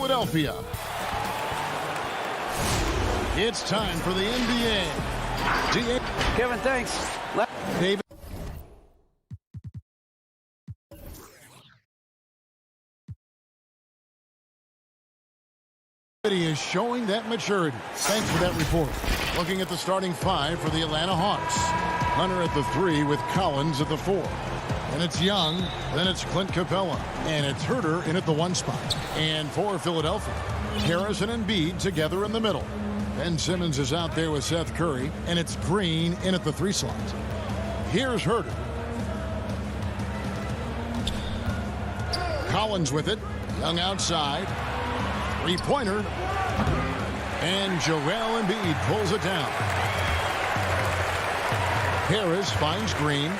Philadelphia. It's time for the NBA. Kevin, thanks. David. He is showing that maturity. Thanks for that report. Looking at the starting five for the Atlanta Hawks. Hunter at the 3 with Collins at the 4. And it's Young, then it's Clint Capella, and it's Herter in at the 1 spot. And for Philadelphia, Harris and Embiid together in the middle. Ben Simmons is out there with Seth Curry, and it's Green in at the 3 slot. Here's Herter. Collins with it. Young outside. 3-pointer. And Joel Embiid pulls it down. Harris finds Green.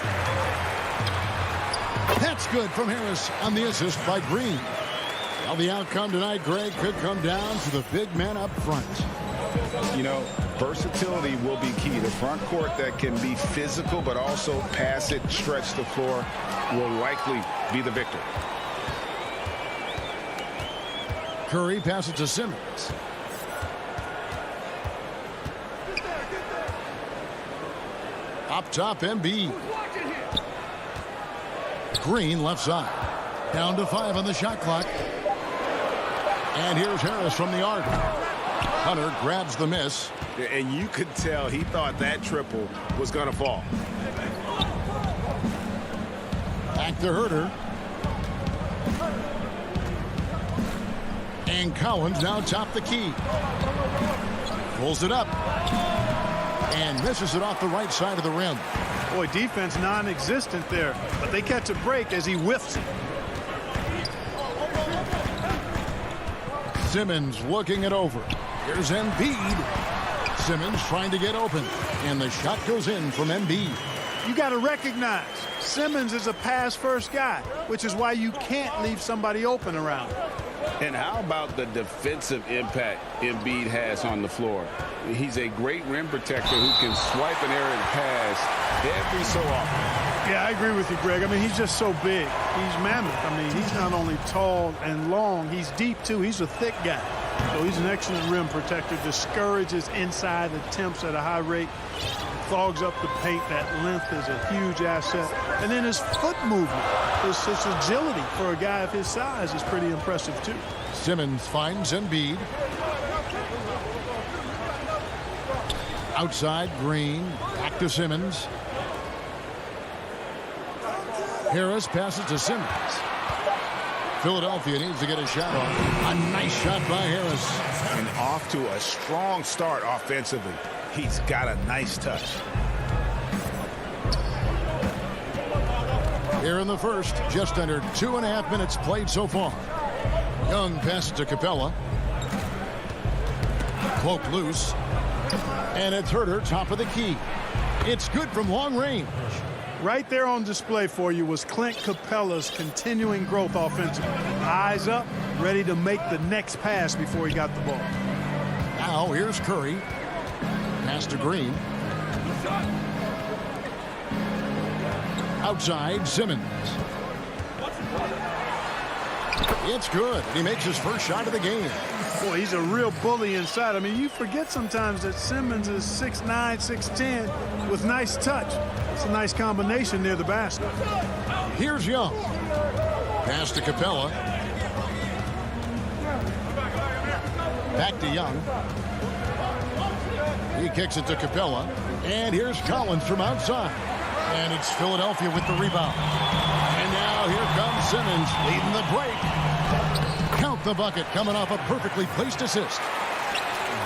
That's good from Harris on the assist by Green. Well, the outcome tonight, Greg, could come down to the big man up front. You know, versatility will be key. The front court that can be physical but also pass it, stretch the floor will likely be the victor. Curry passes to Simmons. Up top, Embiid. Green left side. Down to 5 on the shot clock. And here's Harris from the arc. Hunter grabs the miss. And you could tell he thought that triple was going to fall. Back to Herter. And Collins now top the key. Pulls it up. And misses it off the right side of the rim. Boy, defense non-existent there. But they catch a break as he whiffs it. Simmons looking it over. Here's Embiid. Simmons trying to get open. And the shot goes in from Embiid. You got to recognize Simmons is a pass-first guy, which is why you can't leave somebody open around him. And how about the defensive impact Embiid has on the floor? He's a great rim protector who can swipe an errant pass every so often. Yeah, I agree with you, Greg. I mean, he's just so big. He's mammoth. I mean, he's not only tall and long, he's deep, too. He's a thick guy. So he's an excellent rim protector. Discourages inside attempts at a high rate. Clogs up the paint. That length is a huge asset. And then his foot movement, his agility for a guy of his size is pretty impressive, too. Simmons finds Embiid. Outside, Green. Back to Simmons. Harris passes to Simmons. Philadelphia needs to get a shot off. A nice shot by Harris. And off to a strong start offensively. He's got a nice touch. Here in the first, just under 2.5 minutes played so far. Young passes to Capella. Cloak loose. And it's Herter, top of the key. It's good from long range. Right there on display for you was Clint Capella's continuing growth offensively. Eyes up, ready to make the next pass before he got the ball. Now here's Curry. Pass to Green. Outside, Simmons. It's good. He makes his first shot of the game. Boy, he's a real bully inside. I mean, you forget sometimes that Simmons is 6'9", 6'10", with nice touch. It's a nice combination near the basket. Here's Young. Pass to Capella. Back to Young. He kicks it to Capella. And here's Collins from outside. And it's Philadelphia with the rebound. And now here comes Simmons leading the break. Count the bucket coming off a perfectly placed assist.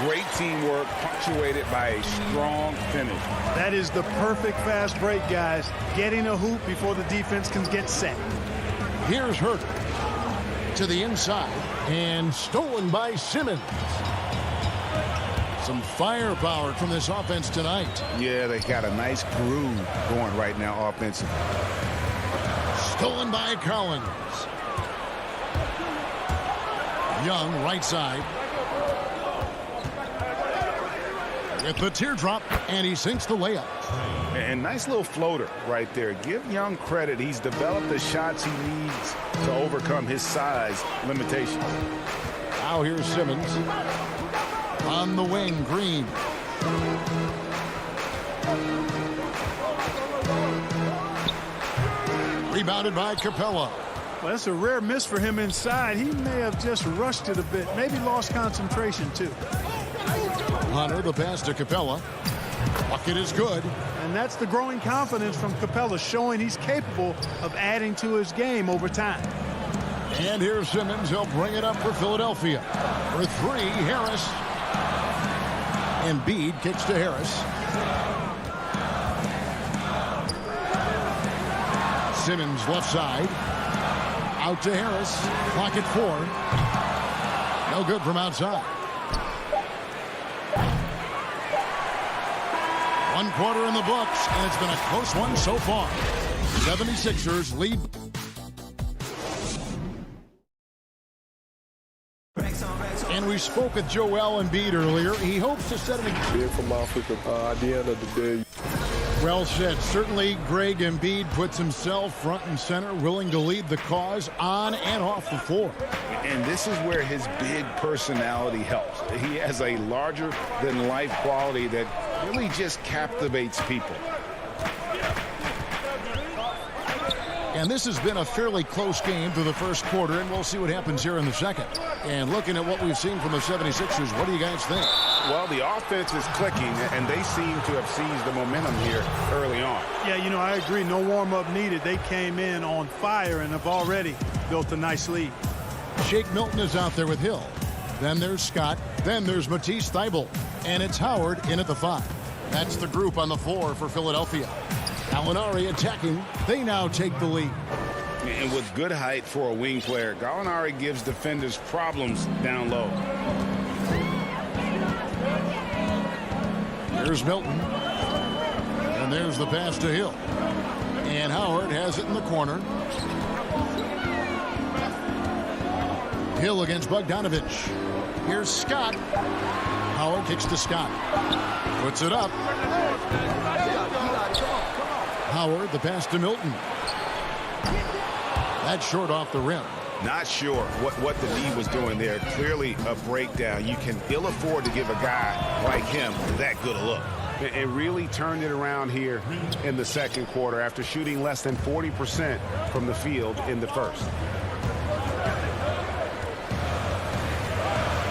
Great teamwork punctuated by a strong finish. That is the perfect fast break, guys. Getting a hoop before the defense can get set. Here's Herter to the inside and stolen by Simmons. Some firepower from this offense tonight. Yeah, they got a nice groove going right now offensively. Stolen by Collins. Young, right side. With the teardrop, and he sinks the layup. And nice little floater right there. Give Young credit. He's developed the shots he needs to overcome his size limitations. Now here's Simmons. On the wing, Green. Rebounded by Capella. Well, that's a rare miss for him inside. He may have just rushed it a bit. Maybe lost concentration, too. Hunter, the pass to Capella. Bucket is good. And that's the growing confidence from Capella, showing he's capable of adding to his game over time. And here's Simmons. He'll bring it up for Philadelphia. For three, Harris. Embiid kicks to Harris. Simmons left side. Out to Harris. Clock at 4. No good from outside. 1 quarter in the books, and it's been a close one so far. 76ers lead. And we spoke with Joel Embiid earlier. He hopes to set an Being from Africa, at the end of the day. Well said. Certainly, Greg Embiid puts himself front and center, willing to lead the cause on and off the floor. And this is where his big personality helps. He has a larger-than-life quality that really just captivates people. And this has been a fairly close game through the first quarter, and we'll see what happens here in the second. And looking at what we've seen from the 76ers, what do you guys think? Well, the offense is clicking, and they seem to have seized the momentum here early on. Yeah, you know, I agree. No warm-up needed. They came in on fire and have already built a nice lead. Shake Milton is out there with Hill. Then there's Scott. Then there's Matisse Thybulle. And it's Howard in at the 5. That's the group on the floor for Philadelphia. Gallinari attacking. They now take the lead. And with good height for a wing player, Gallinari gives defenders problems down low. Here's Milton. And there's the pass to Hill. And Howard has it in the corner. Hill against Bogdanovich. Here's Scott. Howard kicks to Scott. Puts it up. Howard, the pass to Milton. That's short off the rim. Not sure what the D was doing there. Clearly a breakdown. You can ill afford to give a guy like him that good a look. It really turned it around here in the second quarter after shooting less than 40% from the field in the first.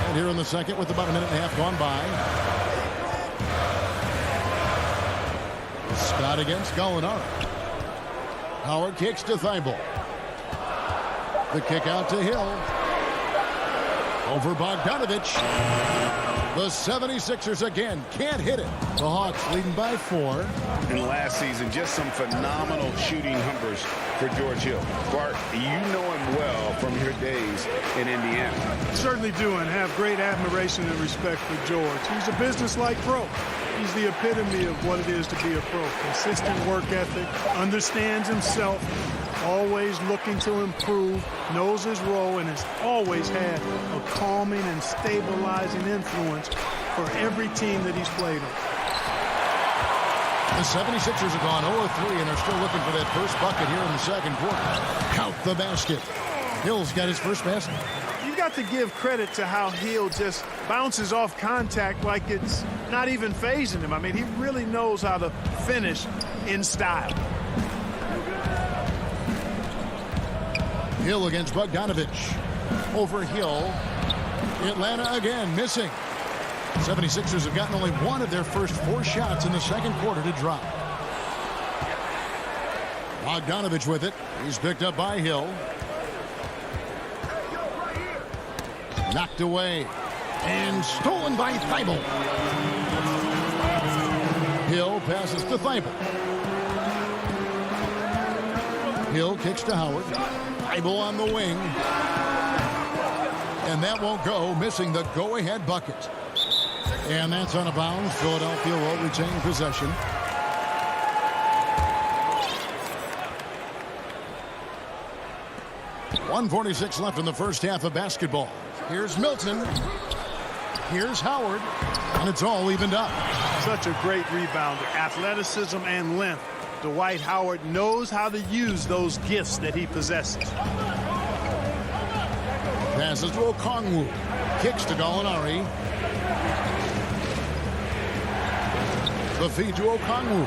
And here in the second with about a minute and a half gone by. Scott against Gallinari. Howard kicks to Thybulle. The kick out to Hill. Over Bogdanovich. The 76ers again can't hit it. The Hawks leading by 4. And last season, just some phenomenal shooting numbers for George Hill. Bart, you know him well from your days in Indiana. Certainly do, and have great admiration and respect for George. He's a business-like pro. He's the epitome of what it is to be a pro. Consistent work ethic, understands himself, always looking to improve, knows his role, and has always had a calming and stabilizing influence for every team that he's played on. The 76ers have gone 0-3 and are still looking for that first bucket here in the second quarter. Count the basket. Hill's got his first basket. You've got to give credit to how Hill just bounces off contact like it's not even phasing him. I mean, he really knows how to finish in style. Hill against Bogdanovich. Over Hill. Atlanta again missing. 76ers have gotten only one of their first 4 shots in the second quarter to drop. Bogdanovich with it. He's picked up by Hill. Knocked away. And stolen by Thybulle. Hill passes to Thybulle. Hill kicks to Howard. Thybulle on the wing. And that won't go, missing the go-ahead bucket. And that's out of bounds. Philadelphia will retain possession. .146 left in the first half of basketball. Here's Milton. Here's Howard. And it's all evened up. Such a great rebounder. Athleticism and length. Dwight Howard knows how to use those gifts that he possesses. Passes to Okongwu. Kicks to Gallinari. The feed to Okongwu.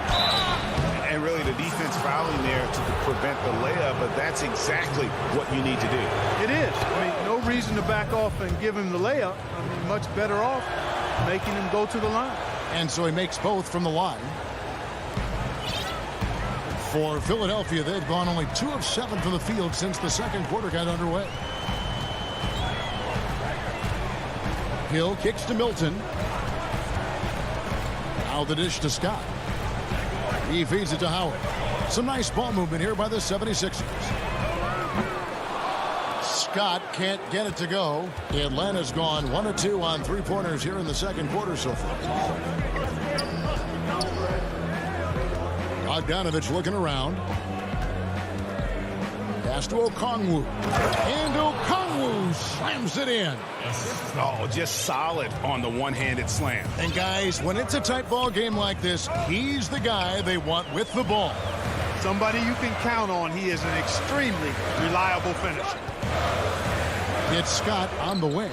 And really the defense fouling there to prevent the layup, but that's exactly what you need to do. It is. I mean, no reason to back off and give him the layup. I mean, much better off making him go to the line. And so he makes both from the line. For Philadelphia, they've gone only 2 of 7 from the field since the second quarter got underway. Hill kicks to Milton. Now the dish to Scott. He feeds it to Howard. Some nice ball movement here by the 76ers. Scott can't get it to go. Atlanta's gone 1 of 2 on 3-pointers here in the second quarter so far. Bogdanovich looking around. Pass to Okongwu. And Okongwu slams it in. Oh, just solid on the one-handed slam. And guys, when it's a tight ball game like this, he's the guy they want with the ball. Somebody you can count on. He is an extremely reliable finisher. It's Scott on the wing.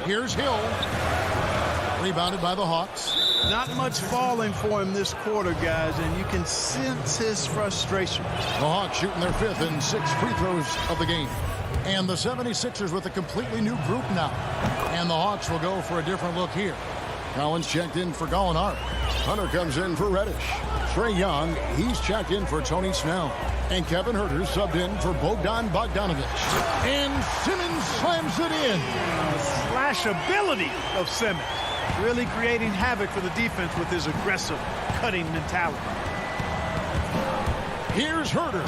Here's Hill. Rebounded by the Hawks. Not much falling for him this quarter, guys, and you can sense his frustration. The Hawks shooting their 5th and 6th free throws of the game. And the 76ers with a completely new group now. And the Hawks will go for a different look here. Collins checked in for Gallinari. Hunter comes in for Reddish. Trae Young, he's checked in for Tony Snell. And Kevin Huerter subbed in for Bogdanovich. And Simmons slams it in. The slash ability of Simmons. Really creating havoc for the defense with his aggressive, cutting mentality. Here's Huerter.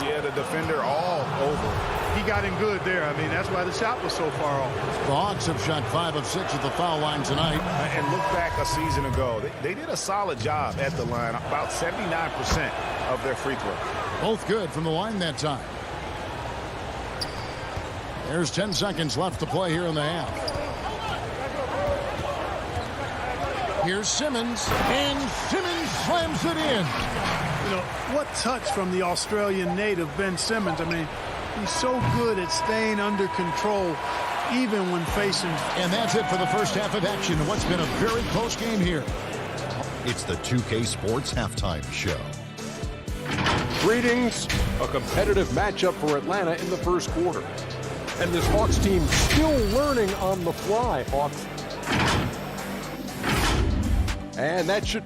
Yeah, the defender all over. He got him good there. I mean, that's why the shot was so far off. The Hawks have shot 5 of 6 at the foul line tonight. And look back a season ago. They did a solid job at the line. About 79% of their free throws. Both good from the line that time. There's 10 seconds left to play here in the half. Here's Simmons, and Simmons slams it in. You know, what touch from the Australian native, Ben Simmons. I mean, he's so good at staying under control, even when facing. And that's it for the first half of action. What's been a very close game here. It's the 2K Sports Halftime Show. Greetings. A competitive matchup for Atlanta in the first quarter. And this Hawks team still learning on the fly, Hawks. And that should...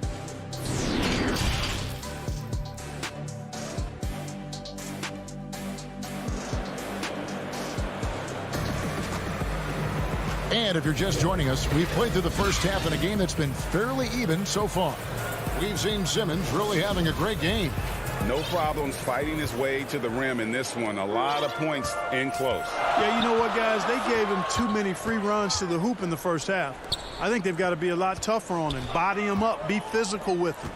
And if you're just joining us, we've played through the first half in a game that's been fairly even so far. We've seen Simmons really having a great game. No problems fighting his way to the rim in this one. A lot of points in close. Yeah, you know what, guys? They gave him too many free runs to the hoop in the first half. I think they've got to be a lot tougher on him. Body him up. Be physical with him.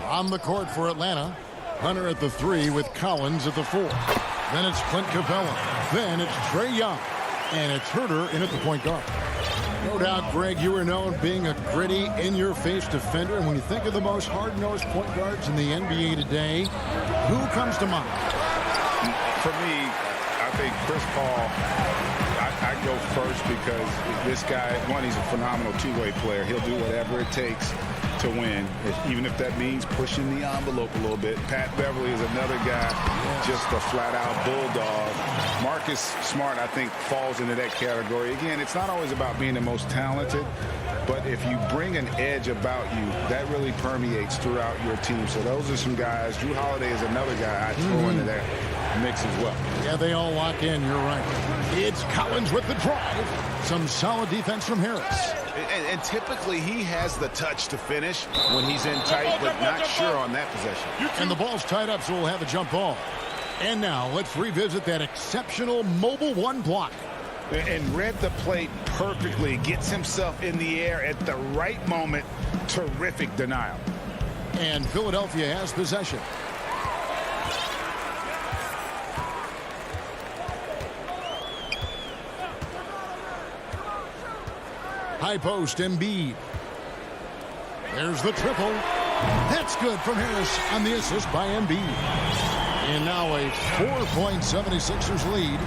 On the court for Atlanta, Hunter at the 3 with Collins at the 4. Then it's Clint Capella. Then it's Trae Young. And it's Huerter in at the point guard. No doubt, Greg, you are known being a gritty, in-your-face defender. And when you think of the most hard-nosed point guards in the NBA today, who comes to mind? For me, I think Chris Paul, I go first because this guy, one, he's a phenomenal two-way player. He'll do whatever it takes to win, even if that means pushing the envelope a little bit. Pat Beverly is another guy, just a flat-out bulldog. Marcus Smart, I think, falls into that category. Again, it's not always about being the most talented, but if you bring an edge about you, that really permeates throughout your team. So those are some guys. Drew Holiday is another guy I'd throw into that mix as well. Yeah, they all lock in. You're right. It's Collins with the drive. Some solid defense from Harris. And typically he has the touch to finish when he's in tight, but not sure on that possession. And the ball's tied up, so we'll have a jump ball. And now let's revisit that exceptional mobile one block. And read the play perfectly. Gets himself in the air at the right moment. Terrific denial. And Philadelphia has possession. High post, Embiid. There's the triple. That's good from Harris on the assist by Embiid. And now a 4-point 76ers lead.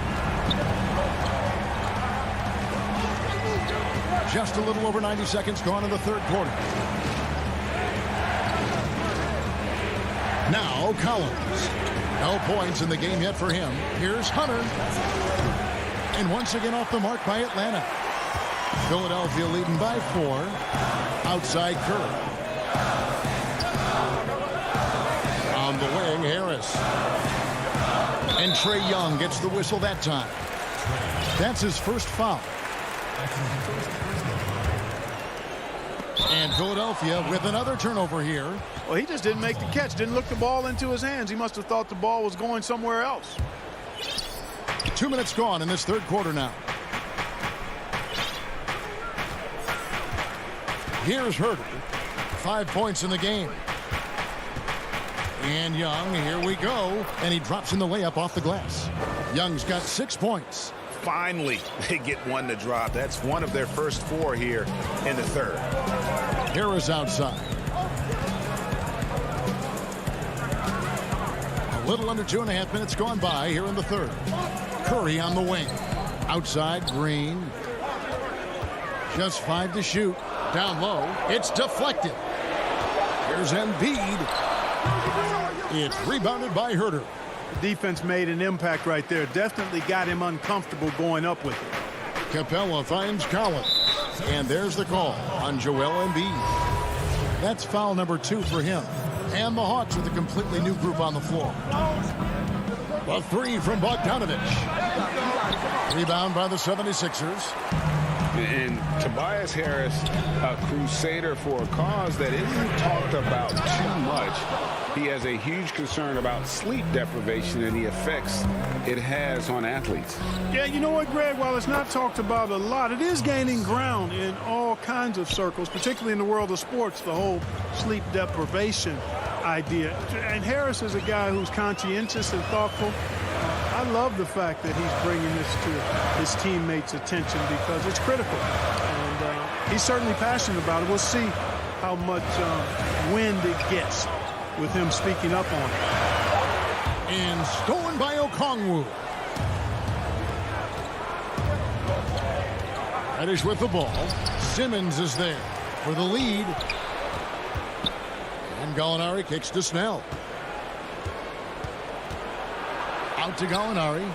Just a little over 90 seconds gone in the third quarter. Now Collins. No points in the game yet for him. Here's Hunter. And once again off the mark by Atlanta. Philadelphia leading by 4. Outside Curry. On the wing, Harris. And Trae Young gets the whistle that time. That's his first foul. And Philadelphia with another turnover here. Well, he just didn't make the catch. Didn't look the ball into his hands. He must have thought the ball was going somewhere else. 2 minutes gone in this third quarter now. Here's Herter. 5 points in the game. And Young, here we go. And he drops in the layup off the glass. Young's got 6 points. Finally, they get one to drop. That's one of their first 4 here in the third. Harris outside. A little under 2.5 minutes gone by here in the third. Curry on the wing. Outside, Green. Just 5 to shoot. Down low. It's deflected. Here's Embiid. It's rebounded by Herter. The defense made an impact right there. Definitely got him uncomfortable going up with it. Capella finds Collins. And there's the call on Joel Embiid. That's foul number 2 for him. And the Hawks with a completely new group on the floor. A 3 from Bogdanovich. Rebound by the 76ers. And Tobias Harris, a crusader for a cause that isn't talked about too much. He has a huge concern about sleep deprivation and the effects it has on athletes. Yeah, you know what, Greg? While it's not talked about a lot, it is gaining ground in all kinds of circles, particularly in the world of sports, the whole sleep deprivation idea. And Harris is a guy who's conscientious and thoughtful. I love the fact that he's bringing this to his teammates' attention because it's critical. And he's certainly passionate about it. We'll see how much wind it gets with him speaking up on it. And stolen by Okongwu. Reddish with the ball. Simmons is there for the lead. And Gallinari kicks to Snell. Out to Gallinari.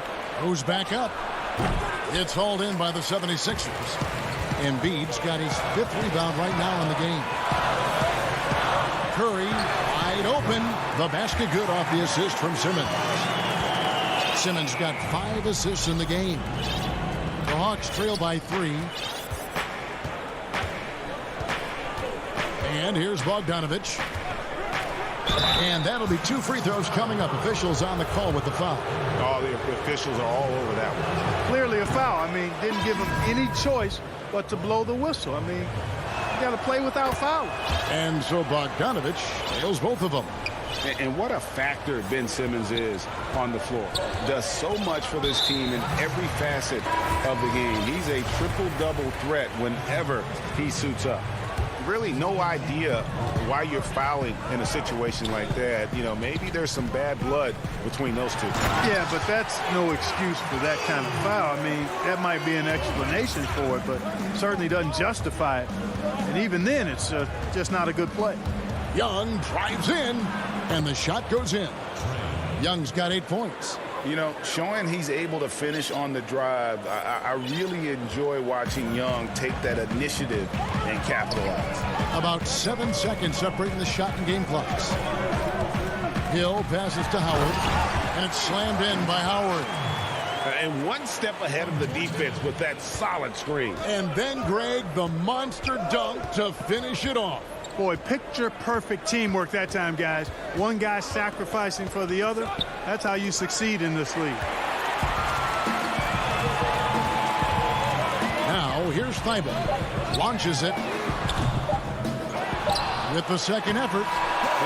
Goes back up. It's hauled in by the 76ers. Embiid's got his 5th rebound right now in the game. Curry wide open. The basket good off the assist from Simmons. Simmons got 5 assists in the game. The Hawks trail by 3. And here's Bogdanovich. And that'll be 2 free throws coming up. Officials on the call with the foul. Oh, the officials are all over that one. Clearly a foul. I mean, didn't give him any choice but to blow the whistle. I mean, you got to play without fouling. And so Bogdanovich nails both of them. And what a factor Ben Simmons is on the floor. Does so much for this team in every facet of the game. He's a triple-double threat whenever he suits up. Really no idea why you're fouling in a situation like that. You know, maybe there's some bad blood between those two. Yeah, but that's no excuse for that kind of foul. I mean, that might be an explanation for it, but certainly doesn't justify it. And even then, it's just not a good play. Young drives in, and the shot goes in. Young's got 8 points. You know, showing he's able to finish on the drive, I really enjoy watching Young take that initiative and capitalize. About 7 seconds separating the shot and game clocks. Hill passes to Howard, and it's slammed in by Howard. And one step ahead of the defense with that solid screen. And then, Greg, the monster dunk to finish it off. Boy, picture-perfect teamwork that time, guys. One guy sacrificing for the other. That's how you succeed in this league. Now, here's Thibault. Launches it with the second effort.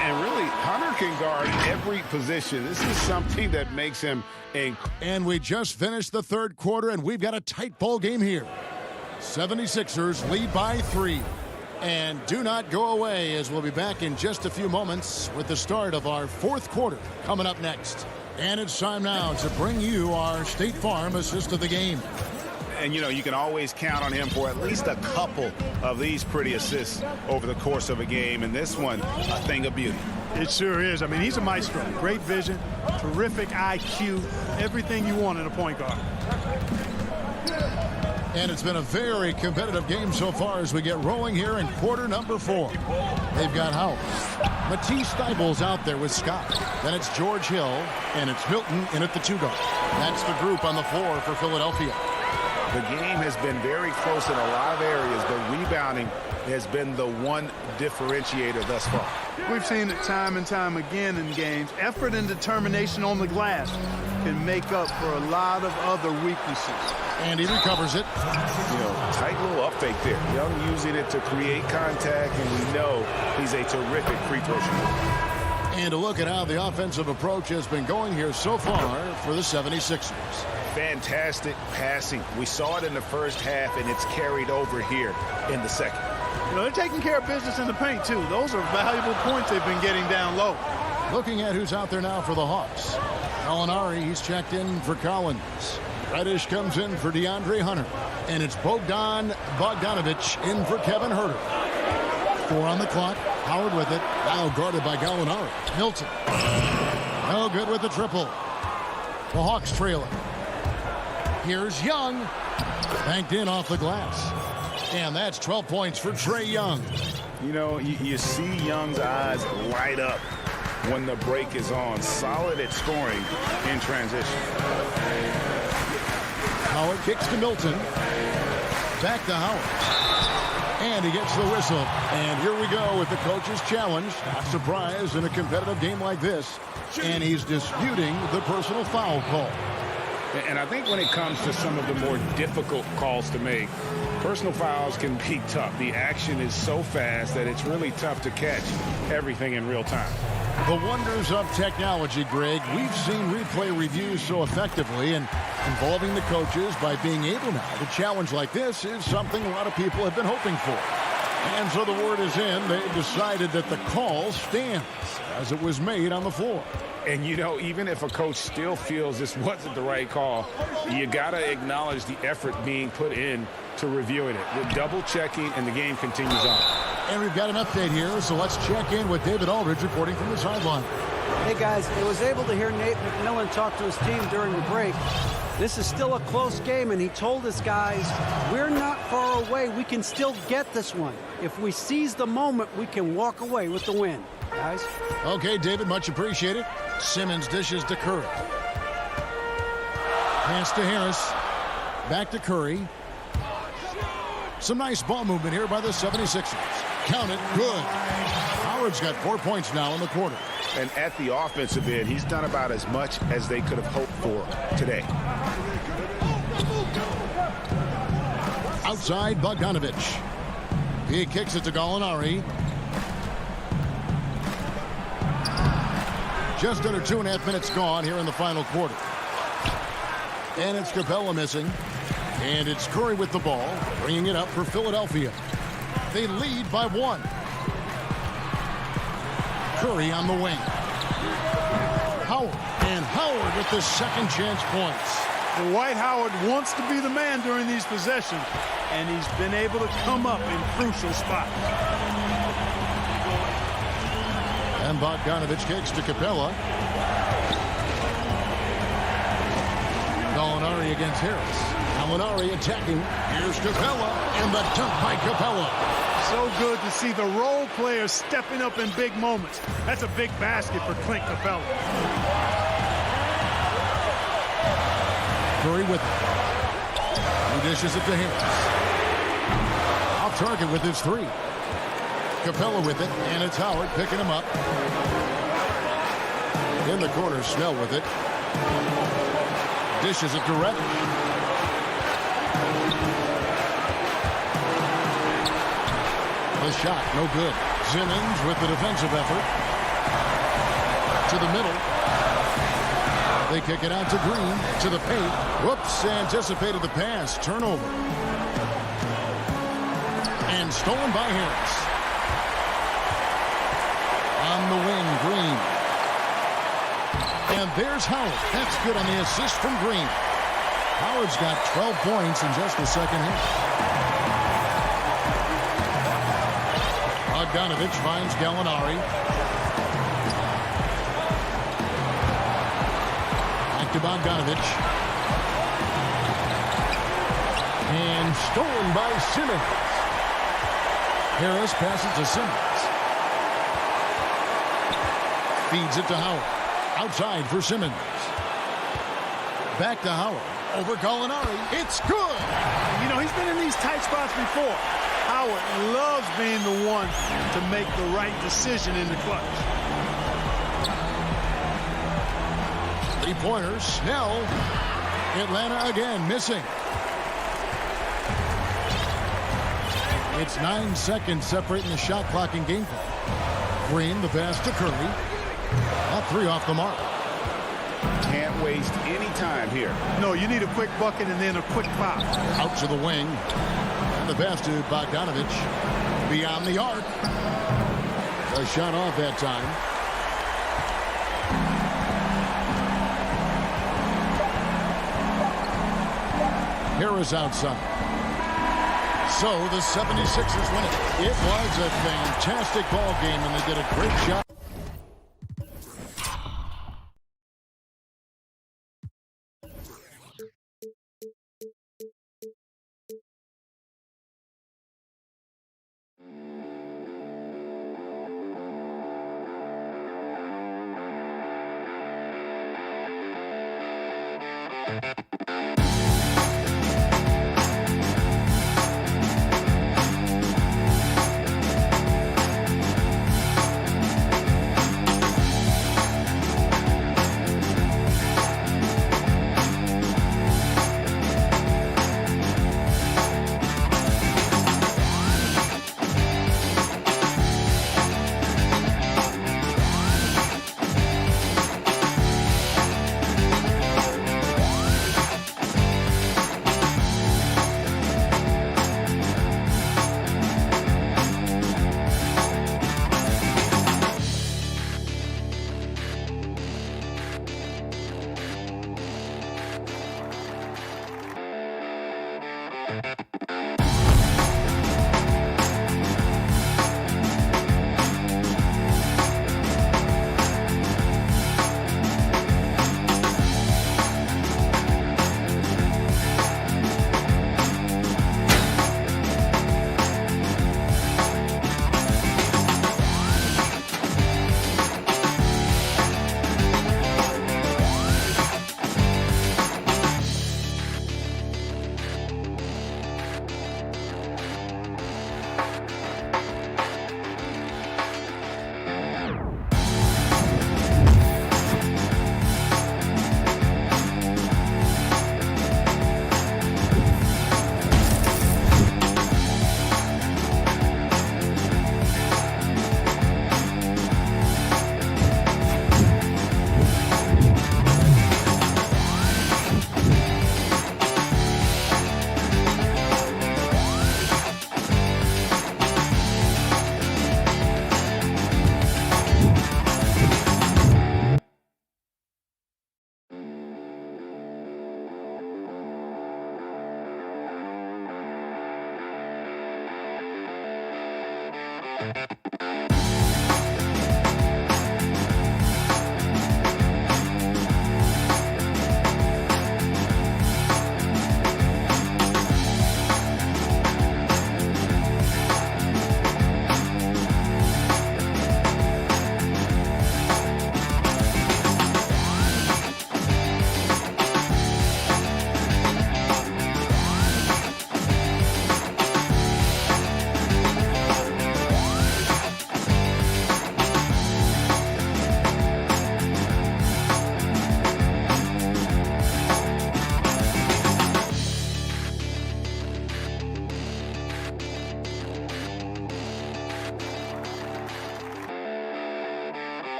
And really, Hunter can guard every position. This is something that makes him And we just finished the third quarter, and we've got a tight ball game here. 76ers lead by 3. And do not go away, as we'll be back in just a few moments with the start of our fourth quarter coming up next. And it's time now to bring you our State Farm assist of the game. And, you know, you can always count on him for at least a couple of these pretty assists over the course of a game. And this one, a thing of beauty. It sure is. I mean, he's a maestro. Great vision, terrific IQ, everything you want in a point guard. And it's been a very competitive game so far as we get rolling here in quarter number 4. They've got Howard. Matisse Thybulle's out there with Scott. Then it's George Hill, and it's Milton in at the 2 guard. That's the group on the floor for Philadelphia. The game has been very close in a lot of areas, but rebounding has been the one differentiator thus far. We've seen it time and time again in games. Effort and determination on the glass can make up for a lot of other weaknesses. And he recovers it. You know, tight little up fake there. Young using it to create contact, and we know he's a terrific free throw shooter. And to look at how the offensive approach has been going here so far for the 76ers. Fantastic passing. We saw it in the first half, and it's carried over here in the second. You know, they're taking care of business in the paint, too. Those are valuable points they've been getting down low. Looking at who's out there now for the Hawks. Gallinari, he's checked in for Collins. Reddish comes in for DeAndre Hunter. And it's Bogdanovich in for Kevin Huerter. 4 on the clock. Howard with it. Now guarded by Gallinari. Milton. No good with the triple. The Hawks trailing. Here's Young. Banked in off the glass. And that's 12 points for Trae Young. You know, you see Young's eyes light up when the break is on. Solid at scoring in transition. Howard kicks to Milton. Back to Howard. And he gets the whistle. And here we go with the coach's challenge. Not surprised in a competitive game like this. And he's disputing the personal foul call. And I think when it comes to some of the more difficult calls to make, personal fouls can be tough. The action is so fast that it's really tough to catch everything in real time. The wonders of technology, Greg. We've seen replay reviews so effectively, and involving the coaches by being able now to challenge like this is something a lot of people have been hoping for. And so the word is in. They've decided that the call stands as it was made on the floor. And, you know, even if a coach still feels this wasn't the right call, you got to acknowledge the effort being put in to reviewing it. We're double-checking, and the game continues on. And we've got an update here, so let's check in with David Aldridge reporting from the sideline. Hey, guys, I was able to hear Nate McMillan talk to his team during the break. This is still a close game, and he told his guys, we're not far away. We can still get this one. If we seize the moment, we can walk away with the win. Guys? Okay, David, much appreciated. Simmons dishes to Curry. Pass to Harris. Back to Curry. Some nice ball movement here by the 76ers. Count it. Good. Howard's got 4 points now in the quarter. And at the offensive end, he's done about as much as they could have hoped for today. Outside, Bogdanovich. He kicks it to Gallinari. Just under 2.5 minutes gone here in the final quarter. And it's Capella missing. And it's Curry with the ball, bringing it up for Philadelphia. They lead by 1. Curry on the wing. Howard. And Howard with the second chance points. Dwight Howard wants to be the man during these possessions, and he's been able to come up in crucial spots. And Bogdanovich kicks to Capella. Gallinari against Harris. Gallinari attacking. Here's Capella, and the dunk by Capella. So good to see the role players stepping up in big moments. That's a big basket for Clint Capella. Curry with it. He dishes it to Harris. Off target with his 3. Capella with it, and it's Howard picking him up. In the corner, Snell with it. Dishes it to Reddish. The shot, no good. Simmons with the defensive effort. To the middle. They kick it out to Green. To the paint. Whoops, anticipated the pass. Turnover. And stolen by Harris. On the wing, Green. And there's Howard. That's good on the assist from Green. Howard's got 12 points in just the second half. Bogdanovich finds Gallinari. Back to Bogdanovich. And stolen by Simmons. Harris passes to Simmons. Feeds it to Howard. Outside for Simmons. Back to Howard. Over Gallinari. It's good. You know, he's been in these tight spots before. Howard loves being the one to make the right decision in the clutch. 3-pointers. Snell. Atlanta again missing. It's 9 seconds separating the shot clock and game clock. Green, the pass to Curry. All 3 off the mark. Can't waste any time here. No, you need a quick bucket and then a quick foul. Out to the wing. And the pass to Bogdanovich. Beyond the arc. A shot off that time. Harris outside. So the 76ers win it. It was a fantastic ball game, and they did a great job.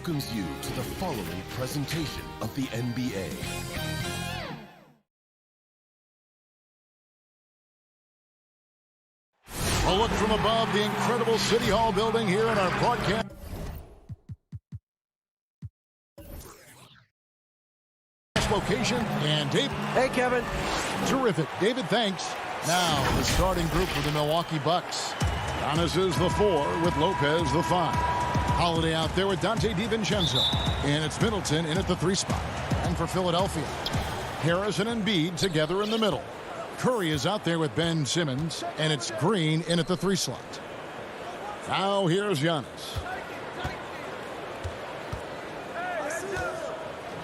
welcomes you to the following presentation of the NBA. A look from above the incredible City Hall building here in our broadcast location. And Dave. Hey, Kevin. Terrific. David, thanks. Now, the starting group for the Milwaukee Bucks. Giannis is the 4 with Lopez the 5. Holiday out there with Dante DiVincenzo. And it's Middleton in at the 3 spot. And for Philadelphia, Harrison and Embiid together in the middle. Curry is out there with Ben Simmons. And it's Green in at the 3 slot. Now here's Giannis.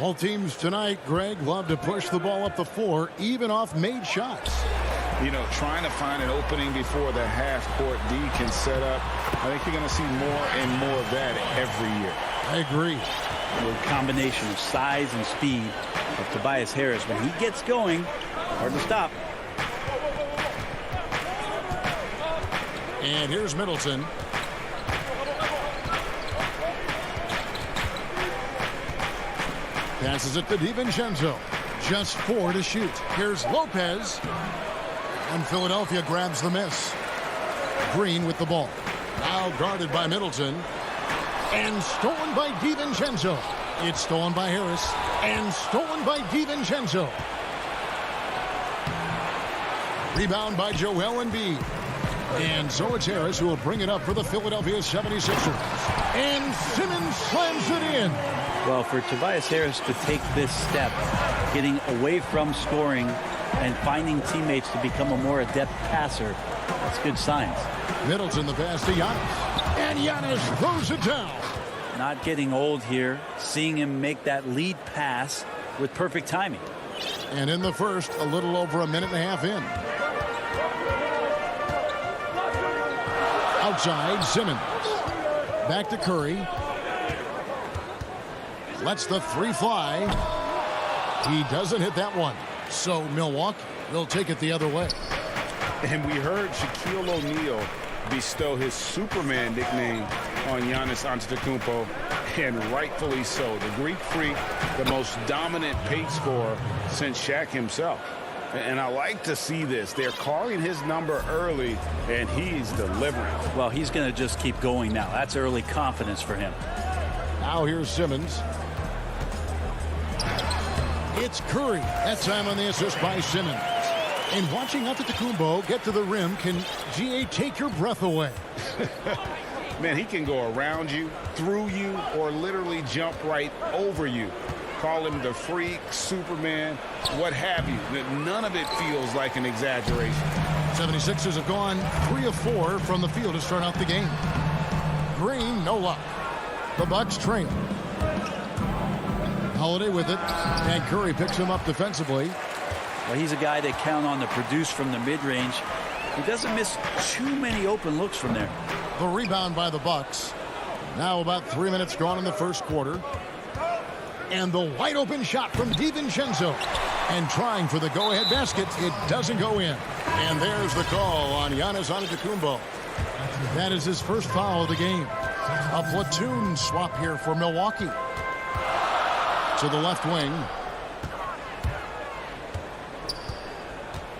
Both teams tonight, Greg, love to push the ball up the floor, even off made shots. You know, trying to find an opening before the half-court D can set up. I think you're going to see more and more of that every year. I agree. The combination of size and speed of Tobias Harris, when he gets going, hard to stop. And here's Middleton. Passes it to DiVincenzo. Just 4 to shoot. Here's Lopez. And Philadelphia grabs the miss. Green with the ball. Now guarded by Middleton. And stolen by DiVincenzo. It's stolen by Harris. And stolen by DiVincenzo. Rebound by Joel Embiid. And so it's Harris who will bring it up for the Philadelphia 76ers. And Simmons slams it in. Well, for Tobias Harris to take this step, getting away from scoring and finding teammates to become a more adept passer, that's good signs. Middleton the pass to Giannis. And Giannis throws it down. Not getting old here, seeing him make that lead pass with perfect timing. And in the first, a little over a minute and a half in. Outside, Simmons. Back to Curry. Lets the 3 fly. He doesn't hit that one. So Milwaukee will take it the other way. And we heard Shaquille O'Neal bestow his Superman nickname on Giannis Antetokounmpo, and rightfully so. The Greek Freak, the most dominant pace scorer since Shaq himself. And I like to see this. They're calling his number early, and he's delivering. Well, he's going to just keep going now. That's early confidence for him. Now here's Simmons. It's Curry. That time on the assist by Simmons. And watching Antetokounmpo get to the rim can, GA, take your breath away. Man, he can go around you, through you, or literally jump right over you. Call him the Freak, Superman, what have you. None of it feels like an exaggeration. 76ers have gone 3 of 4 from the field to start out the game. Green, no luck. The Bucks trail. Holiday with it, and Curry picks him up defensively. Well, he's a guy they count on to produce from the mid-range. He doesn't miss too many open looks from there. The rebound by the Bucks. Now about 3 minutes gone in the first quarter. And the wide open shot from DiVincenzo. And trying for the go-ahead basket, it doesn't go in. And there's the call on Giannis Antetokounmpo. That is his first foul of the game. A platoon swap here for Milwaukee. To the left wing.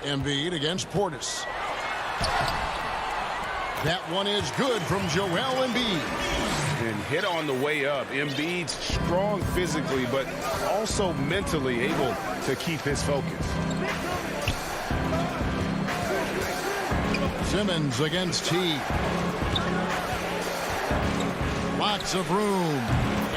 Embiid against Portis. That one is good from Joel Embiid. And hit on the way up. Embiid's strong physically, but also mentally able to keep his focus. Simmons against T. Lots of room.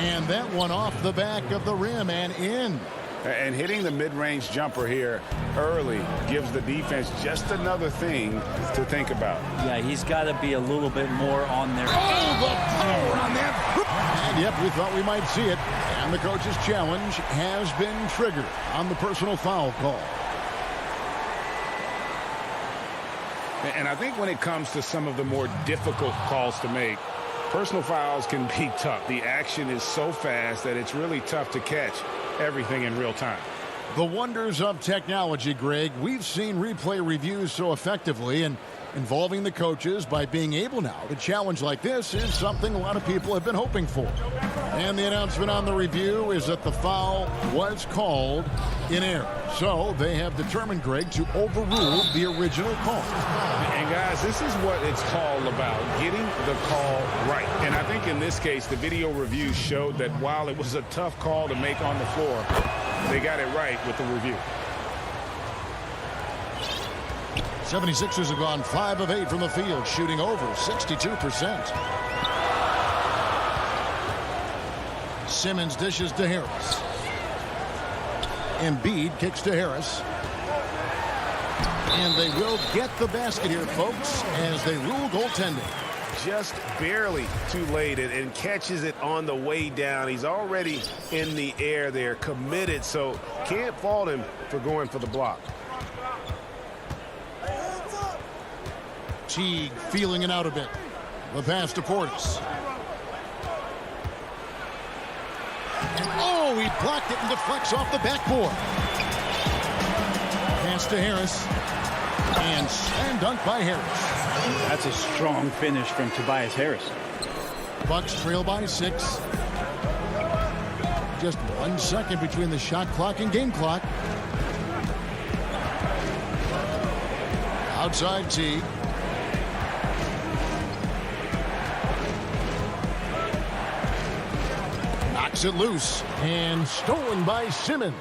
And that one off the back of the rim and in. And hitting the mid-range jumper here early gives the defense just another thing to think about. Yeah, he's got to be a little bit more on there. Oh, the power on that. And yep, we thought we might see it. And the coach's challenge has been triggered on the personal foul call. And I think when it comes to some of the more difficult calls to make, personal fouls can be tough. The action is so fast that it's really tough to catch everything in real time. The wonders of technology, Greg. We've seen replay reviews so effectively, and involving the coaches by being able now to challenge like this is something a lot of people have been hoping for. And the announcement on the review is that the foul was called in error. So they have determined, Greg, to overrule the original call. And guys, this is what it's all about, getting the call right. And I think in this case, the video review showed that while it was a tough call to make on the floor, they got it right with the review. 76ers have gone 5 of 8 from the field, shooting over 62%. Simmons dishes to Harris. Embiid kicks to Harris. And they will get the basket here, folks, as they rule goaltending. Just barely too late and catches it on the way down. He's already in the air there, committed, so can't fault him for going for the block. Teague feeling it out a bit. The pass to Portis. Oh, he blocked it and deflects off the backboard. Pass to Harris. And slam dunk by Harris. That's a strong finish from Tobias Harris. Bucks trail by 6. Just 1 second between the shot clock and game clock. Outside Teague. Knocks it loose and stolen by Simmons.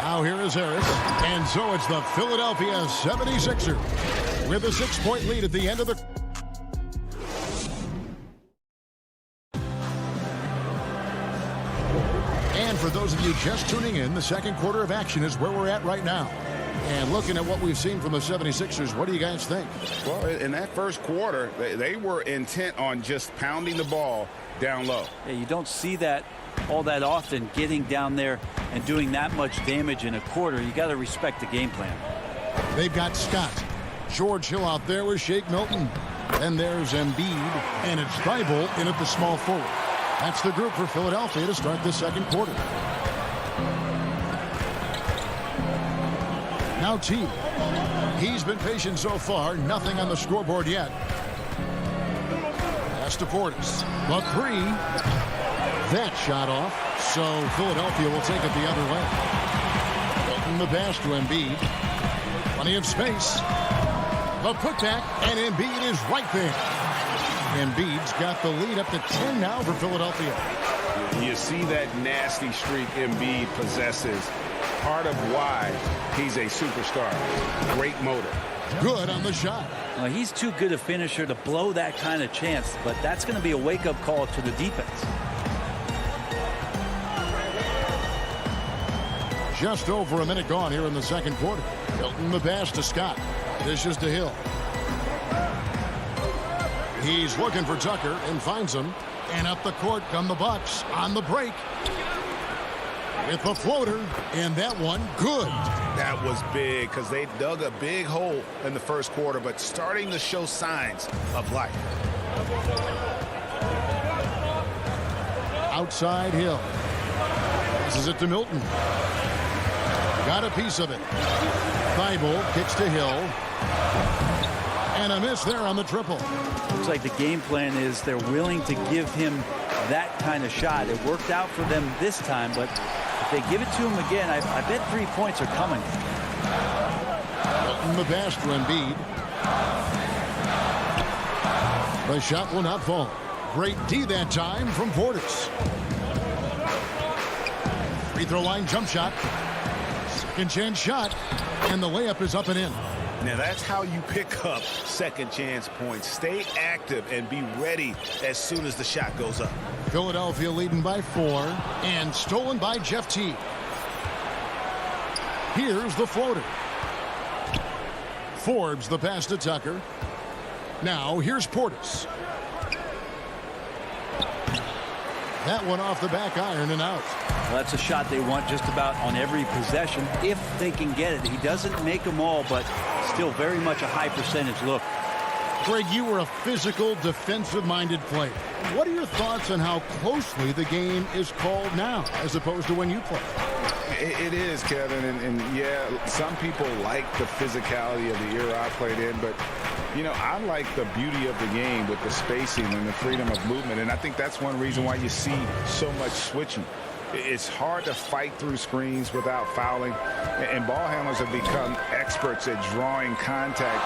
Now here is Harris, and so it's the Philadelphia 76ers with a 6-point lead at the end of the. And for those of you just tuning in, the second quarter of action is where we're at right now. And looking at what we've seen from the 76ers, what do you guys think? Well, in that first quarter, they were intent on just pounding the ball down low. Yeah, you don't see that all that often, getting down there and doing that much damage in a quarter. You got to respect the game plan. They've got Scott. George Hill out there with Shake Milton. Then there's Embiid, and it's Thibault in at the small forward. That's the group for Philadelphia to start the second quarter. Now Teague. He's been patient so far. Nothing on the scoreboard yet. Pass to Portis. The 3. That shot off. So Philadelphia will take it the other way. Milton the pass to Embiid. Plenty of space. The putback, and Embiid is right there. Embiid's got the lead up to 10 now for Philadelphia. You see that nasty streak Embiid possesses. Part of why he's a superstar. Great motor. Good on the shot. Well, he's too good a finisher to blow that kind of chance, but that's going to be a wake-up call to the defense. Just over a minute gone here in the second quarter. Hilton the pass to Scott. Dishes to Hill. He's looking for Tucker and finds him. And up the court come the Bucks on the break. With the floater, and that one good. That was big because they dug a big hole in the first quarter, but starting to show signs of life. Outside Hill. Passes it to Milton. Got a piece of it. Thibault kicks to Hill. And a miss there on the triple. Looks like the game plan is they're willing to give him that kind of shot. It worked out for them this time, but if they give it to him again, I bet 3 points are coming. Milton the pass to Embiid. The shot will not fall. Great D that time from Portis. Free throw line jump shot. Second chance shot. And the layup is up and in. Now that's how you pick up second chance points. Stay active and be ready as soon as the shot goes up. Philadelphia leading by 4 and stolen by Jeff Teague. Here's the floater. Forbes the pass to Tucker. Now here's Portis. That one off the back iron and out. Well, that's a shot they want just about on every possession if they can get it. He doesn't make them all, but still very much a high percentage look. Greg, you were a physical, defensive-minded player. What are your thoughts on how closely the game is called now as opposed to when you played? It is, Kevin, and yeah, some people like the physicality of the era I played in, but, you know, I like the beauty of the game with the spacing and the freedom of movement, and I think that's one reason why you see so much switching. It's hard to fight through screens without fouling, and ball handlers have become experts at drawing contact,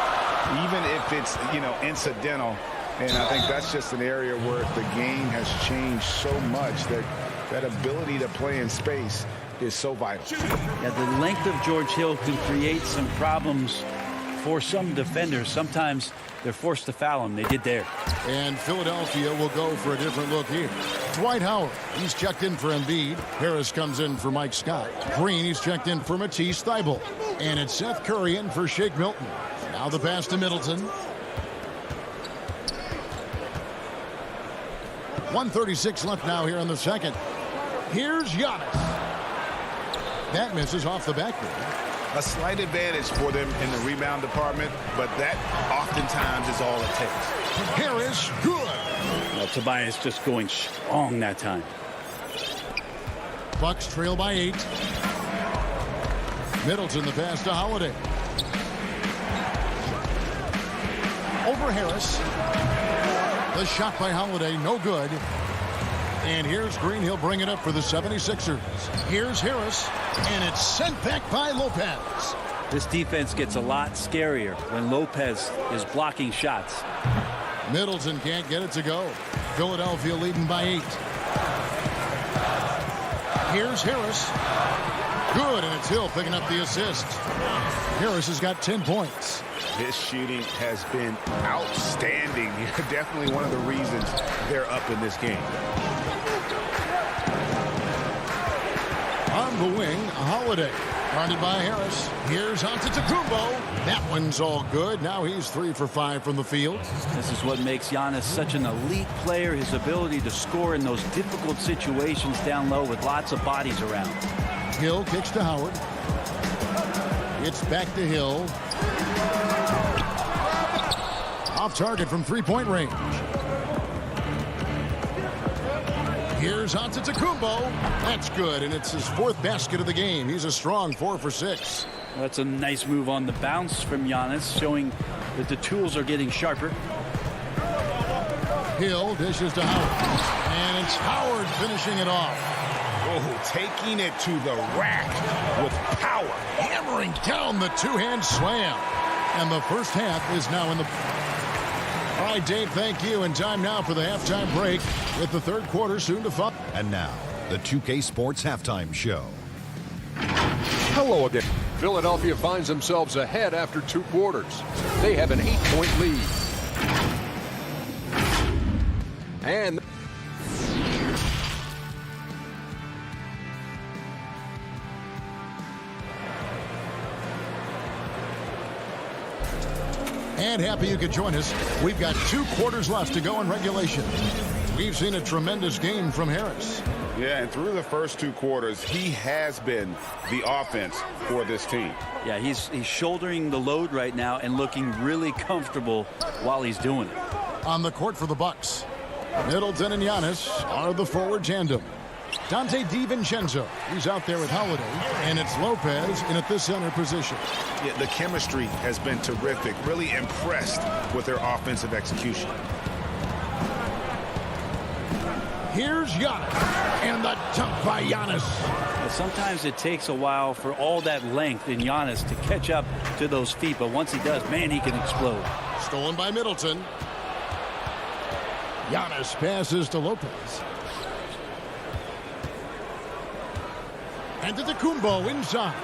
even if it's, you know, incidental. And I think that's just an area where the game has changed so much that that ability to play in space is so vital. Yeah, the length of George Hill can create some problems for some defenders. Sometimes they're forced to foul him. They did there. And Philadelphia will go for a different look here. Dwight Howard, he's checked in for Embiid. Harris comes in for Mike Scott. Green, he's checked in for Matisse Thybulle. And it's Seth Curry in for Shake Milton. Now the pass to Middleton. 1:36 left now here in the second. Here's Giannis. That misses off the backboard. A slight advantage for them in the rebound department, but that oftentimes is all it takes. Harris, good. Well, Tobias just going strong that time. Bucks trail by 8. Middleton the pass to Holiday. Over Harris. The shot by Holiday, no good. And here's Green. He'll bring it up for the 76ers. Here's Harris, and it's sent back by Lopez. This defense gets a lot scarier when Lopez is blocking shots. Middleton can't get it to go. Philadelphia leading by 8. Here's Harris. Good, and it's Hill picking up the assist. Harris has got 10 points. His shooting has been outstanding. Definitely one of the reasons they're up in this game. On the wing, Holiday. Guarded by Harris. Here's Antetokounmpo. That one's all good. Now he's 3 for 5 from the field. This is what makes Giannis such an elite player, his ability to score in those difficult situations down low with lots of bodies around. Hill kicks to Howard. It's back to Hill. Off target from three-point range. Here's Antetokounmpo. That's good, and it's his 4th basket of the game. He's a strong 4 for 6. Well, that's a nice move on the bounce from Giannis, showing that the tools are getting sharper. Hill dishes to Howard. And it's Howard finishing it off. Oh, taking it to the rack with power. Hammering down the two-hand slam. And the first half is now in the... All right, Dave, thank you. And time now for the halftime break with the third quarter soon to follow. And now, the 2K Sports Halftime Show. Hello again. Philadelphia finds themselves ahead after 2 quarters. They have an 8-point lead. And happy you could join us. We've got 2 quarters left to go in regulation. We've seen a tremendous game from Harris. Yeah, and through the first 2 quarters, he has been the offense for this team. Yeah, he's shouldering the load right now and looking really comfortable while he's doing it. On the court for the Bucks, Middleton and Giannis are the forward tandem. Dante DiVincenzo, he's out there with Holiday, and it's Lopez in at the center position. Yeah, the chemistry has been terrific. Really impressed with their offensive execution. Here's Giannis, and the dunk by Giannis. Well, sometimes it takes a while for all that length in Giannis to catch up to those feet, but once he does, man, he can explode. Stolen by Middleton. Giannis passes to Lopez. And to Antetokounmpo inside.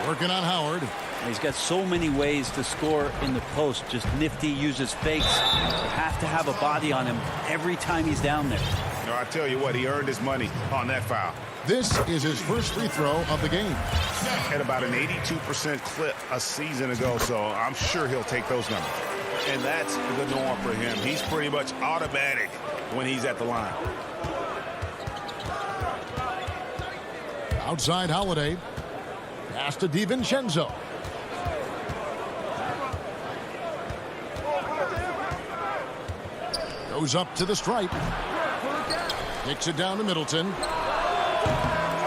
Working on Howard. He's got so many ways to score in the post. Just nifty, uses fakes. You have to have a body on him every time he's down there. No, I tell you what, he earned his money on that foul. This is his first free throw of the game. Had about an 82% clip a season ago, so I'm sure he'll take those numbers. And that's the norm for him. He's pretty much automatic when he's at the line. Outside Holiday. Pass to DiVincenzo. Goes up to the stripe. Kicks it down to Middleton.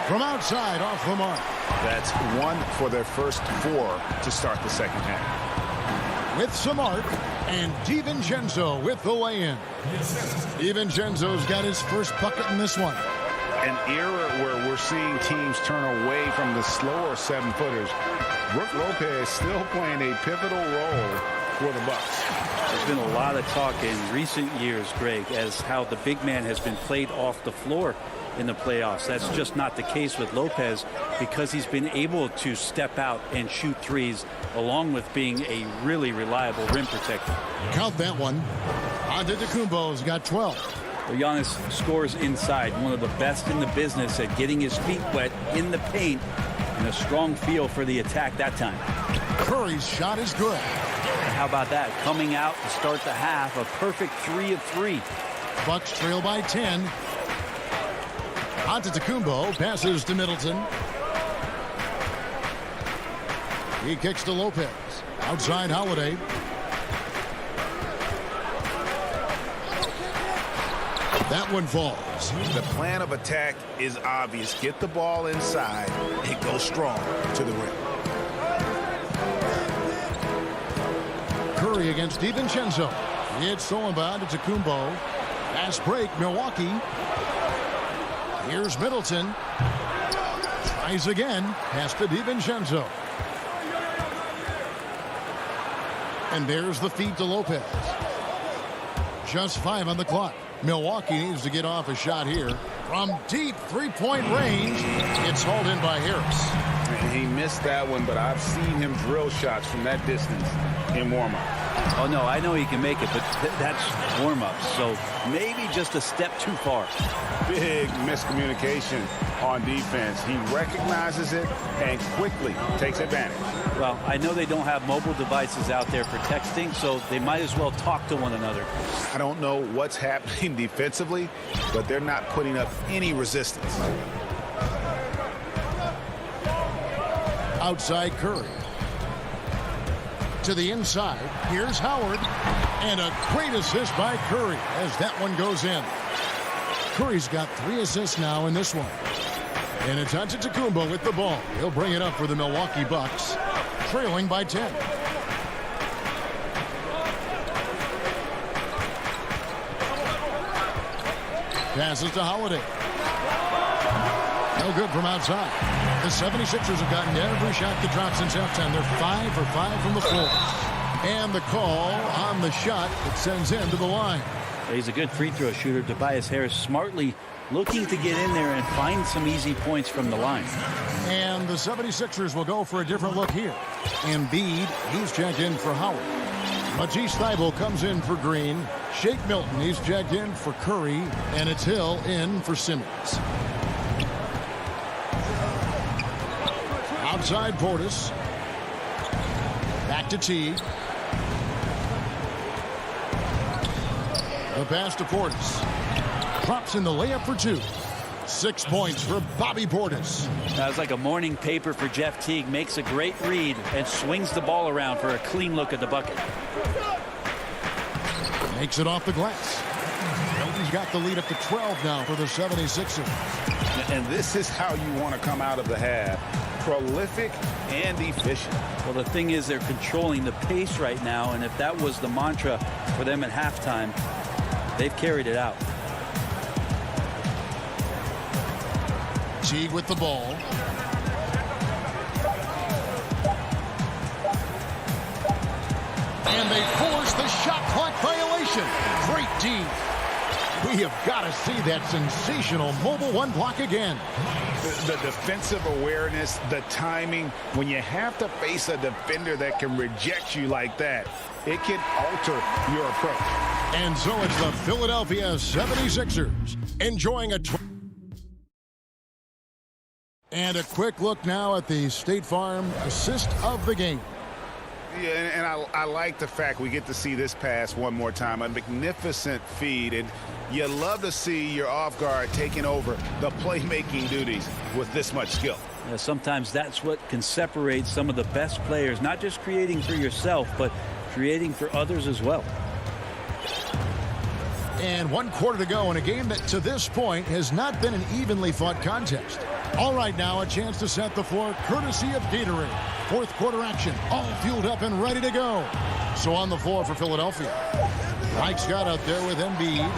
From outside, off the mark. That's 1 for their first 4 to start the second half. With some arc, and DiVincenzo with the lay-in. DiVincenzo's got his first bucket in this one. An era where we're seeing teams turn away from the slower 7-footers. Brook Lopez still playing a pivotal role for the Bucks. There's been a lot of talk in recent years, Greg, as how the big man has been played off the floor in the playoffs. That's just not the case with Lopez because he's been able to step out and shoot threes along with being a really reliable rim protector. Count that one. Antetokounmpo's got 12. Well, Giannis scores inside, one of the best in the business at getting his feet wet in the paint, and a strong feel for the attack that time. Curry's shot is good. And how about that? Coming out to start the half, a perfect 3 of 3. Bucks trail by 10. Antetokounmpo passes to Middleton. He kicks to Lopez. Outside Holiday. That one falls. The plan of attack is obvious. Get the ball inside and go strong to the rim. Curry against DiVincenzo. It's stolen by Antetokounmpo. Fast break, Milwaukee. Here's Middleton. Tries again. Pass to DiVincenzo. And there's the feed to Lopez. Just 5 on the clock. Milwaukee needs to get off a shot here. From deep three-point range, it's hauled in by Harris. He missed that one, but I've seen him drill shots from that distance in warm-up. Oh, no, I know he can make it, but that's warm-up. So maybe just a step too far. Big miscommunication on defense. He recognizes it and quickly takes advantage. Well, I know they don't have mobile devices out there for texting, so they might as well talk to one another. I don't know what's happening defensively, but they're not putting up any resistance. Outside Curry. To the inside. Here's Howard. And a great assist by Curry as that one goes in. Curry's got 3 assists now in this one. And it's Antetokounmpo with the ball. He'll bring it up for the Milwaukee Bucks, trailing by 10. Passes to Holiday. No good from outside. The 76ers have gotten every shot that dropped since halftime. They're 5 for 5 from the floor. And the call on the shot that sends him to the line. He's a good free throw shooter. Tobias Harris smartly looking to get in there and find some easy points from the line. And the 76ers will go for a different look here. Embiid, he's checked in for Howard. Matisse Thybulle comes in for Green. Shake Milton, he's checked in for Curry. And it's Hill in for Simmons. Outside Portis. Back to T. The pass to Portis. Drops in the layup for 2. 6 points for Bobby Portis. That was like a morning paper for Jeff Teague. Makes a great read and swings the ball around for a clean look at the bucket. Makes it off the glass. Milton's got the lead up to 12 now for the 76ers. And this is how you want to come out of the half. Prolific and efficient. Well, the thing is they're controlling the pace right now, and if that was the mantra for them at halftime, they've carried it out. Teague with the ball. And they force the shot clock violation. Great D. We have got to see that sensational mobile 1 block again. The defensive awareness, the timing, when you have to face a defender that can reject you like that, it can alter your approach. And so it's the Philadelphia 76ers enjoying a... And a quick look now at the State Farm assist of the game. Yeah, and I like the fact we get to see this pass one more time. A magnificent feed, and you love to see your off guard taking over the playmaking duties with this much skill. Yeah, sometimes that's what can separate some of the best players, not just creating for yourself, but creating for others as well. And 1 quarter to go in a game that to this point has not been an evenly fought contest. All right, now a chance to set the floor courtesy of Gatorade. 4th quarter action, all fueled up and ready to go. So on the floor for Philadelphia. Mike Scott out there with Embiid.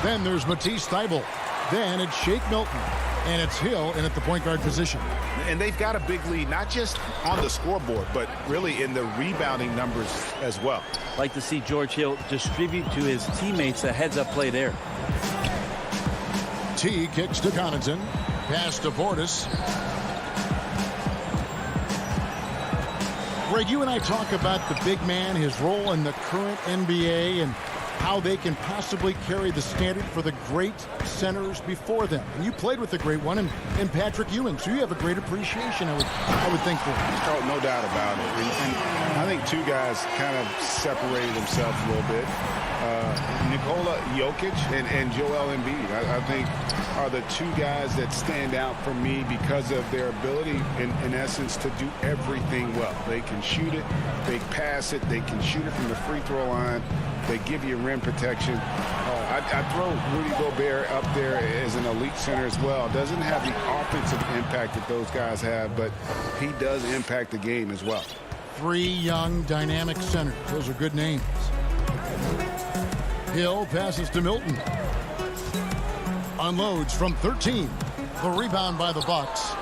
Then there's Matisse Thybulle. Then it's Shake Milton. And it's Hill in at the point guard position. And they've got a big lead, not just on the scoreboard, but really in the rebounding numbers as well. Like to see George Hill distribute to his teammates a heads-up play there. T kicks to Connaughton. Pass to Portis. Greg, you and I talk about the big man, his role in the current NBA, and how they can possibly carry the standard for the great centers before them. And you played with the great one in Patrick Ewing, so you have a great appreciation, I would think, for him. Oh, no doubt about it. And I think two guys kind of separated themselves a little bit. Nikola Jokic and Joel Embiid, I think, are the two guys that stand out for me because of their ability, in essence, to do everything well. They can shoot it, they pass it, they can shoot it from the free throw line, they give you rim protection. I throw Rudy Gobert up there as an elite center as well. Doesn't have the offensive impact that those guys have, but he does impact the game as well. 3 young, dynamic centers. Those are good names. Hill passes to Milton. Unloads from 13. The rebound by the Bucks.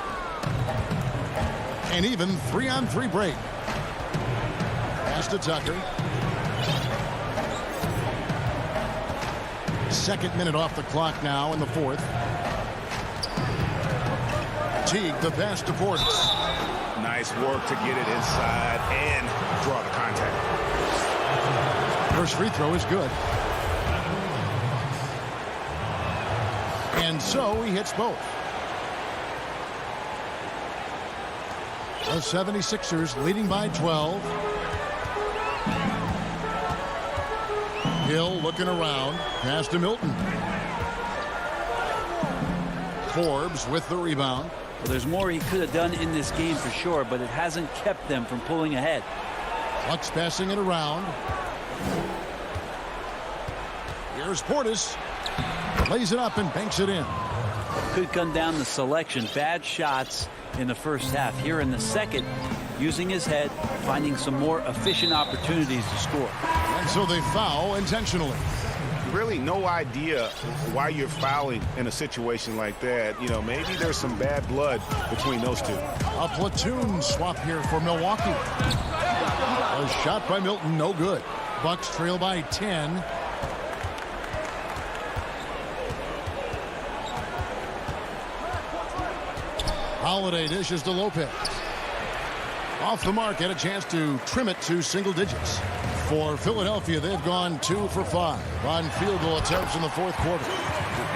And even 3-on-3 break. Pass to Tucker. 2nd minute off the clock now in the 4th. Teague, the pass to Portis. Nice work to get it inside and draw the contact. First free throw is good. And so he hits both. The 76ers leading by 12. Hill looking around. Pass to Milton. Forbes with the rebound. Well, there's more he could have done in this game for sure, but it hasn't kept them from pulling ahead. Bucks passing it around. Here's Portis. Lays it up and banks it in. Could come down to selection. Bad shots in the first half. Here in the second, using his head, finding some more efficient opportunities to score. And so they foul intentionally. Really no idea why you're fouling in a situation like that. You know, maybe there's some bad blood between those two. A platoon swap here for Milwaukee. A shot by Milton, no good. Bucks trail by 10. Holiday dishes to Lopez. Off the mark, had a chance to trim it to single digits. For Philadelphia, they've gone 2 for 5 on field goal attempts in the 4th quarter.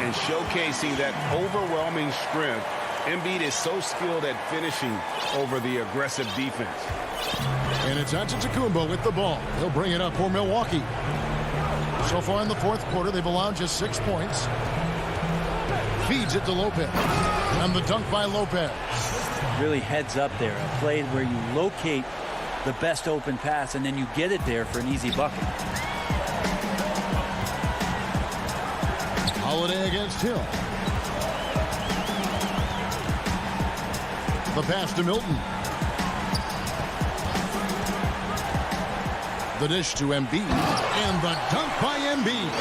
And showcasing that overwhelming strength, Embiid is so skilled at finishing over the aggressive defense. And it's Antetokounmpo with the ball. He'll bring it up for Milwaukee. So far in the 4th quarter, they've allowed just 6 points. Feeds it to Lopez. And the dunk by Lopez. Really heads up there. A play where you locate the best open pass and then you get it there for an easy bucket. Holiday against Hill. The pass to Milton. The dish to Embiid. And the dunk by Embiid.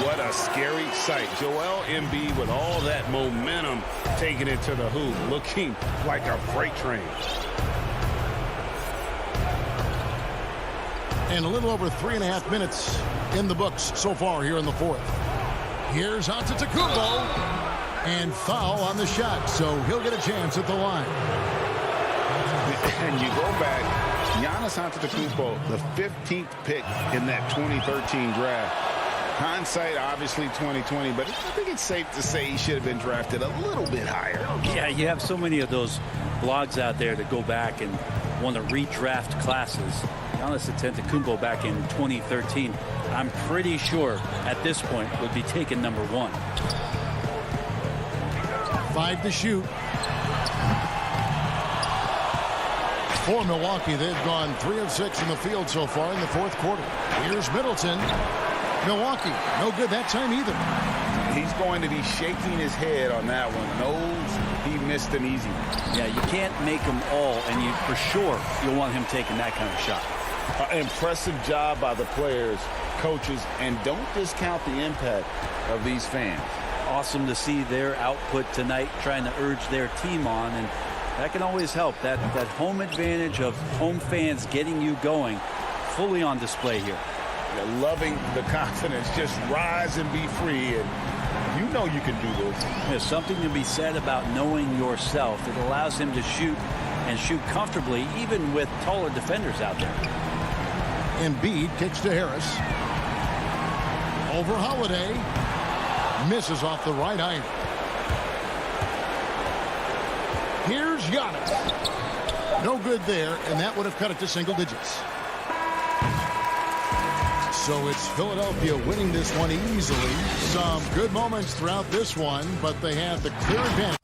What a scary sight. Joel Embiid with all that momentum taking it to the hoop, looking like a freight train. And a little over 3.5 minutes in the books so far here in the 4th. Here's Antetokounmpo. And foul on the shot, so he'll get a chance at the line. And you go back, Giannis Antetokounmpo, the 15th pick in that 2013 draft. Hindsight, obviously 2020, but I think it's safe to say he should have been drafted a little bit higher. Yeah, you have so many of those blogs out there to go back and want to redraft classes. Giannis Antetokounmpo back in 2013, I'm pretty sure at this point would be taken number 1. 5 to shoot. For Milwaukee, they've gone 3 of 6 in the field so far in the 4th quarter. Here's Middleton. Milwaukee, no good that time either. He's going to be shaking his head on that one. Knows he missed an easy one. Yeah, you can't make them all, and you for sure you'll want him taking that kind of shot. Impressive job by the players, coaches, and don't discount the impact of these fans. Awesome to see their output tonight, trying to urge their team on, and that can always help. That home advantage of home fans getting you going, fully on display here. Yeah, loving the confidence, just rise and be free, and you know you can do this. There's something to be said about knowing yourself. It allows him to shoot and shoot comfortably, even with taller defenders out there. Embiid kicks to Harris. Over Holiday. Misses off the right iron. Here's Giannis. No good there, and that would have cut it to single digits. So it's Philadelphia winning this one easily. Some good moments throughout this one, but they have the clear advantage.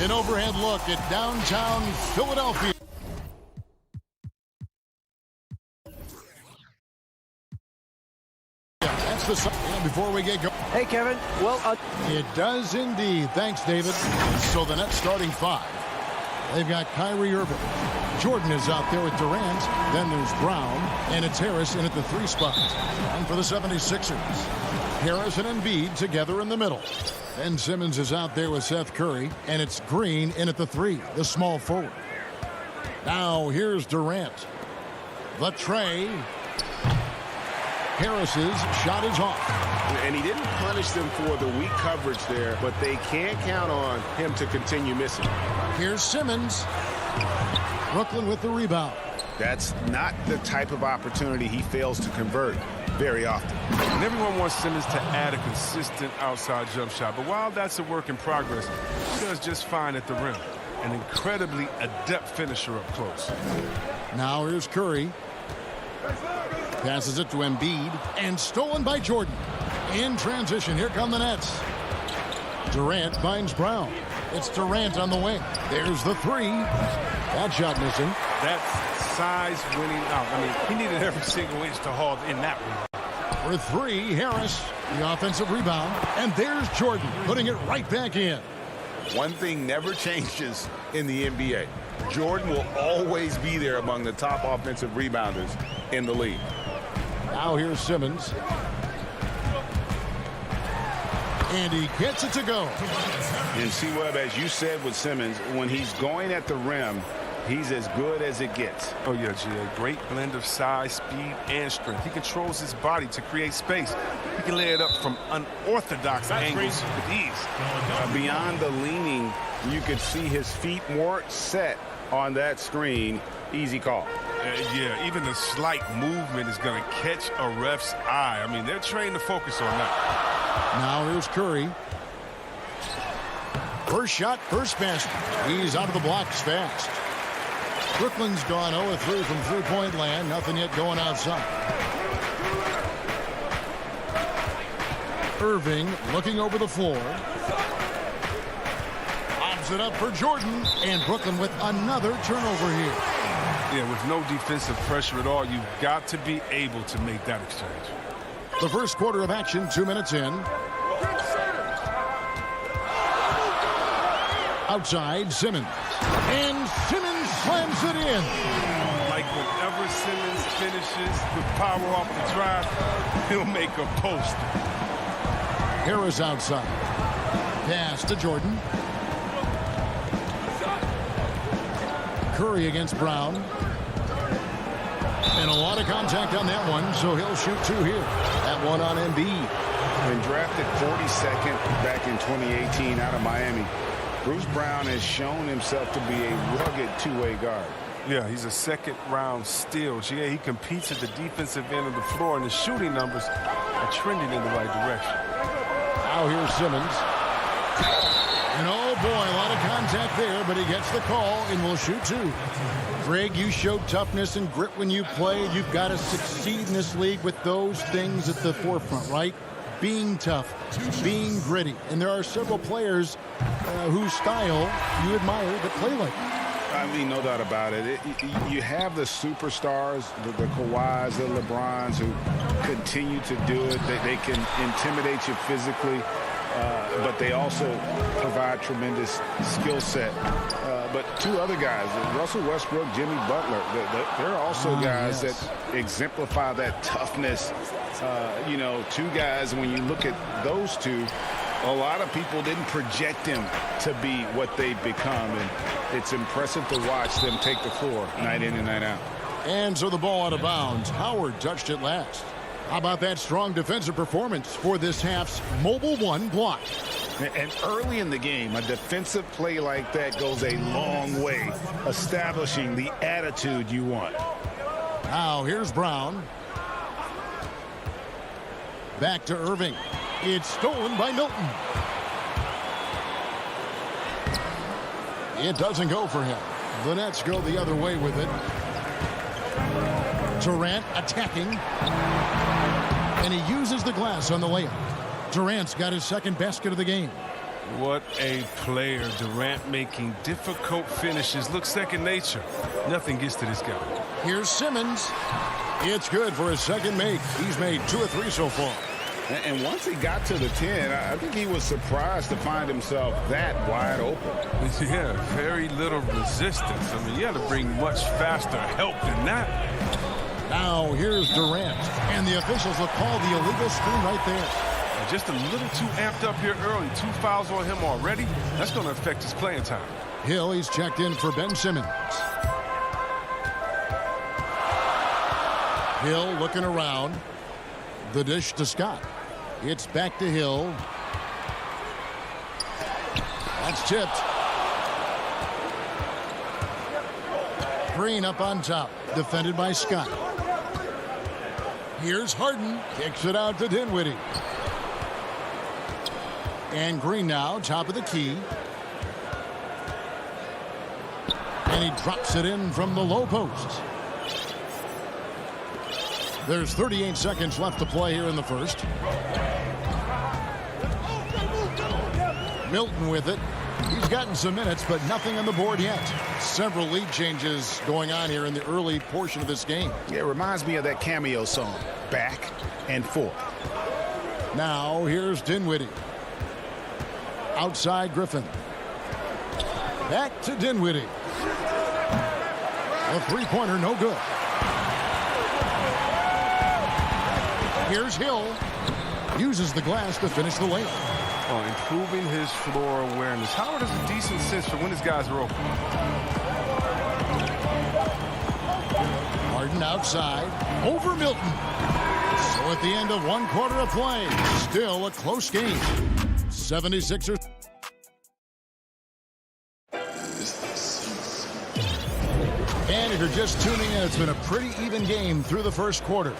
An overhead look at downtown Philadelphia. That's the before we get going. Hey, Kevin. Well, it does indeed. Thanks, David. So the Nets starting five. They've got Kyrie Irving. Jordan is out there with Durant. Then there's Brown. And it's Harris in at the 3 spot. And for the 76ers, Harris and Embiid together in the middle. Ben Simmons is out there with Seth Curry. And it's Green in at the 3, the small forward. Now here's Durant. The tray. Harris's shot is off. And he didn't punish them for the weak coverage there, but they can't count on him to continue missing. Here's Simmons. Brooklyn with the rebound. That's not the type of opportunity he fails to convert very often. And everyone wants Simmons to add a consistent outside jump shot. But while that's a work in progress, he does just fine at the rim. An incredibly adept finisher up close. Now here's Curry. Passes it to Embiid. And stolen by Jordan. In transition, here come the Nets. Durant finds Brown. It's Durant on the wing. There's the 3. That shot missing. That's size winning out. I mean, he needed every single inch to haul in that one. For 3, Harris, the offensive rebound. And there's Jordan, putting it right back in. One thing never changes in the NBA. Jordan will always be there among the top offensive rebounders in the league. Now here's Simmons. And he gets it to go. And C-Webb, as you said with Simmons, when he's going at the rim, he's as good as it gets. Oh, yeah, G.A. Great blend of size, speed, and strength. He controls his body to create space. He can lay it up from unorthodox angles with ease. Beyond the leaning, you could see his feet more set on that screen. Easy call. Yeah, even the slight movement is going to catch a ref's eye. I mean, they're trained to focus on that. Now here's Curry. First shot, first basket. He's out of the blocks fast. Brooklyn's gone 0-3 from three-point land. Nothing yet going outside. Irving looking over the floor. Lobs it up for Jordan. And Brooklyn with another turnover here. Yeah, with no defensive pressure at all, you've got to be able to make that exchange. The first quarter of action, 2 minutes in. Outside, Simmons. And Simmons slams it in. Like whenever Simmons finishes with power off the drive, he'll make a post. Harris outside. Pass to Jordan. Curry against Brown. And a lot of contact on that one, so he'll shoot 2 here. That one on Embiid. And drafted 42nd back in 2018 out of Miami, Bruce Brown has shown himself to be a rugged two-way guard. Yeah, he's a second-round steal. Yeah, he competes at the defensive end of the floor, and the shooting numbers are trending in the right direction. Now here's Simmons. And oh boy, a lot of contact there, but he gets the call and will shoot 2. Greg, you showed toughness and grit when you played. You've got to succeed in this league with those things at the forefront, right? Being tough, being gritty. And there are several players whose style you admire that play like that. I mean, no doubt about it. You have the superstars, the Kawhis, the LeBrons, who continue to do it. They can intimidate you physically, but they also provide tremendous skill set. But 2 other guys, Russell Westbrook, Jimmy Butler, they're also guys that exemplify that toughness. 2 guys, when you look at those 2, a lot of people didn't project them to be what they've become. And it's impressive to watch them take the floor night in and night out. And so the ball out of bounds. Howard touched it last. How about that strong defensive performance for this half's Mobile One block? And early in the game, a defensive play like that goes a long way, establishing the attitude you want. Now here's Brown. Back to Irving. It's stolen by Milton. It doesn't go for him. The Nets go the other way with it. Durant attacking. And he uses the glass on the layup. Durant's got his second basket of the game. What a player. Durant making difficult finishes look second nature. Nothing gets to this guy. Here's Simmons. It's good for his second make. He's made 2 of 3 so far. And once he got to the 10, I think he was surprised to find himself that wide open. Yeah, very little resistance. I mean, you had to bring much faster help than that. Now here's Durant. And the officials will call the illegal screen right there. Just a little too amped up here early. 2 fouls on him already. That's going to affect his playing time. Hill, he's checked in for Ben Simmons. Hill looking around. The dish to Scott. It's back to Hill. That's tipped. Green up on top. Defended by Scott. Here's Harden. Kicks it out to Dinwiddie. And Green now, top of the key. And he drops it in from the low post. There's 38 seconds left to play here in the first. Milton with it. He's gotten some minutes, but nothing on the board yet. Several lead changes going on here in the early portion of this game. Yeah, it reminds me of that cameo song, Back and Forth. Now here's Dinwiddie. Outside Griffin. Back to Dinwiddie. A three-pointer, no good. Here's Hill. Uses the glass to finish the layup. Oh, improving his floor awareness. Howard has a decent sense for when his guys are open. Harden outside. Over Milton. So at the end of 1 quarter of play, still a close game. 76ers. And if you're just tuning in, it's been a pretty even game through the first quarter.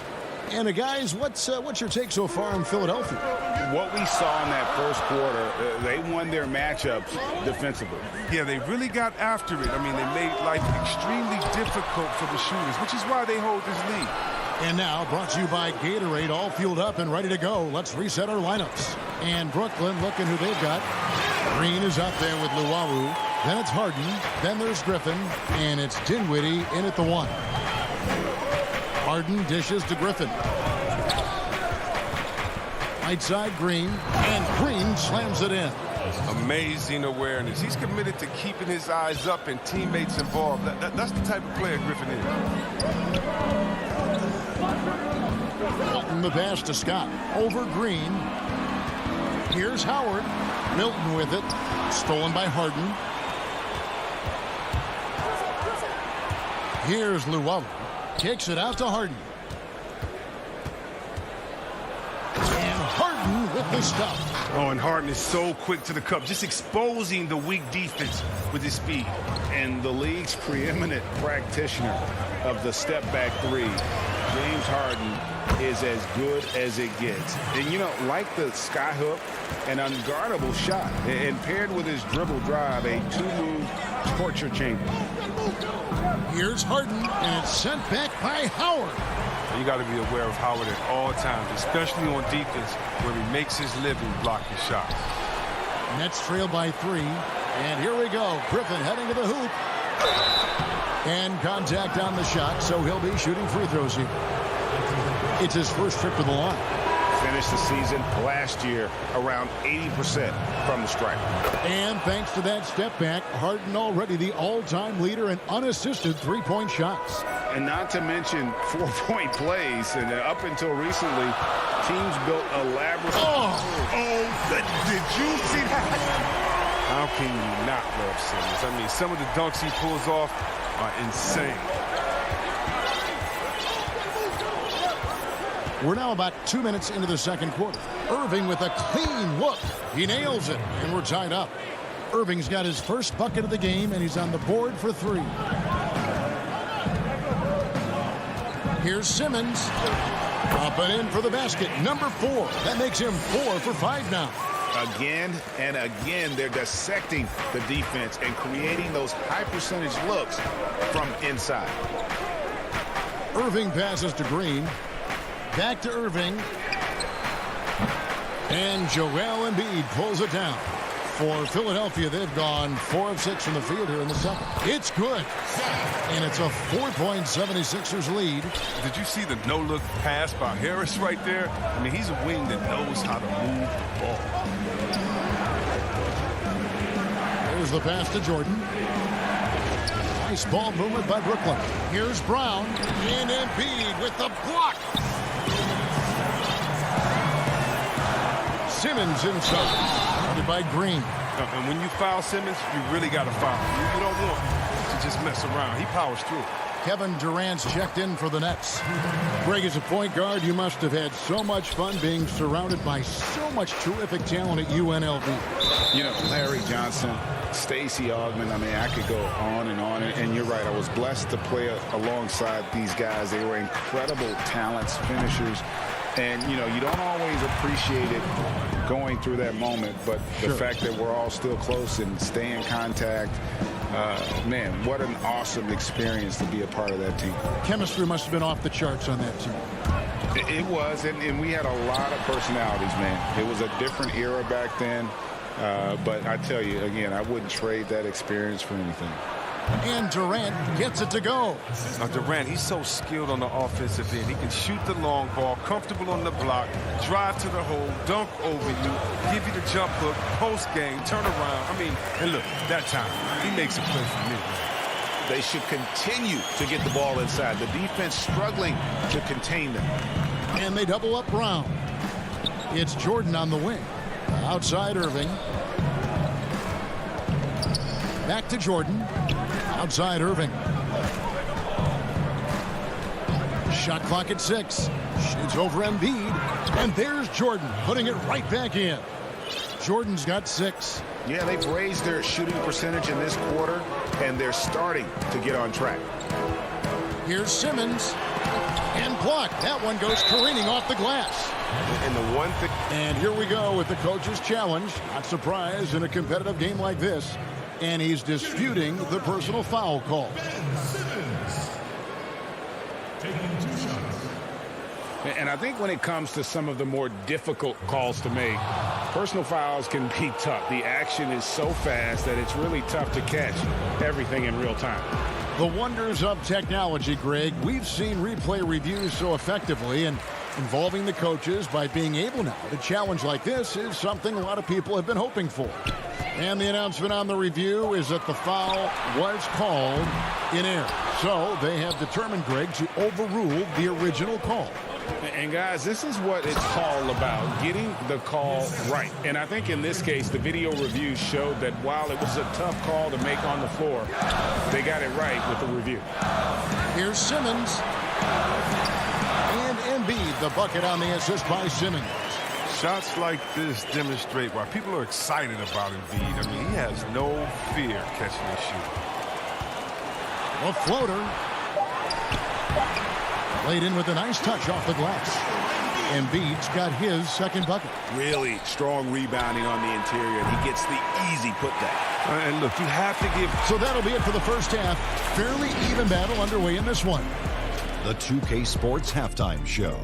And guys, what's your take so far on Philadelphia? What we saw in that first quarter, they won their matchups defensively. Yeah, they really got after it. I mean, they made life extremely difficult for the shooters, which is why they hold this lead. And now, brought to you by Gatorade, all fueled up and ready to go. Let's reset our lineups. And Brooklyn, looking who they've got. Green is up there with Luwawu. Then it's Harden. Then there's Griffin. And it's Dinwiddie in at the 1. Harden dishes to Griffin. Right side Green. And Green slams it in. Amazing awareness. He's committed to keeping his eyes up and teammates involved. That's the type of player Griffin is. Milton the pass to Scott. Over Green. Here's Howard. Milton with it. Stolen by Harden. Here's Luwawu. Kicks it out to Harden. And Harden with the stuff. Oh, and Harden is so quick to the cup, just exposing the weak defense with his speed. And the league's preeminent practitioner of the step-back 3, James Harden, is as good as it gets. And, you know, like the skyhook, an unguardable shot. And paired with his dribble drive, a 2-move torture chamber. Here's Harden, and it's sent back by Howard. You got to be aware of Howard at all times, especially on defense, where he makes his living blocking shots. Nets trail by 3. And here we go. Griffin heading to the hoop. And contact on the shot, so he'll be shooting free throws here. It's his first trip to the line. Finished the season last year around 80% from the stripe. And thanks to that step back, Harden already the all-time leader in unassisted three-point shots. And not to mention 4-point plays. And up until recently, teams built elaborate... Did you see that? How can you not love Simmons? I mean, some of the dunks he pulls off are insane. We're now about 2 minutes into the second quarter. Irving with a clean look. He nails it, and we're tied up. Irving's got his first bucket of the game, and he's on the board for 3. Here's Simmons. Up and in for the basket. Number 4. That makes him 4 for 5 now. Again and again, they're dissecting the defense and creating those high-percentage looks from inside. Irving passes to Green. Back to Irving. And Joel Embiid pulls it down. For Philadelphia, they've gone 4 of 6 from the field here in the second. It's good. And it's a 4-point 76ers lead. Did you see the no-look pass by Harris right there? I mean, he's a wing that knows how to move the ball. Here's the pass to Jordan. Nice ball movement by Brooklyn. Here's Brown. And Embiid with the block. Simmons inside. By Green. And when you foul Simmons, you really got to foul. You don't want to just mess around. He powers through. Kevin Durant's checked in for the Nets. Greg, as a point guard, you must have had so much fun being surrounded by so much terrific talent at UNLV. You know, Larry Johnson, Stacey Augmon, I mean, I could go on. And you're right, I was blessed to play alongside these guys. They were incredible talents, finishers. And, you know, you don't always appreciate it going through that moment, but the fact that we're all still close and stay in contact, man, what an awesome experience to be a part of that team. Chemistry must have been off the charts on that team. It was, and we had a lot of personalities, man. It was a different era back then, but I tell you, again, I wouldn't trade that experience for anything. And Durant gets it to go. Now, Durant, he's so skilled on the offensive end. He can shoot the long ball, comfortable on the block, drive to the hole, dunk over you, give you the jump hook, post game, turn around. I mean, and look, that time, he makes a play for me. They should continue to get the ball inside. The defense struggling to contain them. And they double up Brown. It's Jordan on the wing. Outside Irving. Back to Jordan. Outside Irving. Shot clock at 6. Shoots over Embiid. And there's Jordan putting it right back in. Jordan's got 6. Yeah, they've raised their shooting percentage in this quarter, and they're starting to get on track. Here's Simmons. And blocked. That one goes careening off the glass. And the one thing. And here we go with the coach's challenge. Not surprised in a competitive game like this. And he's disputing the personal foul call. And I think when it comes to some of the more difficult calls to make, personal fouls can be tough. The action is so fast that it's really tough to catch everything in real time. The wonders of technology, Greg. We've seen replay reviews so effectively, and involving the coaches by being able now to challenge like this is something a lot of people have been hoping for. And the announcement on the review is that the foul was called in error. So they have determined, Greg, to overrule the original call. And guys, this is what it's all about, getting the call right. And I think in this case, the video review showed that while it was a tough call to make on the floor, they got it right with the review. Here's Simmons. And Embiid, the bucket on the assist by Simmons. Shots like this demonstrate why people are excited about Embiid. I mean, he has no fear catching and shooting. A floater. Laid in with a nice touch off the glass. Embiid's got his second bucket. Really strong rebounding on the interior, and he gets the easy putback. And look, you have to give. So that'll be it for the first half. Fairly even battle underway in this one. The 2K Sports Halftime Show.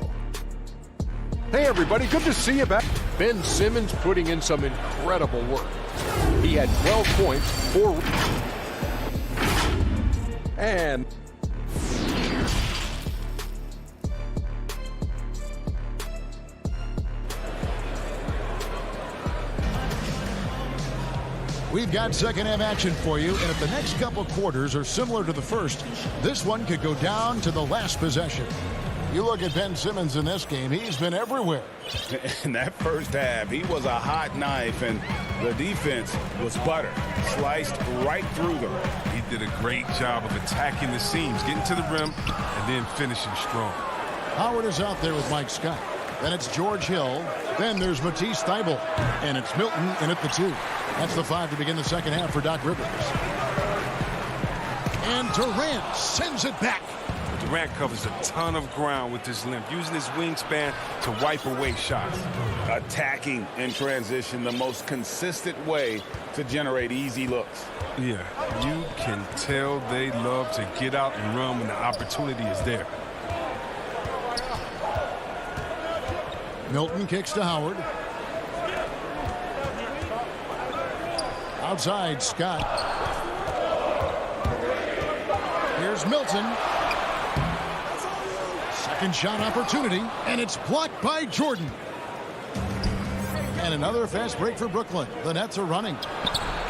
Hey everybody, good to see you back. Ben Simmons putting in some incredible work. He had 12 points, 4 and we've got second half action for you, and if the next couple quarters are similar to the first, this one could go down to the last possession. You look at Ben Simmons in this game, he's been everywhere. In that first half, he was a hot knife, and the defense was butter. Sliced right through them. He did a great job of attacking the seams, getting to the rim, and then finishing strong. Howard is out there with Mike Scott. Then it's George Hill. Then there's Matisse Thybulle. And it's Milton in at the 2. That's the 5 to begin the second half for Doc Rivers. And Durant sends it back. Durant covers a ton of ground with this limp, using his wingspan to wipe away shots. Attacking in transition, the most consistent way to generate easy looks. Yeah, you can tell they love to get out and run when the opportunity is there. Milton kicks to Howard. Outside, Scott. Here's Milton. Second shot opportunity, and it's blocked by Jordan. And another fast break for Brooklyn. The Nets are running.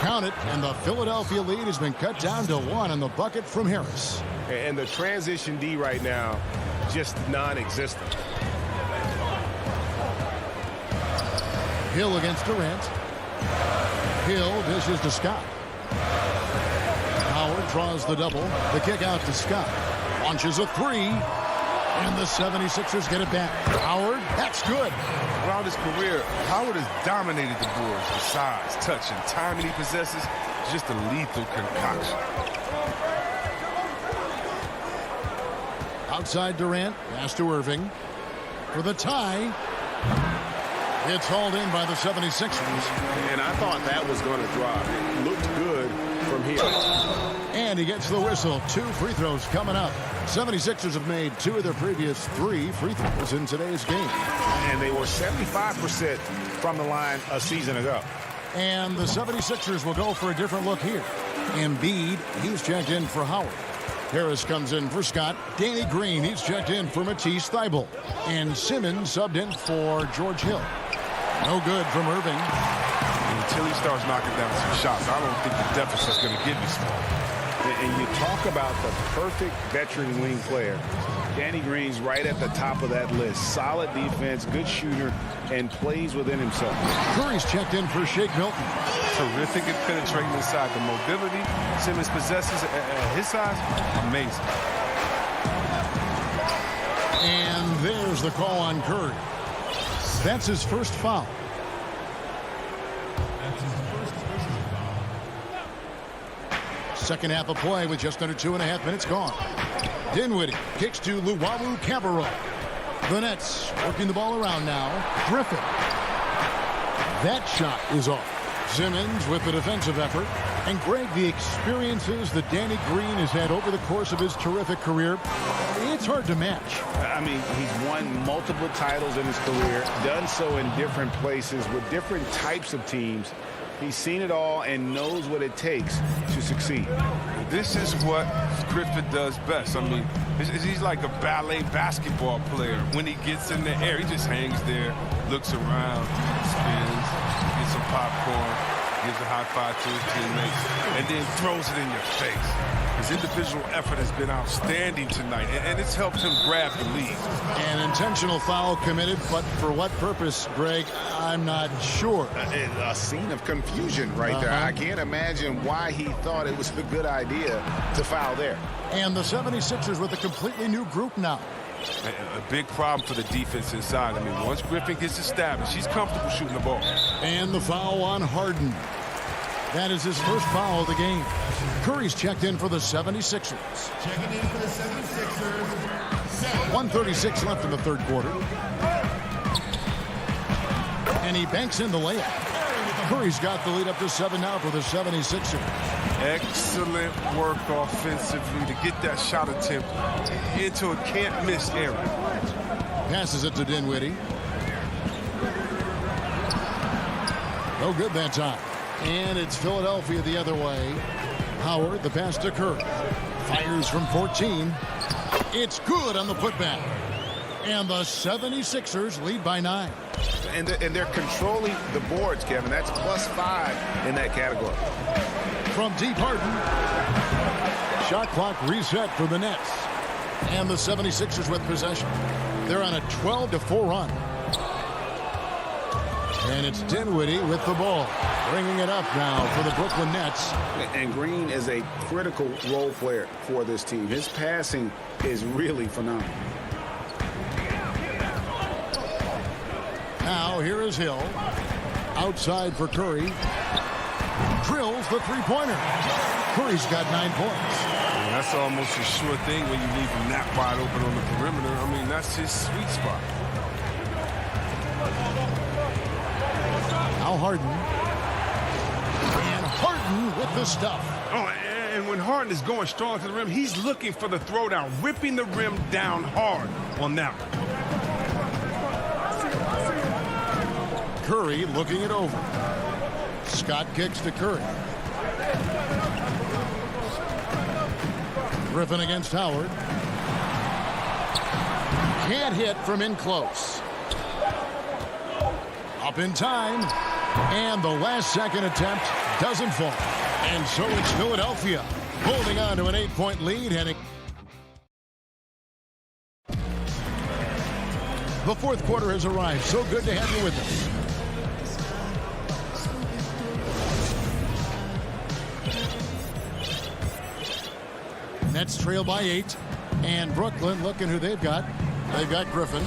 Count it, and the Philadelphia lead has been cut down to 1 on the bucket from Harris. And the transition D right now, just non-existent. Hill against Durant. Hill dishes to Scott. Howard draws the double. The kick out to Scott. Launches a three. And the 76ers get it back. Howard, that's good. Throughout his career, Howard has dominated the boards. The size, touch, and timing he possesses, just a lethal concoction. Outside Durant, pass to Irving. For the tie. It's hauled in by the 76ers. And I thought that was going to drop. It looked good from here. And he gets the whistle. 2 free throws coming up. 76ers have made 2 of their previous 3 free throws in today's game. And they were 75% from the line a season ago. And the 76ers will go for a different look here. Embiid, he's checked in for Howard. Harris comes in for Scott. Danny Green, he's checked in for Matisse Thybulle. And Simmons subbed in for George Hill. No good from Irving. Until he starts knocking down some shots, I don't think the deficit's going to get me small. And you talk about the perfect veteran wing player. Danny Green's right at the top of that list. Solid defense, good shooter, and plays within himself. Curry's checked in for Shake Milton. Terrific at penetrating inside. The mobility Simmons possesses at his size, amazing. And there's the call on Curry. That's his first foul. Second half of play with just under 2.5 minutes gone. Dinwiddie kicks to Luwawu-Cabarrot. The Nets working the ball around now. Griffin. That shot is off. Simmons with the defensive effort. And Greg, the experiences that Danny Green has had over the course of his terrific career, it's hard to match. I mean, he's won multiple titles in his career, done so in different places with different types of teams. He's seen it all and knows what it takes to succeed. This is what Griffin does best. I mean, he's like a ballet basketball player. When he gets in the air, he just hangs there, looks around, spins, gets some popcorn, gives a high five to his teammates, and then throws it in your face. His individual effort has been outstanding tonight, and it's helped him grab the lead. An intentional foul committed, but for what purpose, Greg, I'm not sure. A scene of confusion right there. I can't imagine why he thought it was a good idea to foul there. And the 76ers with a completely new group now. A big problem for the defense inside. I mean, once Griffin gets established, he's comfortable shooting the ball. And the foul on Harden. That is his first foul of the game. Curry's checked in for the 76ers. Checking in for the 76ers. 1:36 left in the third quarter. And he banks in the layup. Curry's got the lead up to 7 now for the 76ers. Excellent work offensively to get that shot attempt into a can't-miss area. Passes it to Dinwiddie. No good that time. And it's Philadelphia the other way. Howard, the pass to Curry. Fires from 14. It's good on the putback. And the 76ers lead by 9. And they're controlling the boards, Kevin. That's +5 in that category. From deep, Harden. Shot clock reset for the Nets. And the 76ers with possession. They're on a 12-4 run. And it's Dinwiddie with the ball. Bringing it up now for the Brooklyn Nets. And Green is a critical role player for this team. His passing is really phenomenal. Now here is Hill. Outside for Curry. Drills the three-pointer. Curry's got 9 points. And that's almost a sure thing when you leave him that wide open on the perimeter. I mean, that's his sweet spot. Now Harden. And Harden with the stuff. Oh, and when Harden is going strong to the rim, he's looking for the throwdown, ripping the rim down hard on that one. Curry looking it over. Scott kicks to Curry. Griffin against Howard. Can't hit from in close. Up in time. And the last second attempt doesn't fall. And so it's Philadelphia holding on to an 8-point lead heading. The fourth quarter has arrived. So good to have you with us. Nets trail by 8. And Brooklyn, looking who they've got. They've got Griffin.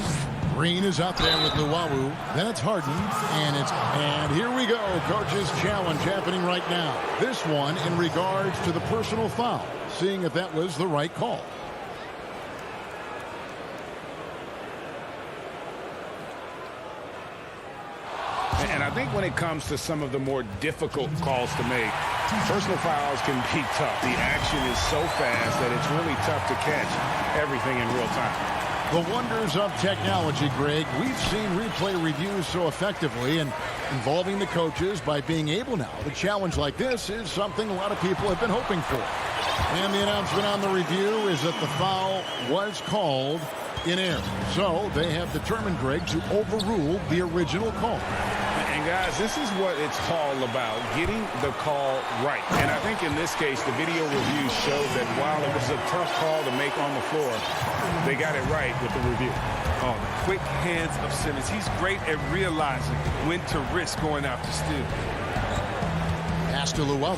Green is out there with Luwawu. Then it's Harden. And here we go. Coach's challenge happening right now. This one in regards to the personal foul. Seeing if that was the right call. And I think when it comes to some of the more difficult calls to make, personal fouls can be tough. The action is so fast that it's really tough to catch everything in real time. The wonders of technology, Greg. We've seen replay reviews so effectively, and involving the coaches by being able now. The challenge like this is something a lot of people have been hoping for. And the announcement on the review is that the foul was called in error. So they have determined, Greg, to overrule the original call. And guys, this is what it's all about, getting the call right. And I think in this case, the video review showed that while it was a tough call to make on the floor, they got it right with the review. Oh, the quick hands of Simmons. He's great at realizing when to risk going after steal. Pass to Luwawu.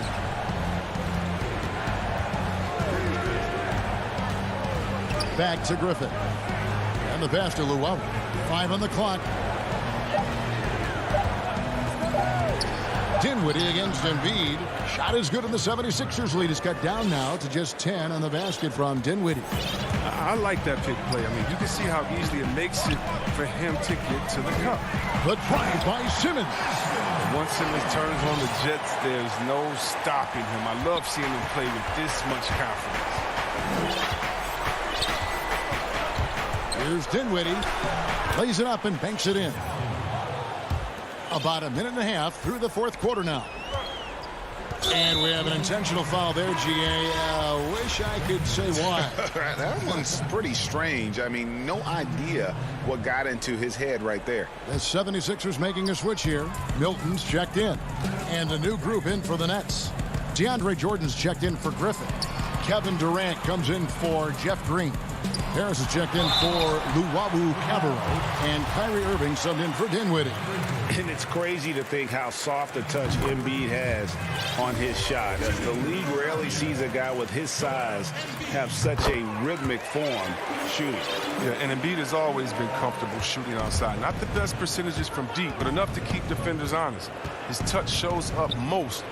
Back to Griffin. And the pass to Luwawu. 5 on the clock. Dinwiddie against Embiid. Shot is good, and the 76ers lead is cut down now to just 10 on the basket from Dinwiddie. I like that pick play. I mean, you can see how easily it makes it for him to get to the cup. The drive by Simmons. Once Simmons turns on the Jets, there's no stopping him. I love seeing him play with this much confidence. Here's Dinwiddie. Lays it up and banks it in. About a minute and a half through the fourth quarter now. And we have an intentional foul there, GA. Wish I could say why. That one's pretty strange. I mean, no idea what got into his head right there. The 76ers making a switch here. Milton's checked in. And a new group in for the Nets. DeAndre Jordan's checked in for Griffin. Kevin Durant comes in for Jeff Green. Harris is checked in for Luwawu Cabarro. And Kyrie Irving subbed in for Dinwiddie. And it's crazy to think how soft a touch Embiid has on his shot. As the league rarely sees a guy with his size have such a rhythmic form shooting. Yeah, and Embiid has always been comfortable shooting outside. Not the best percentages from deep, but enough to keep defenders honest. His touch shows up most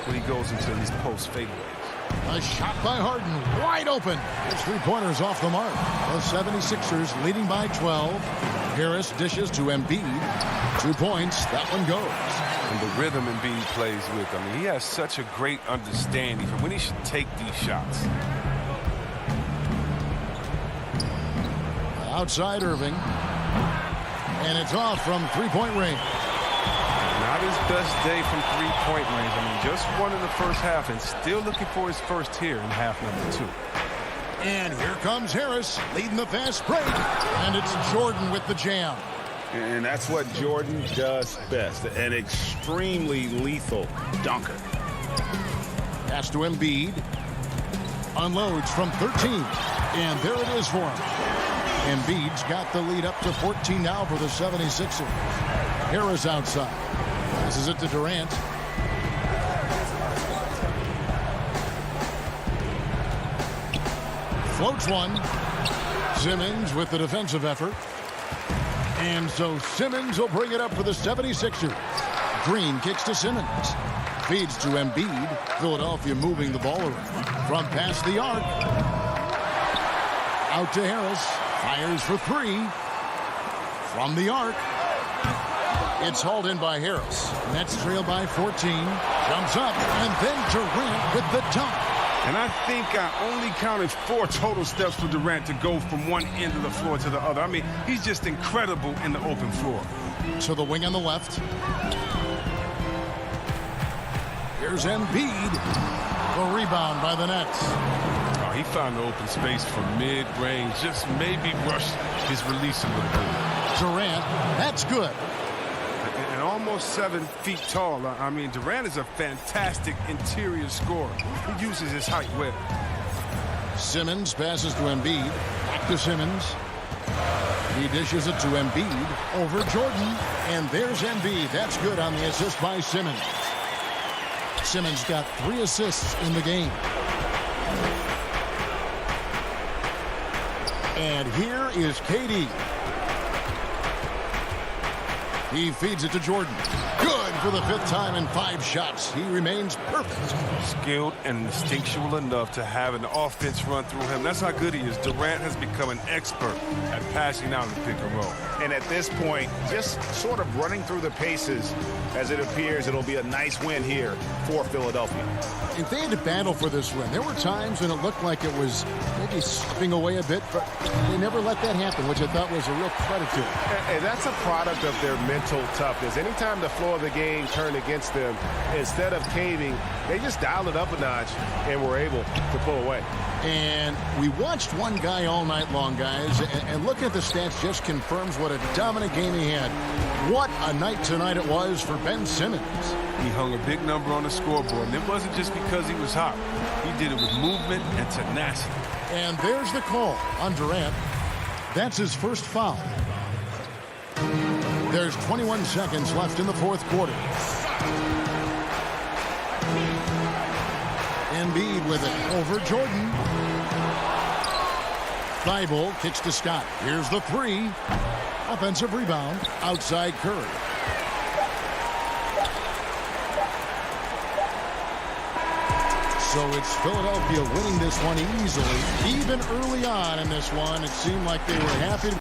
when he goes into these post fadeaways. A shot by Harden, wide open. His three-pointers off the mark. The 76ers leading by 12. Harris dishes to Embiid. 2 points, that one goes. And the rhythm Embiid plays with, I mean, he has such a great understanding for when he should take these shots. Outside Irving. And it's off from three-point range. Not his best day from three-point range. I mean, just one in the first half and still looking for his first here in half number 2. And here comes Harris leading the fast break. And it's Jordan with the jam. And that's what Jordan does best. An extremely lethal dunker. Pass to Embiid. Unloads from 13. And there it is for him. Embiid's got the lead up to 14 now for the 76ers. Harris outside. This is it to Durant. Floats one. Simmons with the defensive effort. And so Simmons will bring it up for the 76ers. Green kicks to Simmons. Feeds to Embiid. Philadelphia moving the ball around. From past the arc. Out to Harris. Fires for 3. From the arc. It's hauled in by Harris. Nets trail by 14. Jumps up. And then Durant with the dunk. And I think I only counted 4 total steps for Durant to go from one end of the floor to the other. I mean, he's just incredible in the open floor. To the wing on the left. Here's Embiid. The rebound by the Nets. Oh, he found the open space from mid-range. Just maybe rush his release a little bit. Durant, that's good. And almost 7 feet tall. I mean, Durant is a fantastic interior scorer. He uses his height well. Simmons passes to Embiid. Back to Simmons. He dishes it to Embiid over Jordan. And there's Embiid. That's good on the assist by Simmons. Simmons got 3 assists in the game. And here is KD. He feeds it to Jordan. Good for the 5th time in 5 shots. He remains perfect. Skilled and instinctual enough to have an offense run through him. That's how good he is. Durant has become an expert at passing out in the pick and roll. And at this point, just sort of running through the paces as it appears it'll be a nice win here for Philadelphia. If they had to battle for this win, there were times when it looked like it was maybe slipping away a bit, but they never let that happen, which I thought was a real credit to them. And that's a product of their mental toughness. Anytime the flow of the game turned against them, instead of caving, they just dialed it up a notch and were able to pull away. And we watched one guy all night long, guys, and looking at the stats just confirms what a dominant game he had. What a night tonight it was for Ben Simmons. He hung a big number on the scoreboard, and it wasn't just because he was hot. He did it with movement and tenacity. And there's the call on Durant. That's his first foul. There's 21 seconds left in the 4th quarter. Embiid with it over Jordan. Thibault kicks to Scott. Here's the 3. Offensive rebound outside Curry. So it's Philadelphia winning this one easily. Even early on in this one, it seemed like they were happy to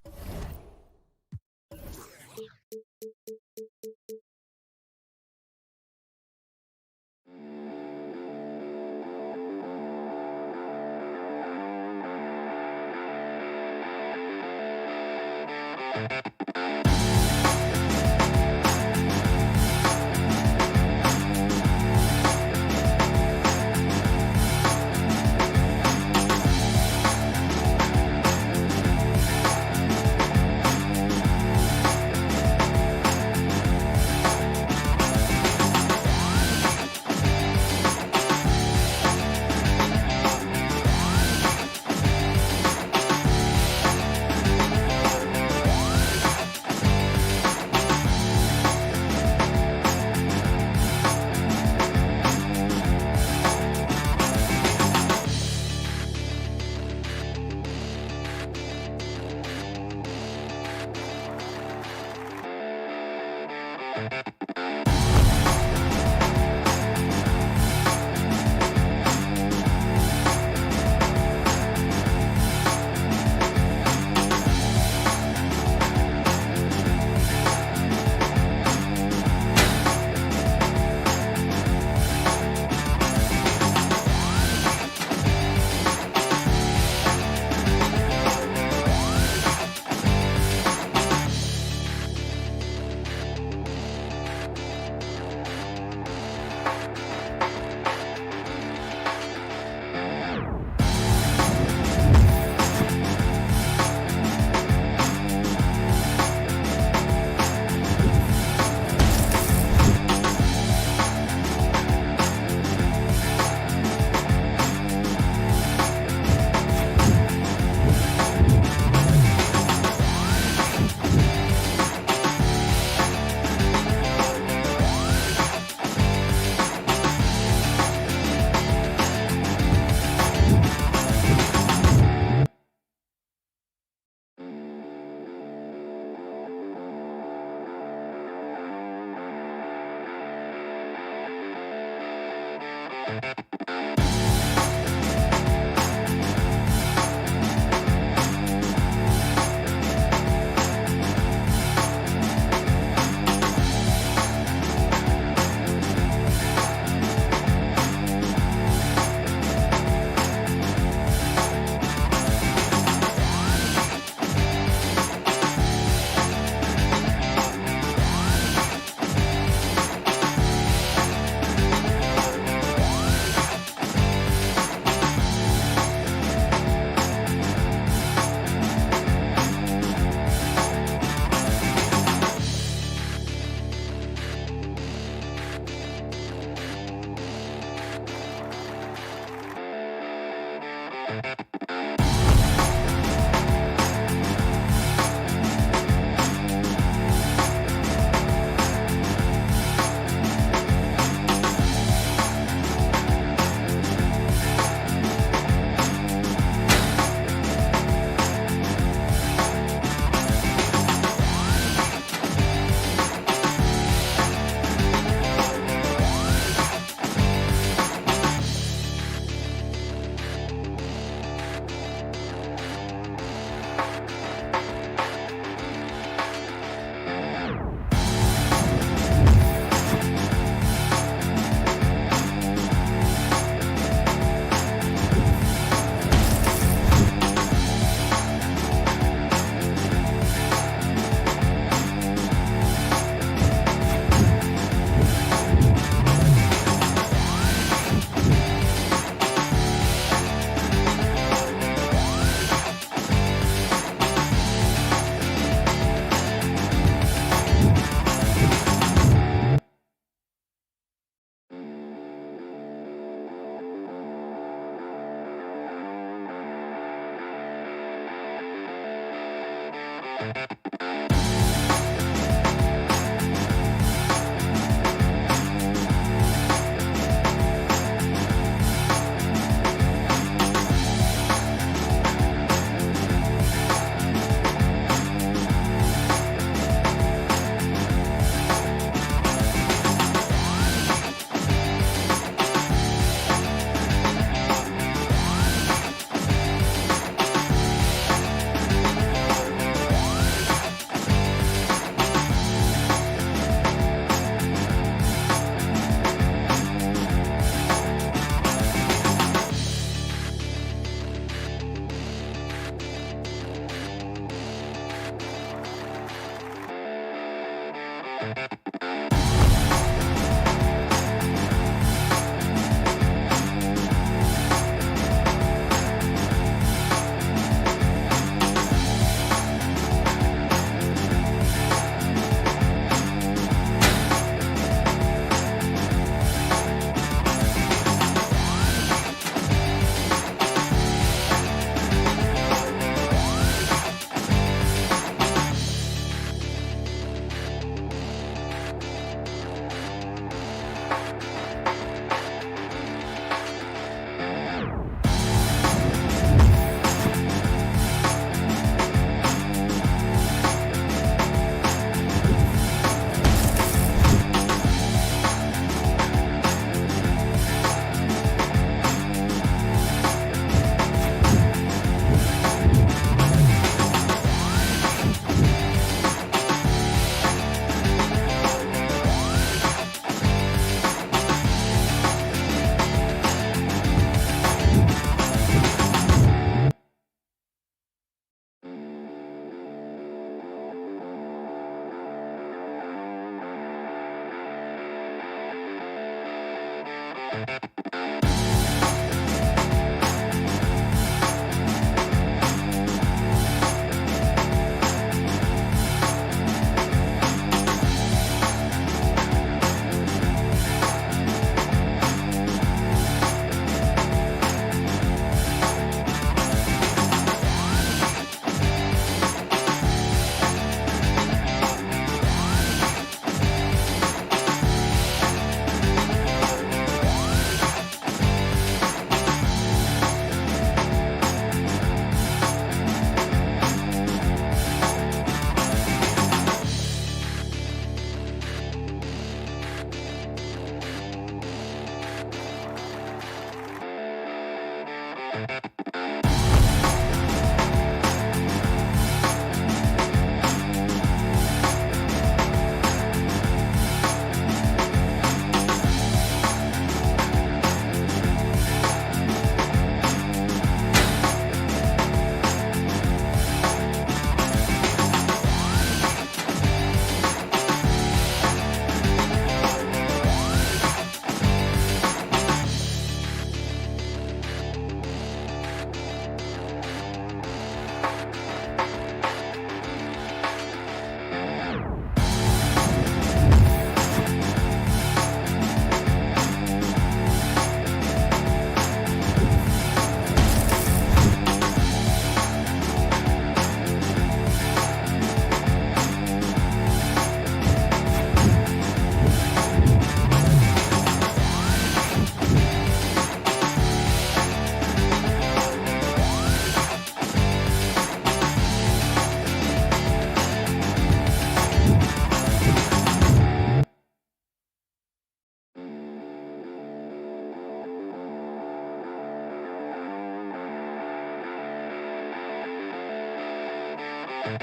And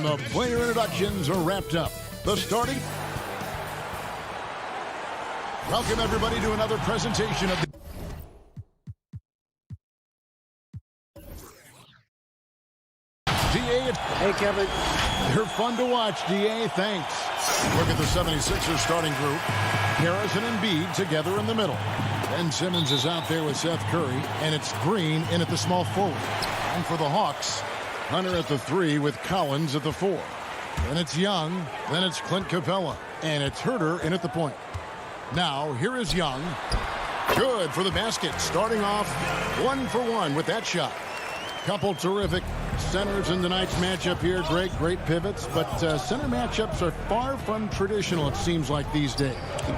the player introductions are wrapped up. The starting. Welcome, everybody, to another presentation of the DA. Hey, Kevin. They're fun to watch, DA. Thanks. Look at the 76ers starting group. Harrison and Embiid together in the middle. Ben Simmons is out there with Seth Curry, and it's Green in at the small forward. And for the Hawks, Hunter at the 3 with Collins at the 4. Then it's Young. Then it's Clint Capella. And it's Herter in at the point. Now, here is Young. Good for the basket. Starting off 1 for 1 with that shot. Couple terrific centers in tonight's matchup here. Great pivots. But center matchups are far from traditional, it seems like, these days.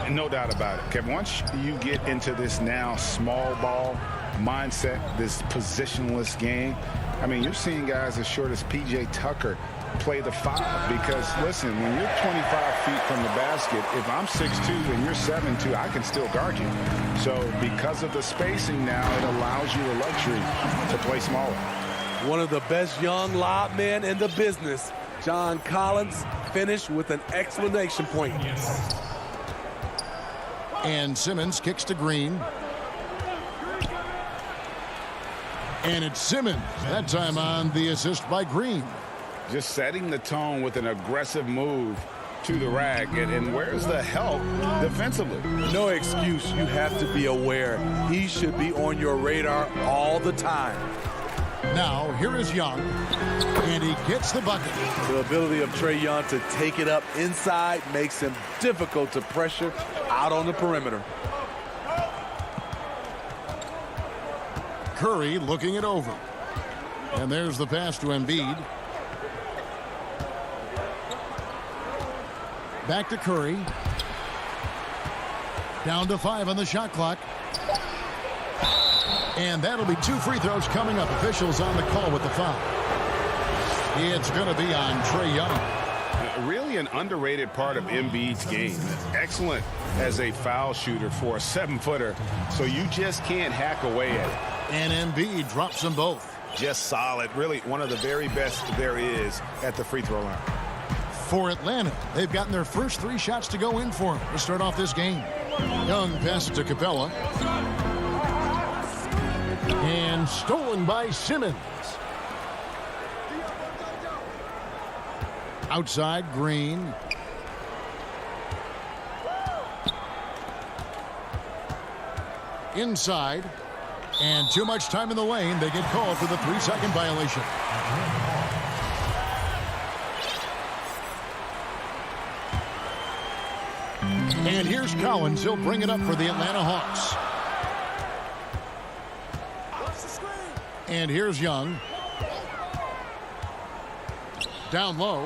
No doubt about it, Kevin. Once you get into this now small ball mindset, this positionless game, I mean, you're seeing guys as short as P.J. Tucker play the 5 because, listen, when you're 25 feet from the basket, if I'm 6'2 and you're 7'2, I can still guard you. So because of the spacing now, it allows you the luxury to play smaller. One of the best young lob men in the business, John Collins, finished with an exclamation point. And Simmons kicks to Green. And it's Simmons, that time on the assist by Green. Just setting the tone with an aggressive move to the rack. And where's the help defensively? No excuse. You have to be aware. He should be on your radar all the time. Now, here is Young, and he gets the bucket. The ability of Trae Young to take it up inside makes him difficult to pressure out on the perimeter. Curry looking it over. And there's the pass to Embiid. Back to Curry. Down to 5 on the shot clock. And that'll be 2 free throws coming up. Officials on the call with the foul. It's going to be on Trae Young. Really an underrated part of Embiid's game. Excellent as a foul shooter for a 7-footer. So you just can't hack away at it. And Embiid drops them both. Just solid. Really one of the very best there is at the free throw line. For Atlanta, they've gotten their first 3 shots to go in for them to start off this game. Young passes to Capella. And stolen by Simmons. Outside, Green. Inside. And too much time in the lane. They get called for the 3-second violation. And here's Collins. He'll bring it up for the Atlanta Hawks. And here's Young. Down low.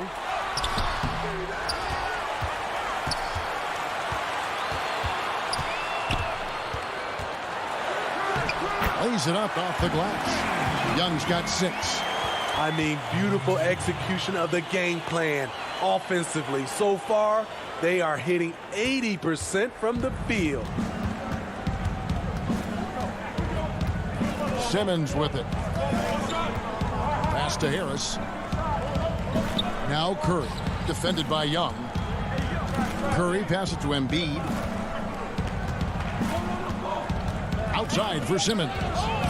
Lays it up off the glass. Young's got 6. I mean, beautiful execution of the game plan offensively. So far, they are hitting 80% from the field. Simmons with it. Pass to Harris. Now Curry, defended by Young. Curry passes to Embiid. Outside for Simmons.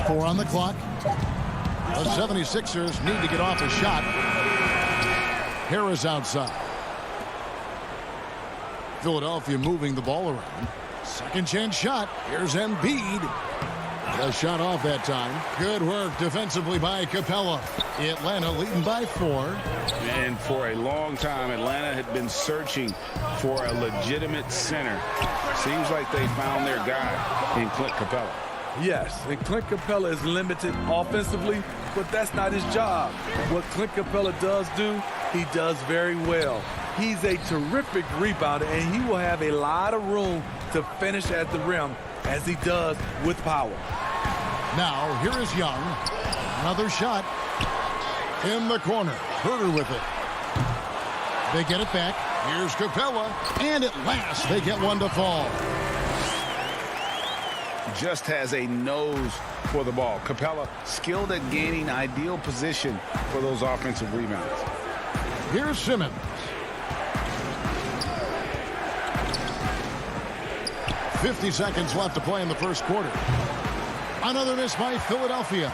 4 on the clock. The 76ers need to get off a shot. Harris outside. Philadelphia moving the ball around. Second chance shot. Here's Embiid. A shot off that time. Good work defensively by Capella. Atlanta leading by 4. And for a long time, Atlanta had been searching for a legitimate center. Seems like they found their guy in Clint Capella. Yes, and Clint Capella is limited offensively, but that's not his job. What Clint Capella does do, he does very well. He's a terrific rebounder, and he will have a lot of room to finish at the rim, as he does with power. Now, here is Young. Another shot. In the corner. Herter with it. They get it back. Here's Capella. And at last, they get one to fall. Just has a nose for the ball. Capella skilled at gaining ideal position for those offensive rebounds. Here's Simmons. .50 seconds left to play in the first quarter. Another miss by Philadelphia.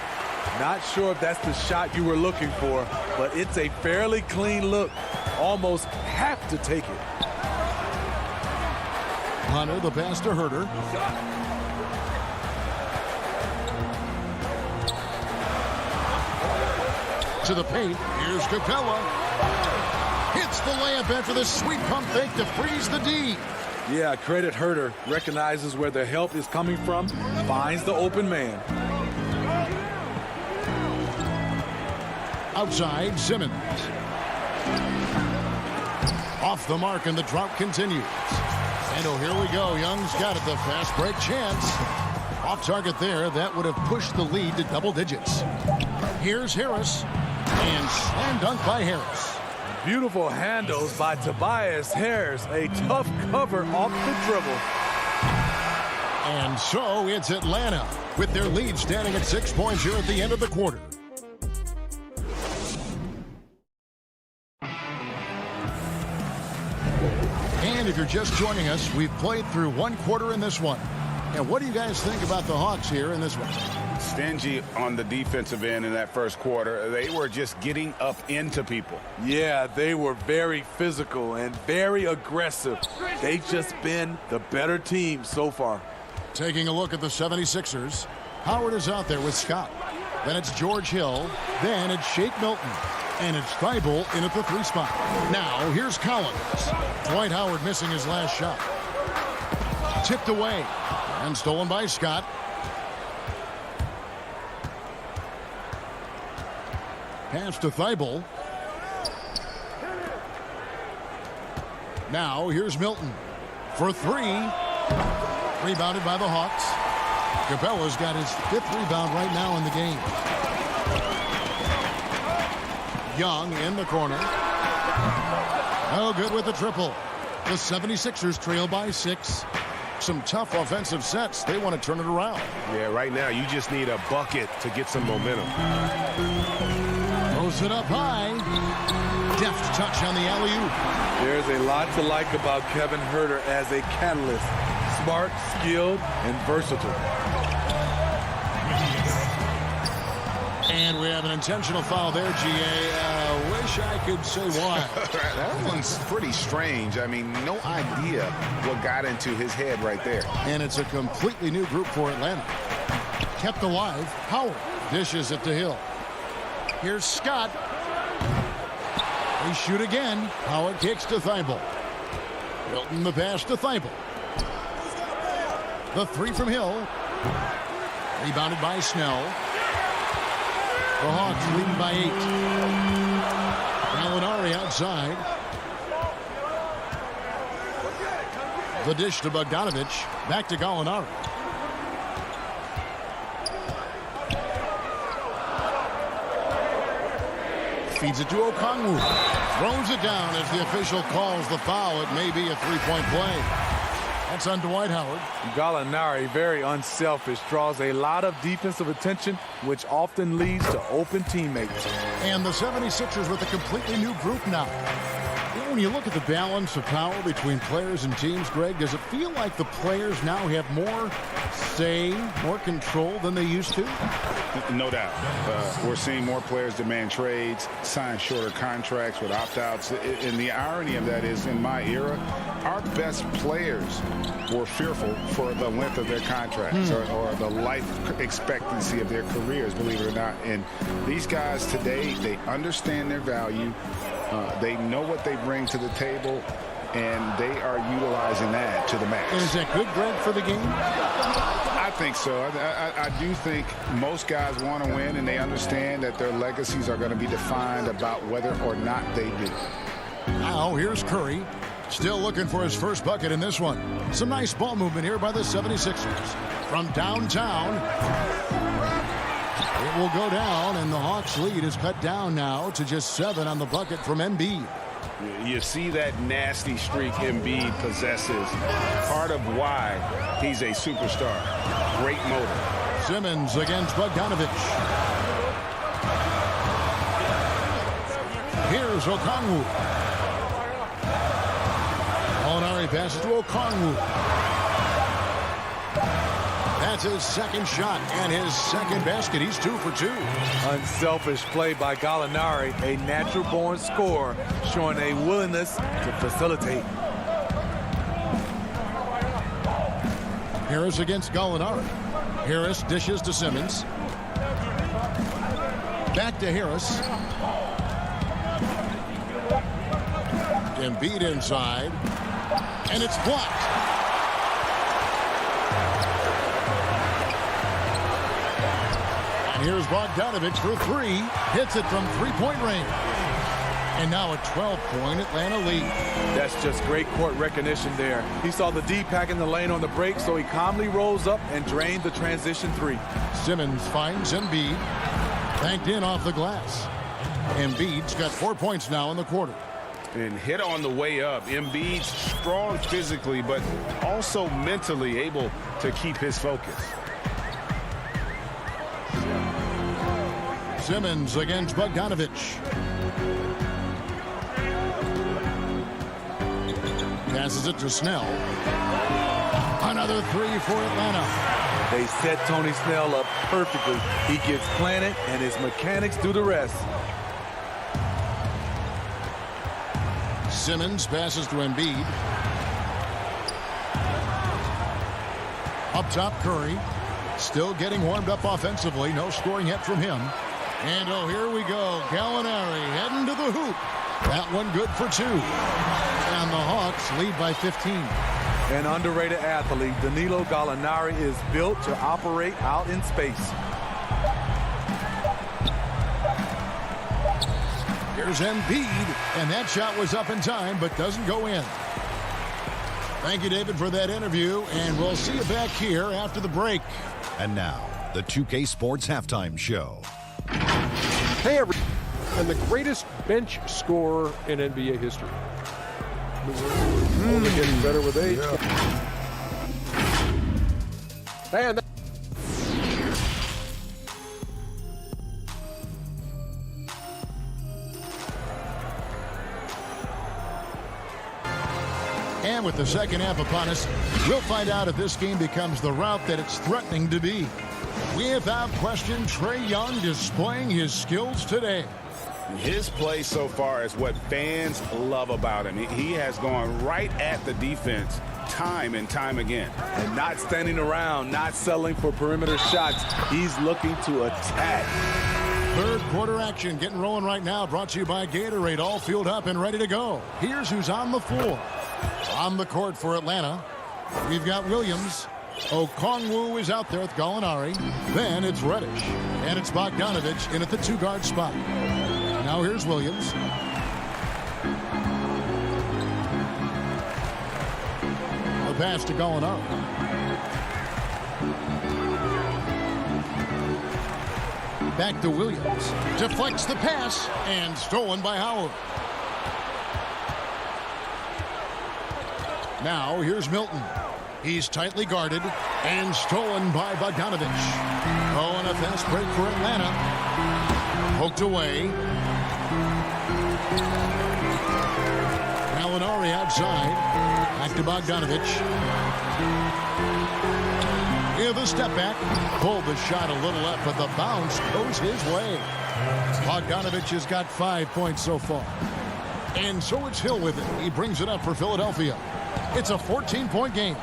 Not sure if that's the shot you were looking for, but it's a fairly clean look. Almost have to take it. Hunter, the pass to Herter. To the paint. Here's Capella. Hits the layup after the sweet pump fake to freeze the D. Yeah, credit Herter. Recognizes where the help is coming from. Finds the open man. Outside, Simmons. Off the mark, and the drought continues. And oh, here we go. Young's got it. The fast break chance. Off target there. That would have pushed the lead to double digits. Here's Harris. And slam dunk by Harris. Beautiful handles by Tobias Harris. A tough cover off the dribble. And so it's Atlanta with their lead standing at 6 points here at the end of the quarter. And if you're just joining us, we've played through one quarter in this one. And what do you guys think about the Hawks here in this one? Stingy on the defensive end in that first quarter. They were just getting up into people. Yeah, they were very physical and very aggressive. They've just been the better team so far. Taking a look at the 76ers. Howard is out there with Scott. Then it's George Hill. Then it's Shake Milton. And it's Thibault in at the 3 spot. Now, here's Collins. Dwight Howard missing his last shot. Tipped away. And stolen by Scott. Pass to Thibault. Now, here's Milton for 3. Rebounded by the Hawks. Capella's got his 5th rebound right now in the game. Young in the corner. Oh, good with the triple. The 76ers trail by 6. Some tough offensive sets. They want to turn it around. Yeah, right now you just need a bucket to get some momentum. Throws it up high. Deft touch on the alley-oop. There's a lot to like about Kevin Herter as a catalyst. Smart, skilled, and versatile. And we have an intentional foul there, G.A. Wish I could say why. That one's pretty strange. I mean, no idea what got into his head right there. And it's a completely new group for Atlanta. Kept alive. Howard dishes it to Hill. Here's Scott. They shoot again. Howard kicks to Thibault. Milton the pass to Thibault. The 3 from Hill. Rebounded by Snell. The Hawks leading by 8. Gallinari outside. The dish to Bogdanovich. Back to Gallinari. Feeds it to Okongwu. Throws it down as the official calls the foul. It may be a 3-point play. That's on Dwight Howard. Gallinari, very unselfish, draws a lot of defensive attention, which often leads to open teammates. And the 76ers with a completely new group now. You know, when you look at the balance of power between players and teams, Greg, does it feel like the players now have more say, more control than they used to? No doubt. We're seeing more players demand trades, sign shorter contracts with opt-outs. And the irony of that is, in my era, our best players were fearful for the length of their contracts or the life expectancy of their careers, believe it or not. And these guys today, they understand their value. They know what they bring to the table, and they are utilizing that to the max. And is that good, Greg, for the game? I think so. I do think most guys want to win, and they understand that their legacies are going to be defined about whether or not they do. Now, here's Curry. Still looking for his first bucket in this one. Some nice ball movement here by the 76ers. From downtown, It will go down, and the Hawks' lead is cut down now to just 7 on the bucket from Embiid. You see that nasty streak Embiid possesses. Part of why he's a superstar. Great motor. Simmons against Bogdanovich. Here's Okongwu. Gallinari passes to Okongwu. That's his second shot and his second basket. He's 2 for 2. Unselfish play by Gallinari, a natural-born scorer, showing a willingness to facilitate. Harris against Gallinari. Harris dishes to Simmons. Back to Harris. Embiid inside. And it's blocked. And here's Bogdanovich for 3. Hits it from three-point range. And now a 12-point Atlanta lead. That's just great court recognition there. He saw the D pack in the lane on the break, so he calmly rose up and drained the transition 3. Simmons finds Embiid. Banked in off the glass. Embiid's got 4 points now in the quarter. And hit on the way up. Embiid's strong physically, but also mentally able to keep his focus. Simmons against Bogdanovich. Passes it to Snell. Another 3 for Atlanta. They set Tony Snell up perfectly. He gets planted, and his mechanics do the rest. Simmons passes to Embiid. Up top, Curry. Still getting warmed up offensively. No scoring yet from him. And oh, here we go. Gallinari heading to the hoop. That one good for 2. And the Hawks lead by 15. An underrated athlete, Danilo Gallinari is built to operate out in space. Here's Embiid, and that shot was up in time, but doesn't go in. Thank you, David, for that interview, and we'll see you back here after the break. And now, the 2K Sports Halftime Show. Hey, everybody. And the greatest bench scorer in NBA history. Only getting better with age. And And with the second half upon us, we'll find out if this game becomes the route that it's threatening to be. Without question, Trae Young displaying his skills today. His play so far is what fans love about him. He has gone right at the defense time and time again. And not standing around, not settling for perimeter shots. He's looking to attack. Third quarter action getting rolling right now, brought to you by Gatorade, all fueled up and ready to go. Here's who's on the floor. On the court for Atlanta, we've got Williams. Okongwu is out there with Gallinari. Then it's Reddish. And it's Bogdanovich in at the 2-guard spot. Now here's Williams. The pass to Gallinari. Back to Williams. Deflects the pass and stolen by Howard. Now here's Milton. He's tightly guarded and stolen by Bogdanovich. Oh, and a fast break for Atlanta. Poked away. Gallinari outside. Back to Bogdanovich. With a step back. Pulled the shot a little left, but the bounce goes his way. Bogdanovich has got 5 points so far. And so it's Hill with it. He brings it up for Philadelphia. It's a 14-point game.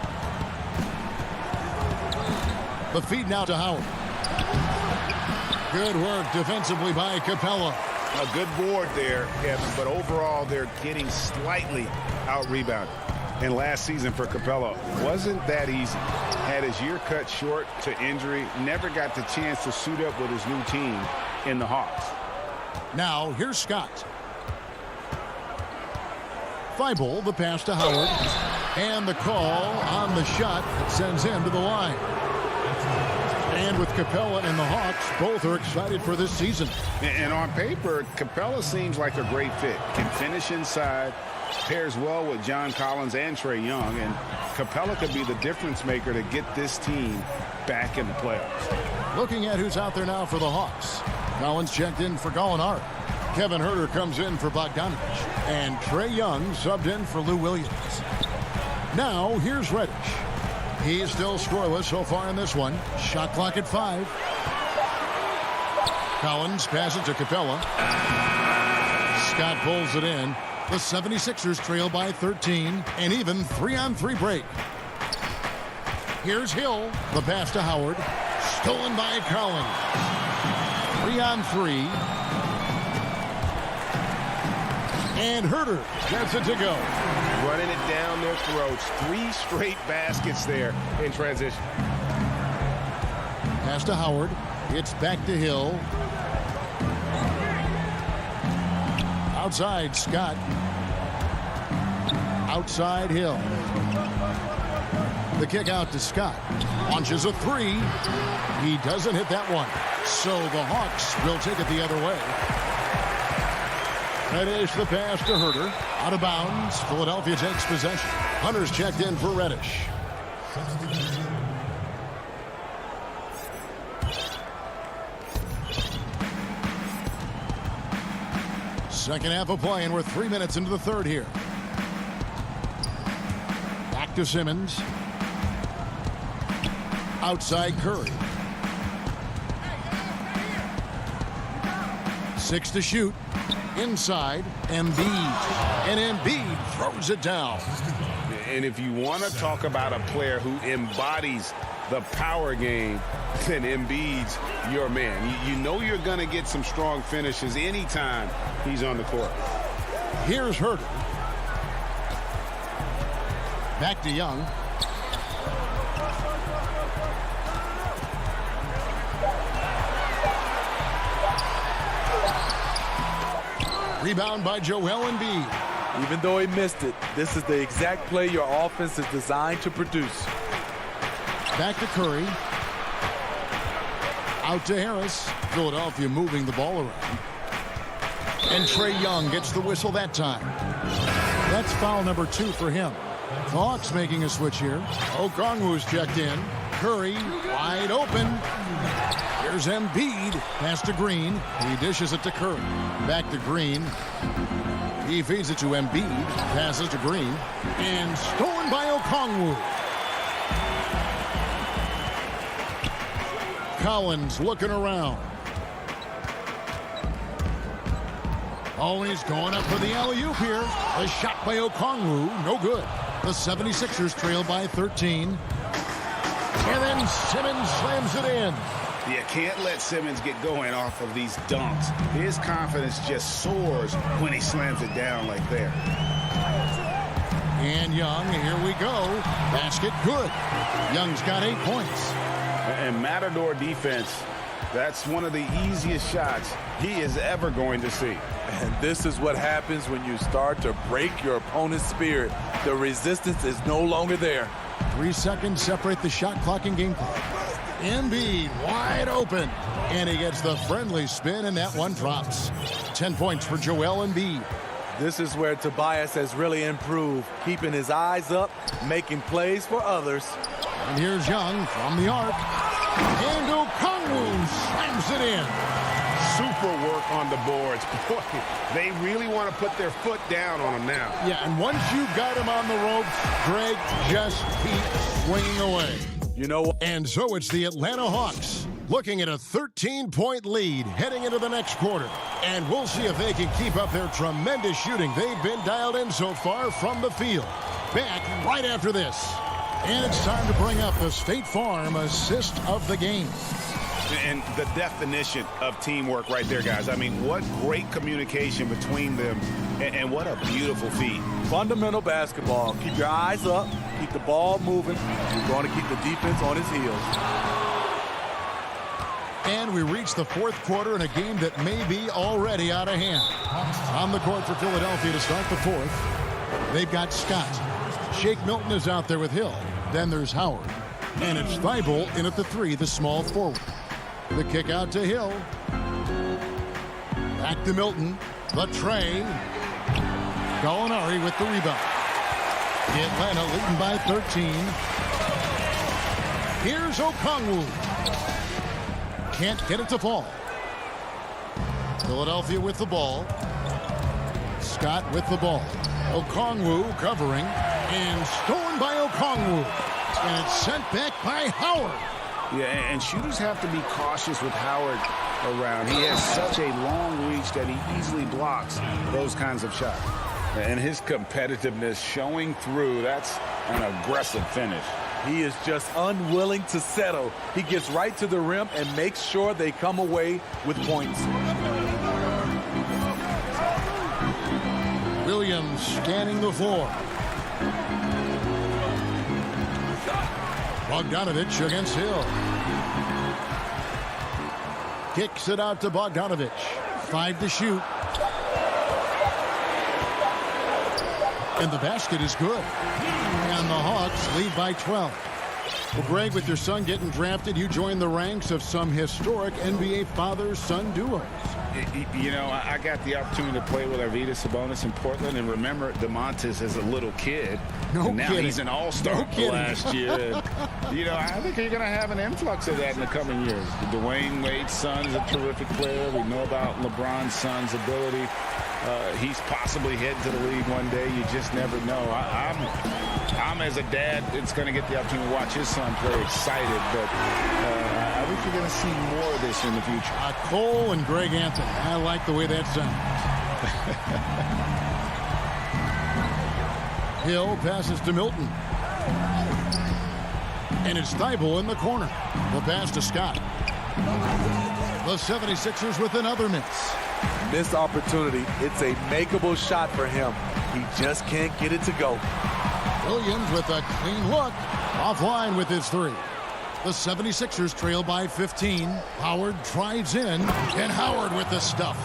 The feed now to Howard. Good work defensively by Capella. A good board there, Evan, but overall they're getting slightly out-rebounded. And last season for Capella wasn't that easy. Had his year cut short to injury, never got the chance to suit up with his new team in the Hawks. Now here's Scott. Thibault, the pass to Howard. And the call on the shot that sends him to the line. And with Capella and the Hawks, both are excited for this season. And on paper, Capella seems like a great fit. Can finish inside, pairs well with John Collins and Trae Young, and Capella could be the difference maker to get this team back in the playoffs. Looking at who's out there now for the Hawks. Collins checked in for Gallinari. Kevin Huerter comes in for Bogdanovich. And Trae Young subbed in for Lou Williams. Now, here's Reddish. He's still scoreless so far in this one. Shot clock at 5. Collins passes to Capella. Scott pulls it in. The 76ers trail by 13. An even 3-on-3 break. Here's Hill. The pass to Howard. Stolen by Collins. 3-on-3. And Huerter gets it to go. Running it down their throats. 3 straight baskets there in transition. Pass to Howard. It's back to Hill. Outside, Scott. Outside, Hill. The kick out to Scott. Launches a 3. He doesn't hit that one. So the Hawks will take it the other way. Reddish the pass to Huerter. Out of bounds. Philadelphia takes possession. Hunter's checked in for Reddish. Second half of play, and we're 3 minutes into the third here. Back to Simmons. Outside Curry. 6 to shoot. Inside, Embiid. And Embiid throws it down. And if you want to talk about a player who embodies the power game, then Embiid's your man. You know you're going to get some strong finishes anytime he's on the court. Here's Huerter. Back to Young. Rebound by Joel Embiid. Even though he missed it, this is the exact play your offense is designed to produce. Back to Curry. Out to Harris. Philadelphia moving the ball around. And Trae Young gets the whistle that time. That's foul number 2 for him. The Hawks making a switch here. Okongwu's checked in. Curry wide open. Here's Embiid. Pass to Green. He dishes it to Curry. Back to Green. He feeds it to Embiid. Passes to Green. And stolen by Okongwu. Collins looking around. Oh, he's going up for the alley-oop here. A shot by Okongwu. No good. The 76ers trail by 13. And then Simmons slams it in. You can't let Simmons get going off of these dunks. His confidence just soars when he slams it down like that. And Young, here we go. Basket good. Young's got 8 points. And Matador defense, that's one of the easiest shots he is ever going to see. And this is what happens when you start to break your opponent's spirit. The resistance is no longer there. 3 seconds separate the shot clock and game clock. Embiid wide open. And he gets the friendly spin, and that one drops. 10 points for Joel Embiid. This is where Tobias has really improved, keeping his eyes up, making plays for others. And here's Young from the arc. And Okongwu slams it in. Super work on the boards. Boy, they really want to put their foot down on him now. Yeah, and once you got him on the ropes, Greg, just keep swinging away. You know what? And so it's the Atlanta Hawks looking at a 13-point lead heading into the next quarter. And we'll see if they can keep up their tremendous shooting they've been dialed in so far from the field. Back right after this. And it's time to bring up the State Farm assist of the game. And the definition of teamwork right there, guys. I mean, what great communication between them, and what a beautiful feed. Fundamental basketball. Keep your eyes up. Keep the ball moving. You're going to keep the defense on his heels. And we reach the fourth quarter in a game that may be already out of hand. On the court for Philadelphia to start the fourth. They've got Scott. Shake Milton is out there with Hill. Then there's Howard. And it's Thibault in at the 3, the small forward. The kick out to Hill. Back to Milton. The train. Gallinari with the rebound. Atlanta leading by 13. Here's Okongwu. Can't get it to fall. Philadelphia with the ball. Scott with the ball. Okongwu covering. And stolen by Okongwu. And it's sent back by Howard. Yeah, and shooters have to be cautious with Howard around. He has such a long reach that he easily blocks those kinds of shots. And his competitiveness showing through. That's an aggressive finish. He is just unwilling to settle. He gets right to the rim and makes sure they come away with points. Williams scanning the floor. Bogdanovich against Hill. Kicks it out to Bogdanovich. 5 to shoot. And the basket is good. And the Hawks lead by 12. Well, Greg, with your son getting drafted, you joined the ranks of some historic NBA father-son duos. You know, I got the opportunity to play with Arvydas Sabonis in Portland, and remember DeMontis as a little kid. No now kidding. He's an all-star last year. And, you know, I think you're going to have an influx of that in the coming years. Dwayne Wade's son is a terrific player. We know about LeBron's son's ability. He's possibly heading to the league one day. You just never know. I'm as a dad, it's going to get the opportunity to watch his son play excited, but I think you're going to see more of this in the future. Cole and Greg Anthony. I like the way that sounds. Hill passes to Milton. And it's Thibault in the corner. The pass to Scott. The 76ers with another miss. Missed opportunity. It's a makeable shot for him. He just can't get it to go. Williams with a clean look. Offline with his 3. The 76ers trail by 15. Howard drives in. And Howard with the stuff.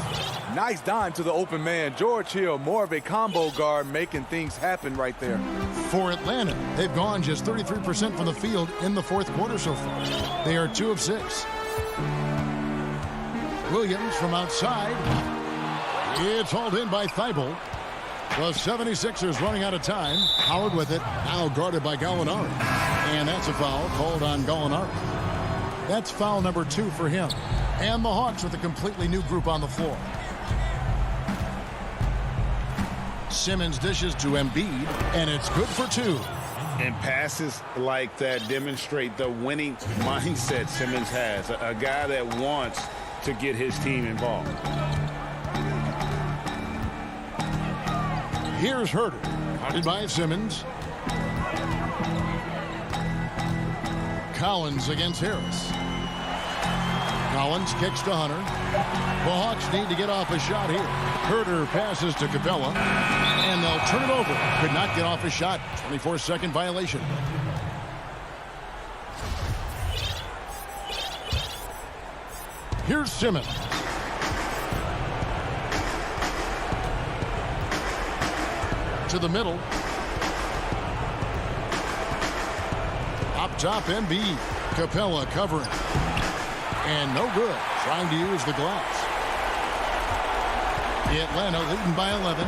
Nice dime to the open man. George Hill, more of a combo guard, making things happen right there. For Atlanta, they've gone just 33% from the field in the fourth quarter so far. They are 2 of 6. Williams from outside. It's hauled in by Thibault. The 76ers running out of time. Howard with it. Now guarded by Gallinari. And that's a foul called on Gallinari. That's foul number 2 for him. And the Hawks with a completely new group on the floor. Simmons dishes to Embiid. And it's good for 2. And passes like that demonstrate the winning mindset Simmons has. A guy that wants to get his team involved. Here's Herter, guarded by Simmons. Collins against Harris. Collins kicks to Hunter. The Hawks need to get off a shot here. Herter passes to Capella, and they'll turn it over. Could not get off a shot. 24-second violation. Here's Simmons. To the middle. Up top, Embiid. Capella covering. And no good. Trying to use the glass. Atlanta leading by 11.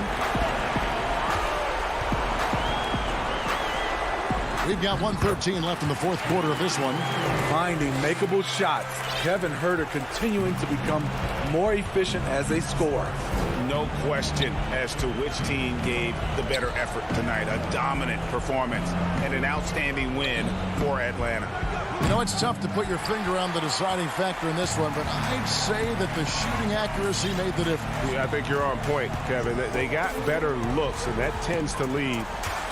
We've got 1:13 left in the fourth quarter of this one. Finding makeable shots. Kevin Herter continuing to become more efficient as a scorer. No question as to which team gave the better effort tonight. A dominant performance and an outstanding win for Atlanta. You know, it's tough to put your finger on the deciding factor in this one, but I'd say that the shooting accuracy made the difference. Yeah, I think you're on point, Kevin. They got better looks, and that tends to lead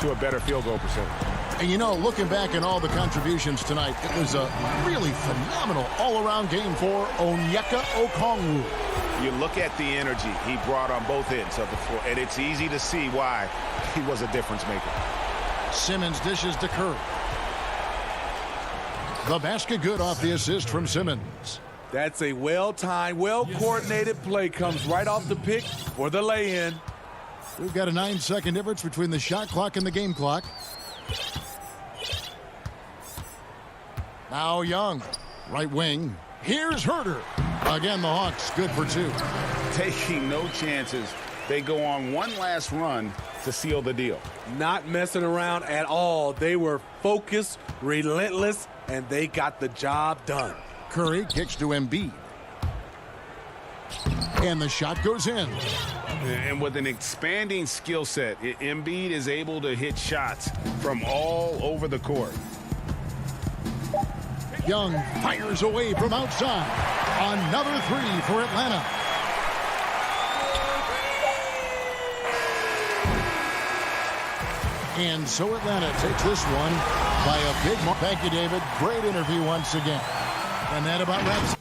to a better field goal percentage. And, you know, looking back at all the contributions tonight, it was a really phenomenal all-around game for Onyeka Okongwu. You look at the energy he brought on both ends of the floor, and it's easy to see why he was a difference maker. Simmons dishes to Curry. The basket good off the assist from Simmons. That's a well-timed, well-coordinated play. Comes right off the pick for the lay-in. We've got a 9-second difference between the shot clock and the game clock. How Young, right wing. Here's Herter. Again, the Hawks good for 2. Taking no chances. They go on one last run to seal the deal. Not messing around at all. They were focused, relentless, and they got the job done. Curry kicks to Embiid. And the shot goes in. And with an expanding skill set, Embiid is able to hit shots from all over the court. Young fires away from outside. Another 3 for Atlanta. And so Atlanta takes this one by a big mark. Thank you, David. Great interview once again. And that about wraps it.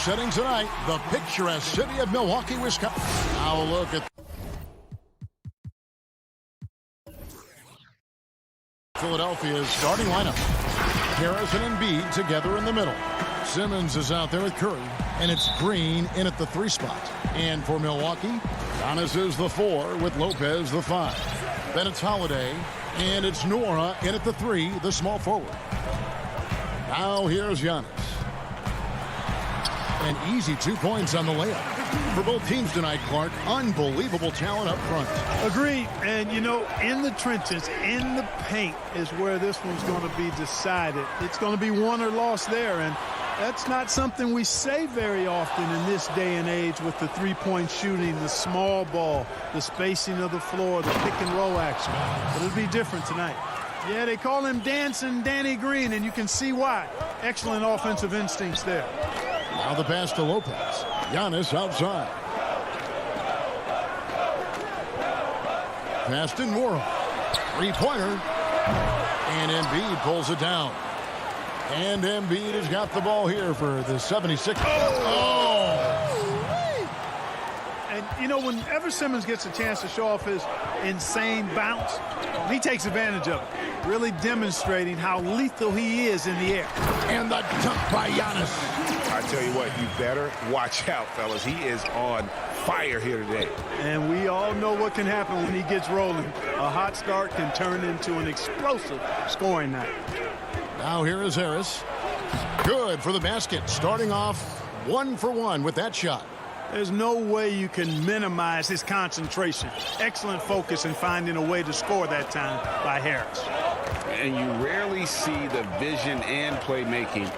setting tonight, the picturesque city of Milwaukee, Wisconsin. Now a look at Philadelphia's starting lineup. Harris and Embiid together in the middle. Simmons is out there with Curry, and it's Green in at the 3 spot. And for Milwaukee, Giannis is the 4 with Lopez the 5. Then it's Holiday, and it's Nora in at the 3, the small forward. Now here's Giannis. An easy 2 points on the layup. For both teams tonight, Clark, unbelievable talent up front. Agreed. And, you know, in the trenches, in the paint is where this one's going to be decided. It's going to be won or lost there. And that's not something we say very often in this day and age with the three-point shooting, the small ball, the spacing of the floor, the pick-and-roll action. But it'll be different tonight. Yeah, they call him Dancing Danny Green, and you can see why. Excellent offensive instincts there. Now the pass to Lopez. Giannis outside. Pass to Nora. Three-pointer. And Embiid pulls it down. And Embiid has got the ball here for the 76ers. And, you know, whenever Simmons gets a chance to show off his insane bounce, he takes advantage of it, really demonstrating how lethal he is in the air. And the dunk by Giannis. I tell you what, you better watch out, fellas. He is on fire here today. And we all know what can happen when he gets rolling. A hot start can turn into an explosive scoring night. Now here is Harris. Good for the basket. Starting off 1 for 1 with that shot. There's no way you can minimize his concentration. Excellent focus in finding a way to score that time by Harris. And you rarely see the vision and playmaking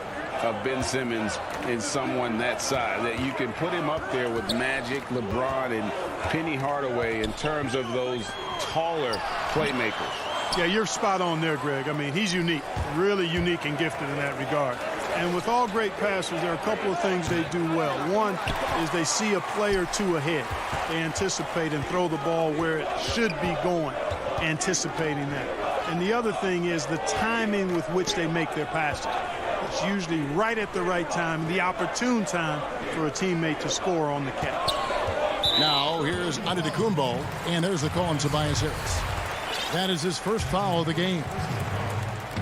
of Ben Simmons in someone that size, that you can put him up there with Magic, LeBron, and Penny Hardaway in terms of those taller playmakers. Yeah, you're spot on there, Greg. I mean, he's unique, really unique and gifted in that regard. And with all great passers, there are a couple of things they do well. One is they see a play or two ahead. They anticipate and throw the ball where it should be going, anticipating that. And the other thing is the timing with which they make their passes. It's usually right at the right time, the opportune time for a teammate to score on the catch. Now here's Antetokounmpo, and there's the call on Tobias Harris. That is his first foul of the game.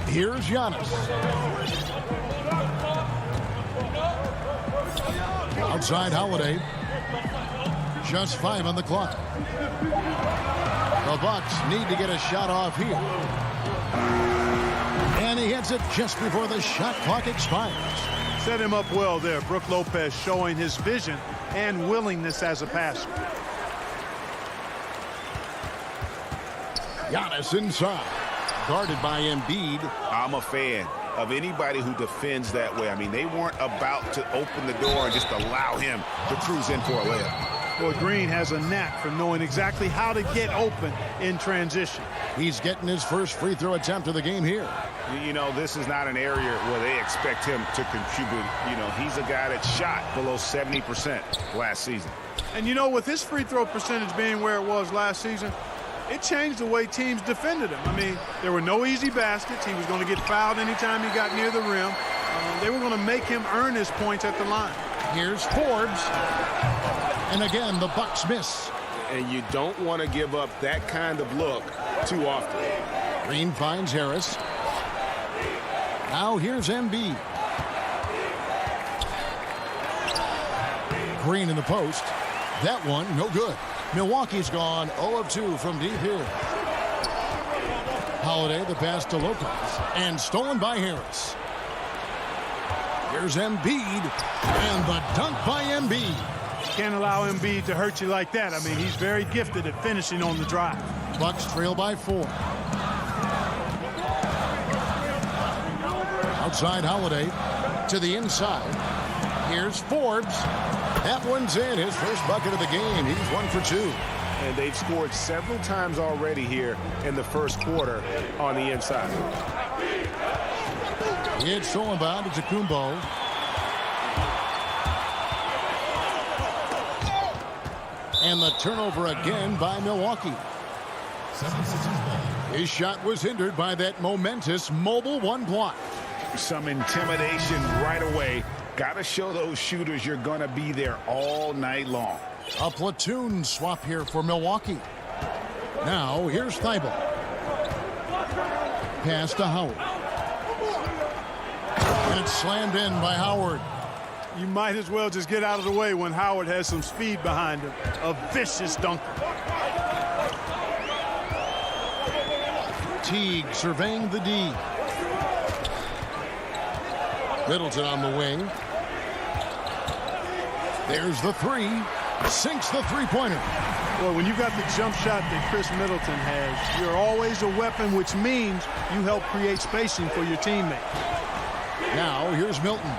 Here's Giannis. Outside Holiday. Just 5 on the clock. The Bucks need to get a shot off here. And he hits it just before the shot clock expires. Set him up well there. Brook Lopez showing his vision and willingness as a passer. Giannis inside. Guarded by Embiid. I'm a fan of anybody who defends that way. I mean, they weren't about to open the door and just allow him to cruise in for a layup. Boy, Green has a knack for knowing exactly how to get open in transition. He's getting his first free throw attempt of the game here. You know, this is not an area where they expect him to contribute. You know, he's a guy that shot below 70% last season. And, you know, with his free throw percentage being where it was last season, it changed the way teams defended him. I mean, there were no easy baskets. He was going to get fouled anytime he got near the rim. They were going to make him earn his points at the line. Here's Forbes. And again, the Bucks miss. And you don't want to give up that kind of look too often. Green finds Harris. Now here's Embiid. Green in the post. That one, no good. Milwaukee's gone 0 of 2 from deep here. Holiday, the pass to Lopez. And stolen by Harris. Here's Embiid. And the dunk by Embiid. Can't allow Embiid to hurt you like that. I mean, he's very gifted at finishing on the drive. Bucks trail by 4. Outside Holiday to the inside. Here's Forbes. That one's in, his first bucket of the game. He's 1 for 2. And they've scored several times already here in the first quarter on the inside. It's stolen by Antetokounmpo. And the turnover again by Milwaukee. His shot was hindered by that momentous mobile 1 block. Some intimidation right away Got to show those shooters you're going to be there all night long. A platoon swap here for Milwaukee. Now, here's Thibault. Pass to Howard. And it's slammed in by Howard. You might as well just get out of the way when Howard has some speed behind him. A vicious dunker. Teague surveying the D. Middleton on the wing. There's the three. Sinks the three-pointer. Well, when you got the jump shot that Chris Middleton has, you're always a weapon, which means you help create spacing for your teammate. Now, here's Milton.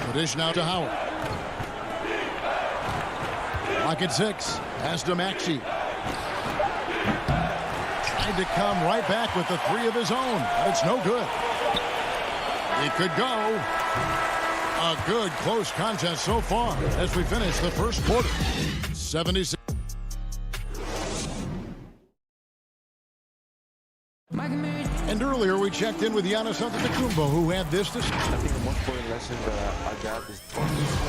The dish now to Howard. Lock at 6. Pass to Maxey. Tried to come right back with the three of his own, but it's no good. It could go. A good close contest so far as we finish the first quarter. 76. And earlier we checked in with Giannis Antetokounmpo, who had this to say. I think the most important lesson that I got is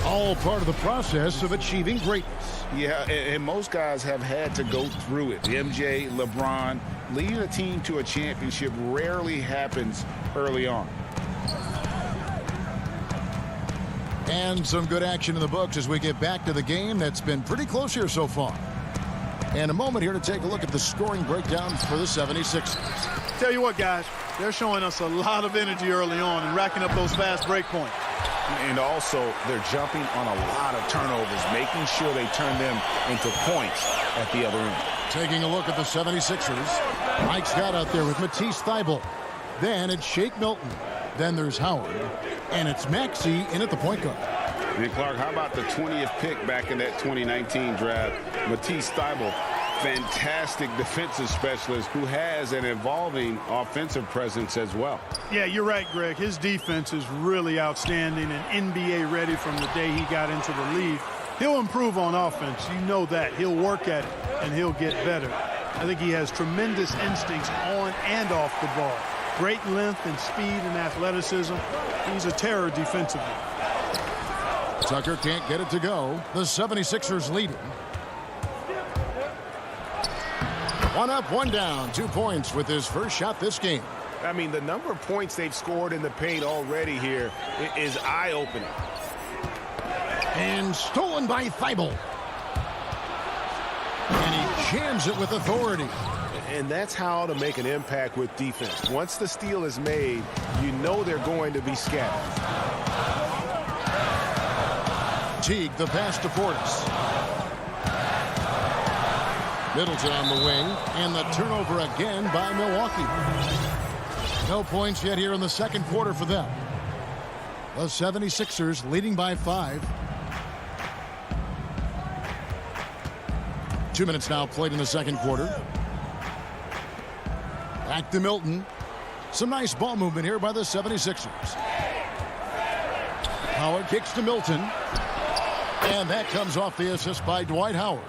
all part of the process of achieving greatness. Yeah, and most guys have had to go through it. MJ, LeBron, leading a team to a championship rarely happens early on. And some good action in the books as we get back to the game that's been pretty close here so far. And a moment here to take a look at the scoring breakdown for the 76ers. Tell you what, guys, they're showing us a lot of energy early on and racking up those fast break points. And also, they're jumping on a lot of turnovers, making sure they turn them into points at the other end. Taking a look at the 76ers. Mike Scott out there with Matisse Thybulle. Then it's Shake Milton. Then there's Howard. And it's Maxey in at the point guard. And Clark, how about the 20th pick back in that 2019 draft? Matisse Thybulle, fantastic defensive specialist who has an evolving offensive presence as well. Yeah, you're right, Greg. His defense is really outstanding and NBA ready from the day he got into the league. He'll improve on offense. You know that. He'll work at it, and he'll get better. I think he has tremendous instincts on and off the ball. Great length and speed and athleticism. He's a terror defensively. Tucker can't get it to go. The 76ers leading. One up, one down. 2 points with his first shot this game. I mean, the number of points they've scored in the paint already here is eye-opening. And stolen by Thybulle. And he jams it with authority. And that's how to make an impact with defense. Once the steal is made, you know they're going to be scattered. Teague, the pass to Portis. Middleton on the wing, and the turnover again by Milwaukee. No points yet here in the second quarter for them. The 76ers leading by 5. 2 minutes now played in the second quarter. Back to Milton. Some nice ball movement here by the 76ers. Howard kicks to Milton. And that comes off the assist by Dwight Howard.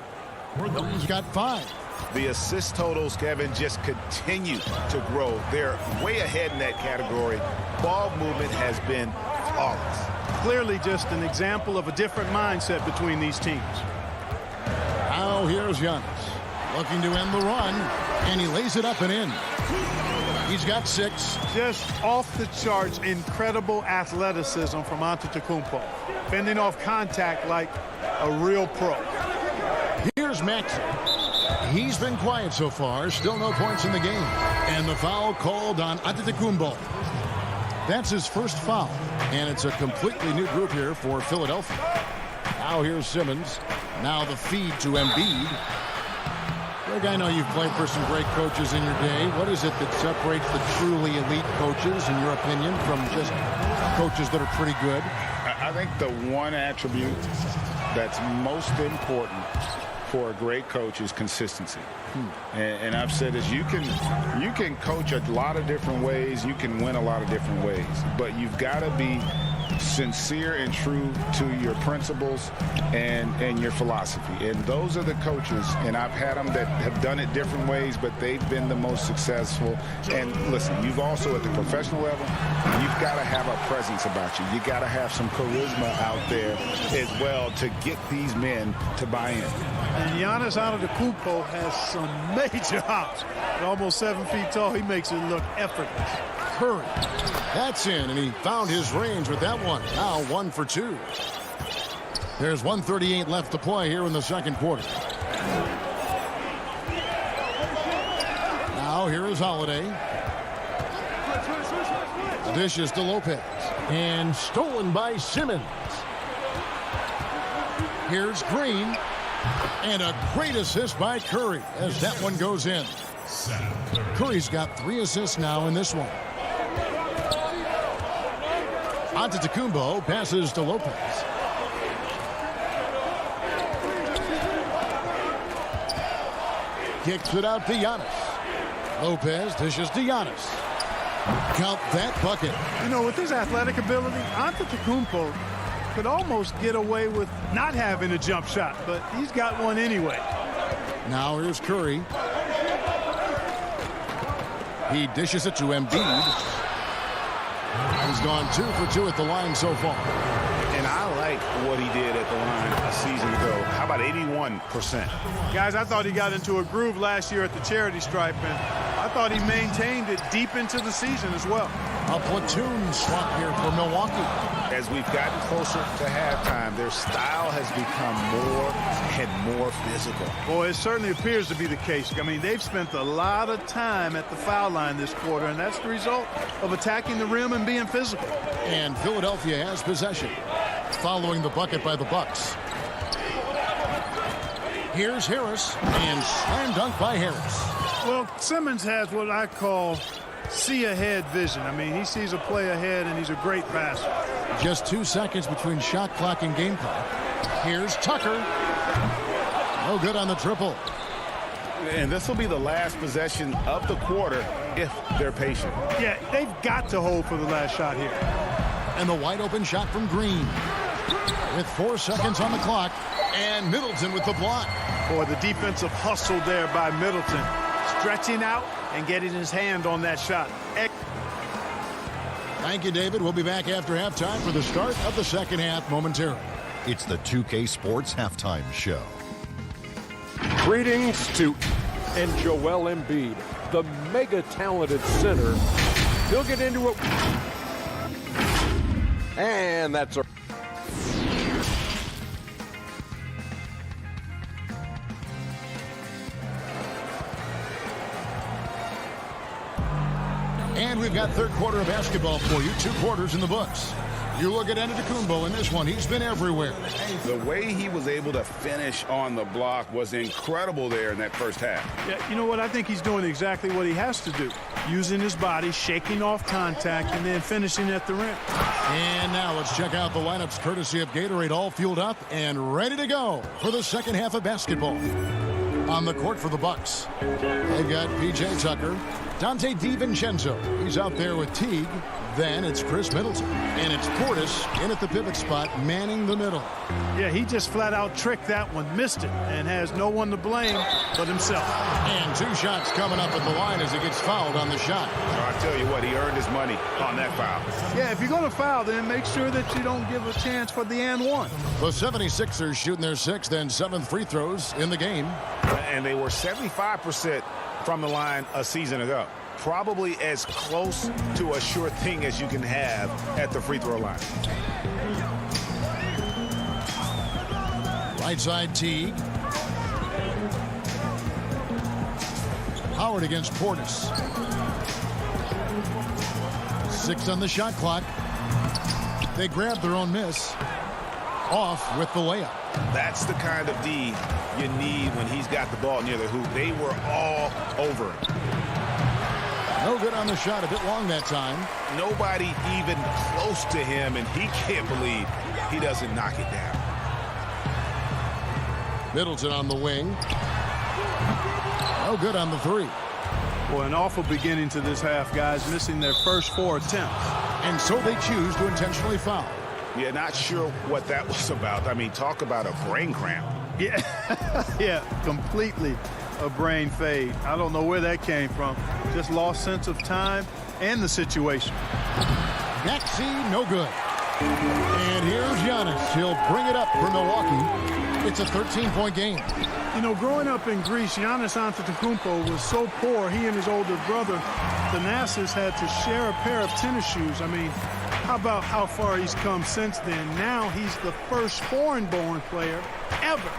Milton's got 5. The assist totals, Kevin, just continue to grow. They're way ahead in that category. Ball movement has been flawless. Clearly just an example of a different mindset between these teams. Now here's Giannis. Looking to end the run. And he lays it up and in. He's got 6. Just off the charts, incredible athleticism from Antetokounmpo. Fending off contact like a real pro. Here's Maxey. He's been quiet so far. Still no points in the game. And the foul called on Antetokounmpo. That's his first foul. And it's a completely new group here for Philadelphia. Now here's Simmons. Now the feed to Embiid. Greg, I know you've played for some great coaches in your day. What is it that separates the truly elite coaches, in your opinion, from just coaches that are pretty good? I think the one attribute that's most important for a great coach is consistency. And I've said this, you can coach a lot of different ways, you can win a lot of different ways, but you've got to be sincere and true to your principles and your philosophy. And those are the coaches, and I've had them that have done it different ways, but they've been the most successful. And listen, you've also at the professional level, you've got to have a presence about you. You got to have some charisma out there as well to get these men to buy in. And Giannis Antetokounmpo has some major hops. At almost 7 feet tall, he makes it look effortless. Curry. That's in, and he found his range with that one. Now 1 for 2. There's 1:38 left to play here in the second quarter. Now here is Holiday. Dishes to Lopez. And stolen by Simmons. Here's Green. And a great assist by Curry as that one goes in. Curry's got 3 assists now in this one. Antetokounmpo passes to Lopez. Kicks it out to Giannis. Lopez dishes to Giannis. Count that bucket. You know, with his athletic ability, Antetokounmpo could almost get away with not having a jump shot, but he's got one anyway. Now here's Curry. He dishes it to Embiid. He's gone 2 for 2 at the line so far. And I like what he did at the line a season ago. How about 81%? Guys, I thought he got into a groove last year at the charity stripe, and I thought he maintained it deep into the season as well. A platoon swap here for Milwaukee. As we've gotten closer to halftime, their style has become more and more physical. Boy, it certainly appears to be the case. I mean, they've spent a lot of time at the foul line this quarter, and that's the result of attacking the rim and being physical. And Philadelphia has possession, following the bucket by the Bucks. Here's Harris, and slam dunk by Harris. Well, Simmons has what I call see-ahead vision. I mean, he sees a play ahead, and he's a great passer. Just 2 seconds between shot clock and game clock. Here's Tucker. No good on the triple. And this will be the last possession of the quarter if they're patient. Yeah, they've got to hold for the last shot here. And the wide open shot from Green. With 4 seconds on the clock. And Middleton with the block. Boy, the defensive hustle there by Middleton. Stretching out and getting his hand on that shot. Thank you, David. We'll be back after halftime for the start of the second half momentarily. It's the 2K Sports Halftime Show. Greetings to and Joel Embiid, the mega-talented center. He'll get into it. And that's a... And we've got third quarter of basketball for you. 2 quarters in the books. You look at Antetokounmpo in this one. He's been everywhere. The way he was able to finish on the block was incredible there in that first half. Yeah, you know what? I think he's doing exactly what he has to do. Using his body, shaking off contact, and then finishing at the rim. And now let's check out the lineups courtesy of Gatorade, all fueled up and ready to go for the second half of basketball. On the court for the Bucks, they've got P.J. Tucker, Dante DiVincenzo. He's out there with Teague. Then it's Chris Middleton. And it's Portis in at the pivot spot, manning the middle. Yeah, he just flat out tricked that one, missed it, and has no one to blame but himself. And 2 shots coming up at the line as he gets fouled on the shot. I tell you what, he earned his money on that foul. Yeah, if you're going to foul, then make sure that you don't give a chance for the and one. The 76ers shooting their 6th and 7th free throws in the game. And they were 75% from the line a season ago. Probably as close to a sure thing as you can have at the free throw line. Right side Teague. Howard against Portis. 6 on the shot clock. They grab their own miss. Off with the layup. That's the kind of D you need when he's got the ball near the hoop. They were all over him. No good on the shot, a bit long that time. Nobody even close to him, and he can't believe he doesn't knock it down. Middleton on the wing. No good on the 3. Boy, an awful beginning to this half, guys, missing their first 4 attempts. And so they choose to intentionally foul. Yeah, not sure what that was about. I mean, talk about a brain cramp. Yeah, yeah, completely a brain fade. I don't know where that came from. Just lost sense of time and the situation. Maxey, no good. And here's Giannis. He'll bring it up for Milwaukee. It's a 13-point game. You know, growing up in Greece, Giannis Antetokounmpo was so poor, he and his older brother, Thanasis, had to share a pair of tennis shoes. I mean, how about how far he's come since then? Now he's the first foreign-born player ever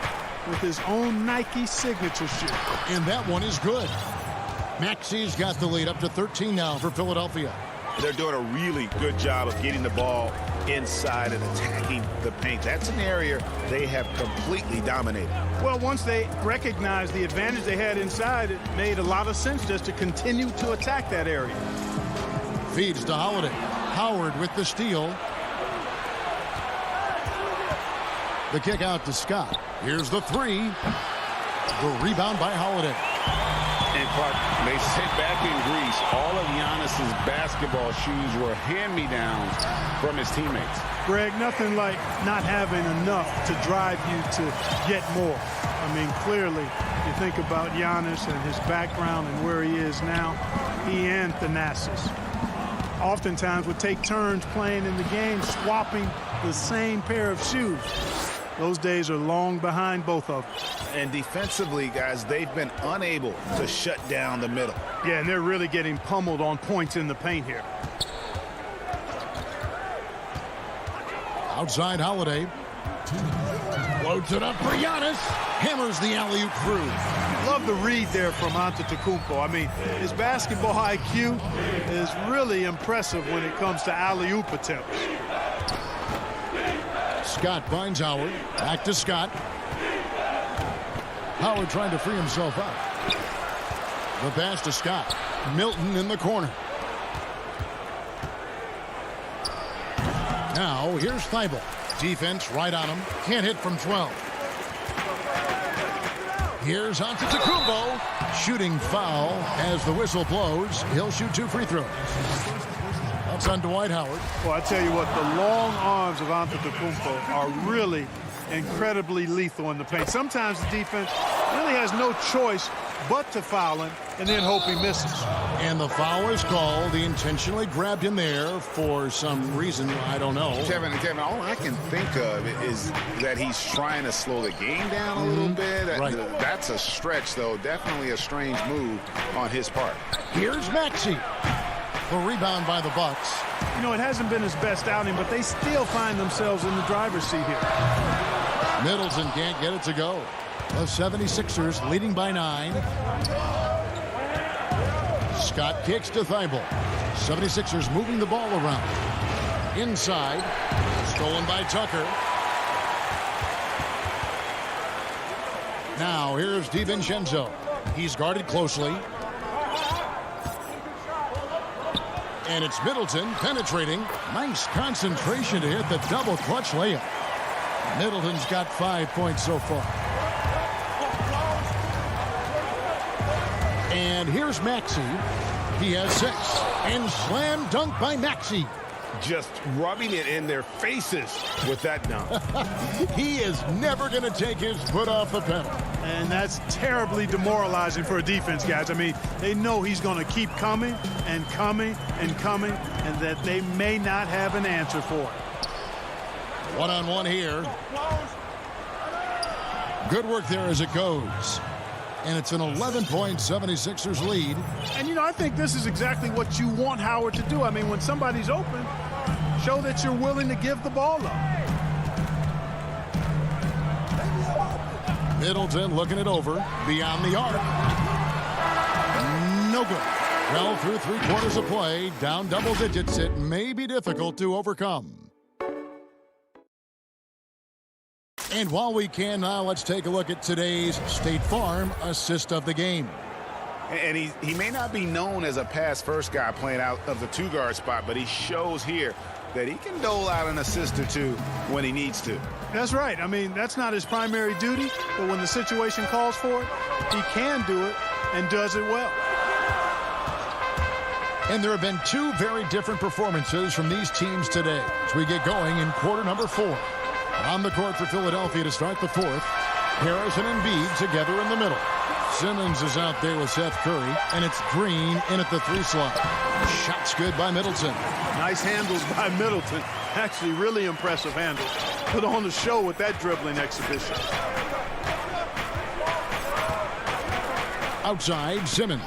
with his own Nike signature shoe. And that one is good. Maxey's got the lead up to 13 now for Philadelphia. They're doing a really good job of getting the ball inside and attacking the paint. That's an area they have completely dominated. Well, once they recognized the advantage they had inside, it made a lot of sense just to continue to attack that area. Feeds to Holiday. Howard with the steal. The kick out to Scott. Here's the three. The rebound by Holiday. And Clark, they sit back in Greece. All of Giannis's basketball shoes were hand-me-downs from his teammates. Greg, nothing like not having enough to drive you to get more. I mean, clearly, you think about Giannis and his background and where he is now, he and Thanasis oftentimes would take turns playing in the game, swapping the same pair of shoes. Those days are long behind both of them. And defensively, guys, they've been unable to shut down the middle. Yeah, and they're really getting pummeled on points in the paint here. Outside Holiday. Floats it up for Giannis. Hammers the alley-oop through. Love the read there from Antetokounmpo. I mean, his basketball IQ is really impressive when it comes to alley-oop attempts. Scott finds Howard. Back to Scott. Howard trying to free himself up. The pass to Scott. Milton in the corner. Now here's Thibault. Defense right on him. Can't hit from 12. Here's Antetokounmpo. Shooting foul as the whistle blows. He'll shoot 2 free throws. That's on Dwight Howard. Well, I tell you what, the long arms of Antetokounmpo are really incredibly lethal in the paint. Sometimes the defense really has no choice but to foul him and then hope he misses. And the foul is called. He intentionally grabbed him there for some reason. I don't know. Kevin, all I can think of is that he's trying to slow the game down a little bit. Right. That's a stretch, though. Definitely a strange move on his part. Here's Maxey. The rebound by the Bucks. You know, it hasn't been his best outing, but they still find themselves in the driver's seat here. Middleton can't get it to go. The 76ers leading by 9. Scott kicks to Thibault. 76ers moving the ball around. Inside. Stolen by Tucker. Now here's DiVincenzo. He's guarded closely. And it's Middleton penetrating. Nice concentration to hit the double clutch layup. Middleton's got 5 points so far. And here's Maxey. He has 6. And slam dunk by Maxey. Just rubbing it in their faces with that dunk. He is never going to take his foot off the pedal. And that's terribly demoralizing for a defense, guys. I mean, they know he's going to keep coming and coming and coming, and that they may not have an answer for it. One-on-one here. Good work there as it goes. And it's an 11-point 76ers lead. And, you know, I think this is exactly what you want Howard to do. I mean, when somebody's open, show that you're willing to give the ball up. Middleton looking it over beyond the arc. No good. Well, through 3 quarters of play, down double digits, it may be difficult to overcome. And while we can now, let's take a look at today's State Farm assist of the game. And he may not be known as a pass-first guy playing out of the 2-guard spot, but he shows here that he can dole out an assist or 2 when he needs to. That's right. I mean, that's not his primary duty, but when the situation calls for it, he can do it and does it well. And there have been two very different performances from these teams today as we get going in quarter number 4. On the court for Philadelphia to start the fourth, Harris and Embiid together in the middle. Simmons is out there with Seth Curry, and it's Green in at the 3 slot. Shots good by Middleton. Nice handles by Middleton. Actually, really impressive handles. Put on the show with that dribbling exhibition. Outside, Simmons.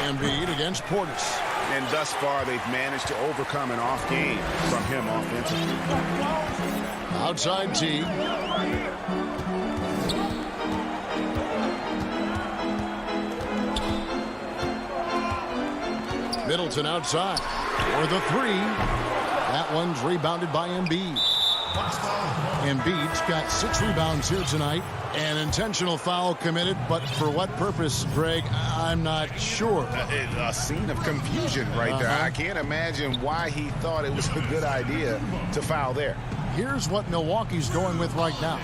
Embiid against Portis. And thus far, they've managed to overcome an off game from him offensively. Outside T. Middleton outside for the 3. That one's rebounded by Embiid. Embiid's got 6 rebounds here tonight. An intentional foul committed, but for what purpose, Greg, I'm not sure. A scene of confusion right there. I can't imagine why he thought it was a good idea to foul there. Here's what Milwaukee's going with right now.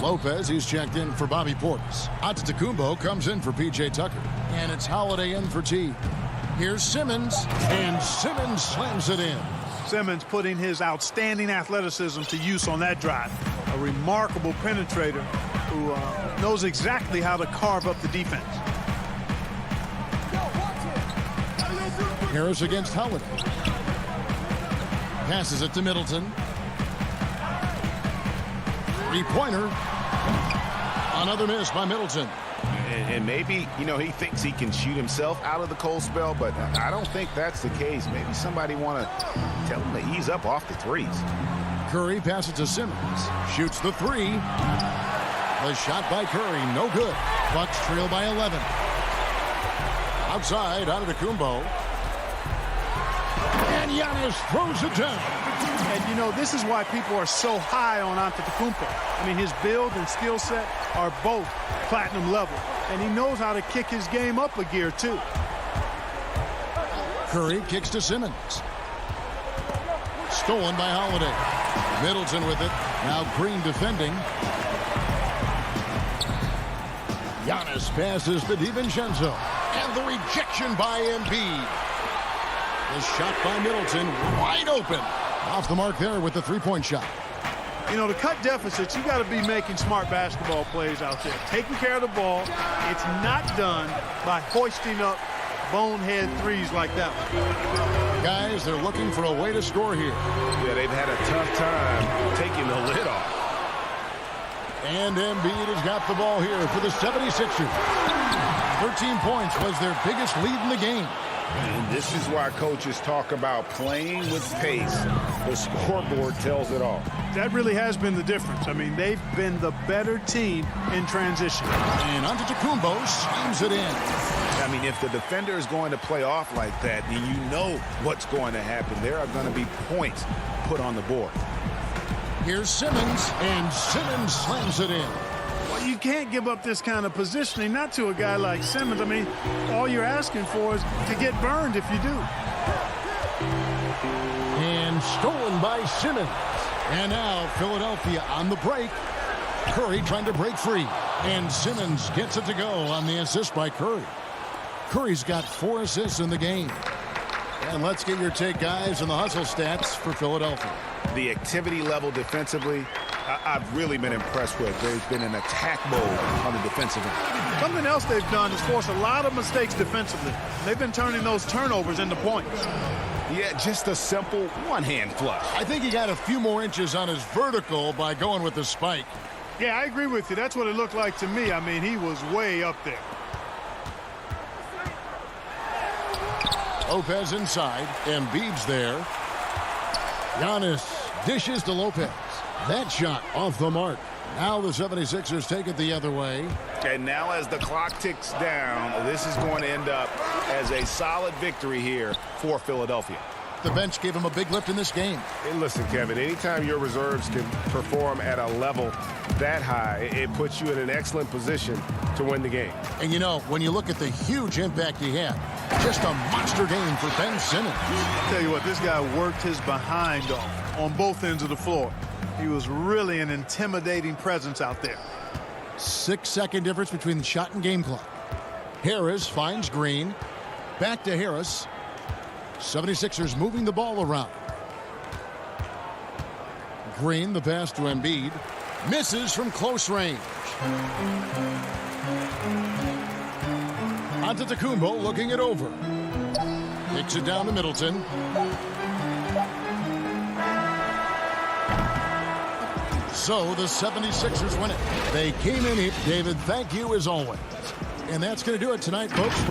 Lopez, he's checked in for Bobby Portis. Antetokounmpo comes in for P.J. Tucker. And it's Holiday in for T. Here's Simmons, and Simmons slams it in. Simmons putting his outstanding athleticism to use on that drive. A remarkable penetrator who knows exactly how to carve up the defense. Harris against Holiday. Passes it to Middleton. 3-pointer. Another miss by Middleton. And maybe, you know, he thinks he can shoot himself out of the cold spell, but I don't think that's the case. Maybe somebody want to tell him to ease up off the threes. Curry passes to Simmons. Shoots the 3. The shot by Curry, no good. Bucks trail by 11. Outside, Antetokounmpo. And Giannis throws it down. And, you know, this is why people are so high on Antetokounmpo. I mean, his build and skill set are both platinum level. And he knows how to kick his game up a gear, too. Curry kicks to Simmons. Stolen by Holiday. Middleton with it. Now Green defending. Giannis passes to DiVincenzo. And the rejection by Embiid. The shot by Middleton, wide open. Off the mark there with the 3-point shot. You know, to cut deficits, you got to be making smart basketball plays out there. Taking care of the ball. It's not done by hoisting up bonehead threes like that one. Guys, they're looking for a way to score here. Yeah, they've had a tough time taking the lid off. And Embiid has got the ball here for the 76ers. 13 points was their biggest lead in the game. And this is why coaches talk about playing with pace. The scoreboard tells it all. That really has been the difference. I mean, they've been the better team in transition. And Antetokounmpo slams it in. I mean, if the defender is going to play off like that, then you know what's going to happen. There are going to be points put on the board. Here's Simmons, and Simmons slams it in. Well, you can't give up this kind of positioning, not to a guy like Simmons. I mean, all you're asking for is to get burned if you do. And stolen by Simmons. And now Philadelphia on the break. Curry trying to break free. And Simmons gets it to go on the assist by Curry. Curry's got 4 assists in the game. And let's get your take, guys, on the hustle stats for Philadelphia. The activity level defensively, I've really been impressed with. They've been in attack mode on the defensive end. Something else they've done is force a lot of mistakes defensively. They've been turning those turnovers into points. Yeah, just a simple one-hand flush. I think he got a few more inches on his vertical by going with the spike. Yeah, I agree with you. That's what it looked like to me. I mean, he was way up there. Lopez inside. Embiid's there. Giannis dishes to Lopez. That shot off the mark. Now the 76ers take it the other way. And now as the clock ticks down, this is going to end up as a solid victory here for Philadelphia. The bench gave him a big lift in this game. And listen, Kevin, anytime your reserves can perform at a level that high, it puts you in an excellent position to win the game. And, you know, when you look at the huge impact he had, just a monster game for Ben Simmons. I'll tell you what, this guy worked his behind off on both ends of the floor. He was really an intimidating presence out there. 6-second difference between the shot and game clock. Harris finds Green. Back to Harris. 76ers moving the ball around. Green, the pass to Embiid. Misses from close range. Antetokounmpo looking it over. Kicks it down to Middleton. So the 76ers win it. They came in here. David, thank you as always. And that's going to do it tonight, folks.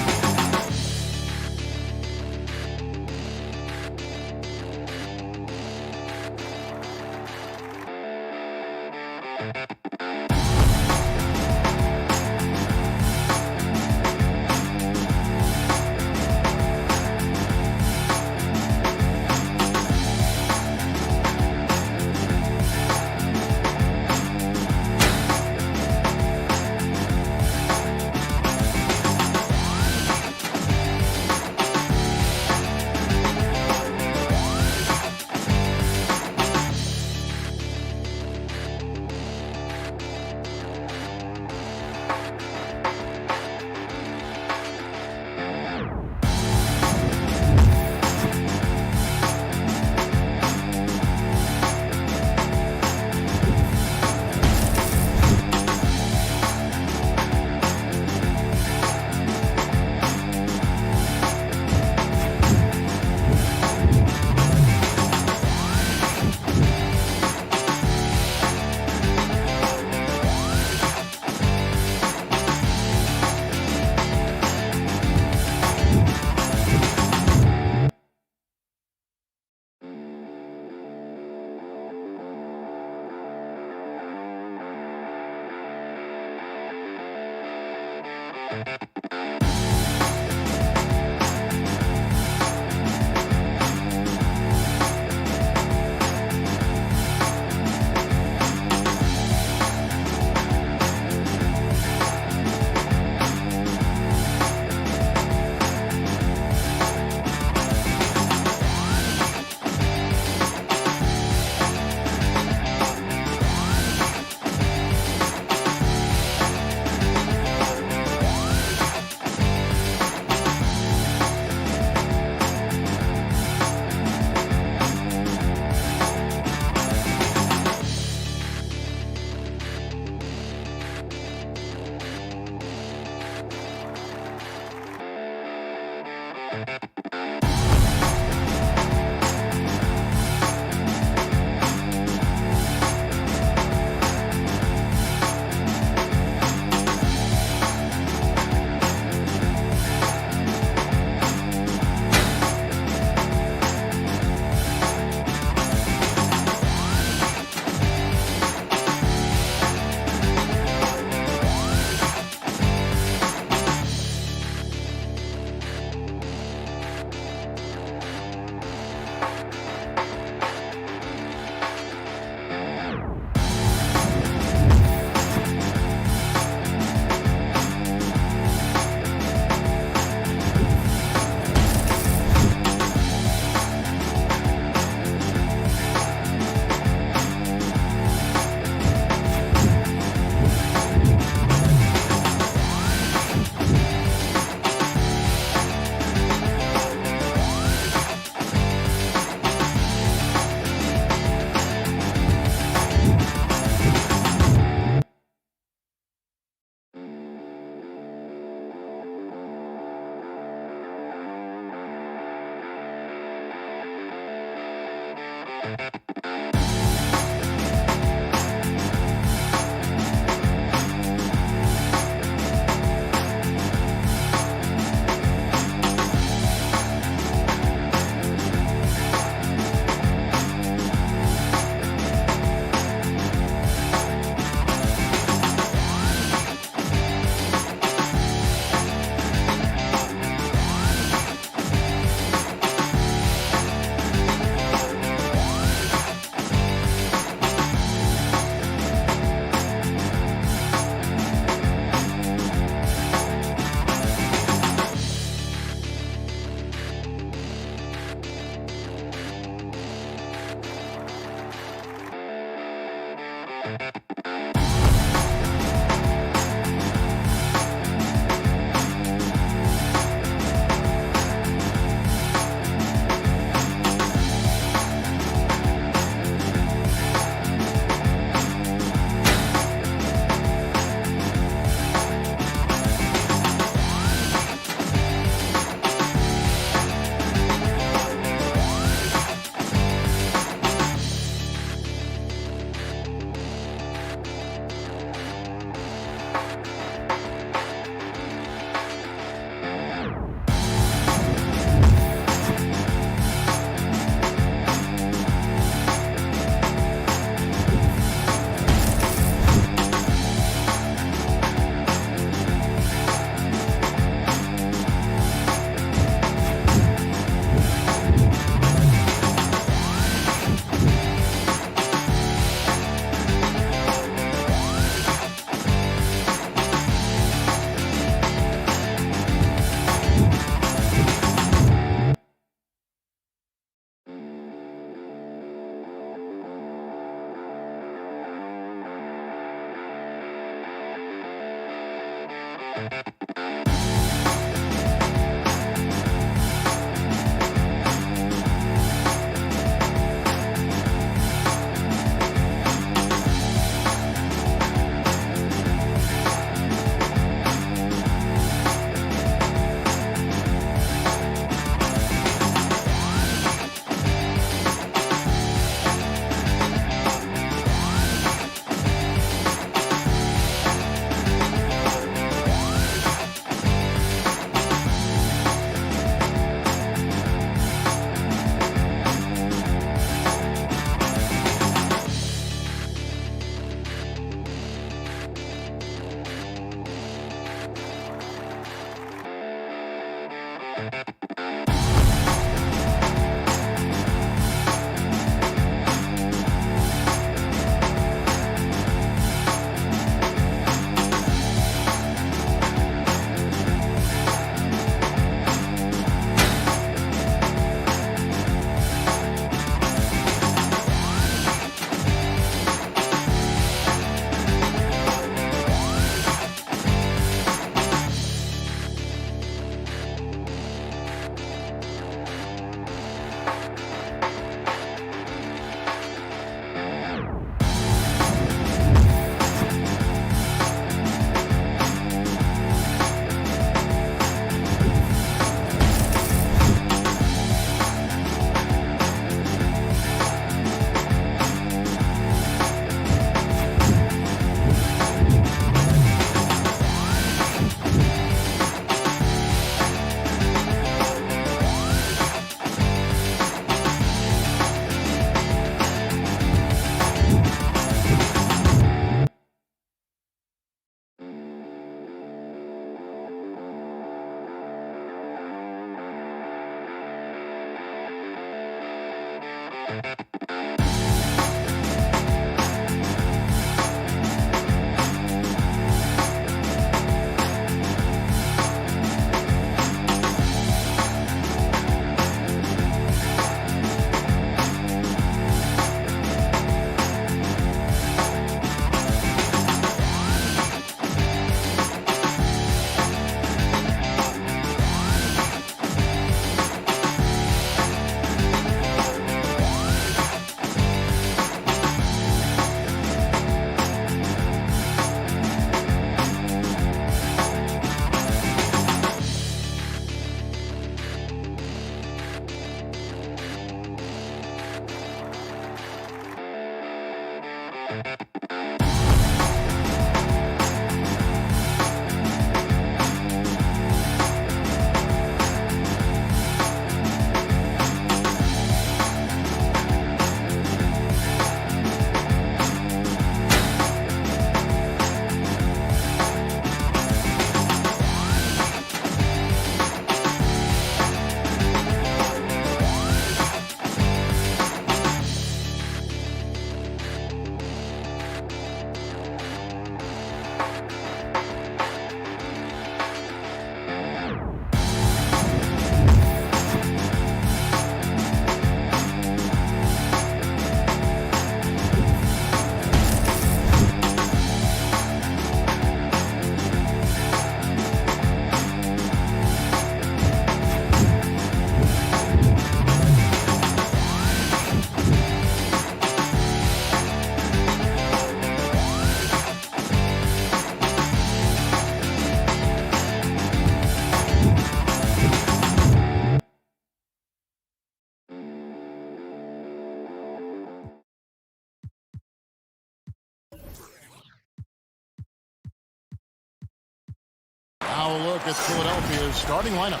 look at Philadelphia's starting lineup.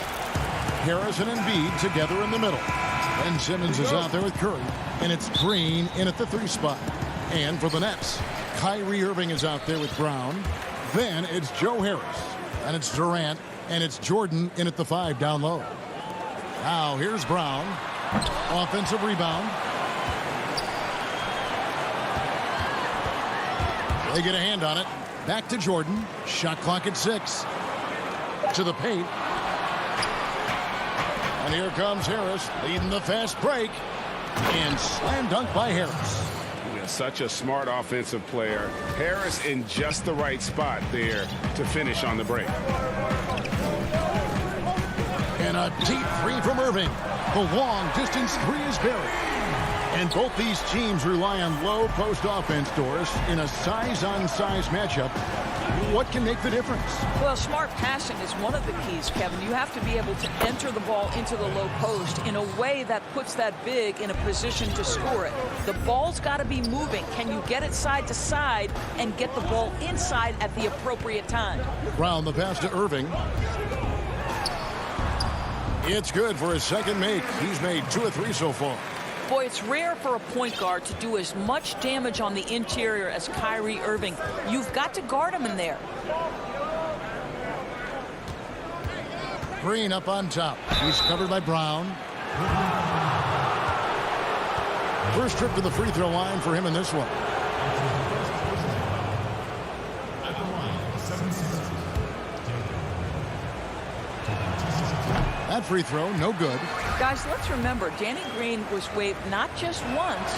Harris and Embiid together in the middle. Ben Simmons is out there with Curry, and it's Green in at the 3 spot. And for the Nets, Kyrie Irving is out there with Brown. Then it's Joe Harris, and it's Durant, and it's Jordan in at the 5 down low. Now here's Brown. Offensive rebound. They get a hand on it. Back to Jordan. Shot clock at 6. To the paint. And here comes Harris leading the fast break. And slam dunk by Harris. Yeah, such a smart offensive player. Harris in just the right spot there to finish on the break. And a deep 3 from Irving. The long distance 3 is buried. And both these teams rely on low post offense, Doris, in a size-on-size matchup. What can make the difference? Well, smart passing is one of the keys, Kevin. You have to be able to enter the ball into the low post in a way that puts that big in a position to score it. The ball's got to be moving. Can you get it side to side and get the ball inside at the appropriate time? Brown, the pass to Irving. It's good for his second make. He's made 2 of 3 so far. Boy, it's rare for a point guard to do as much damage on the interior as Kyrie Irving. You've got to guard him in there. Green up on top. He's covered by Brown. First trip to the free throw line for him in this one. That free throw, no good. Guys, let's remember, Danny Green was waived not just once,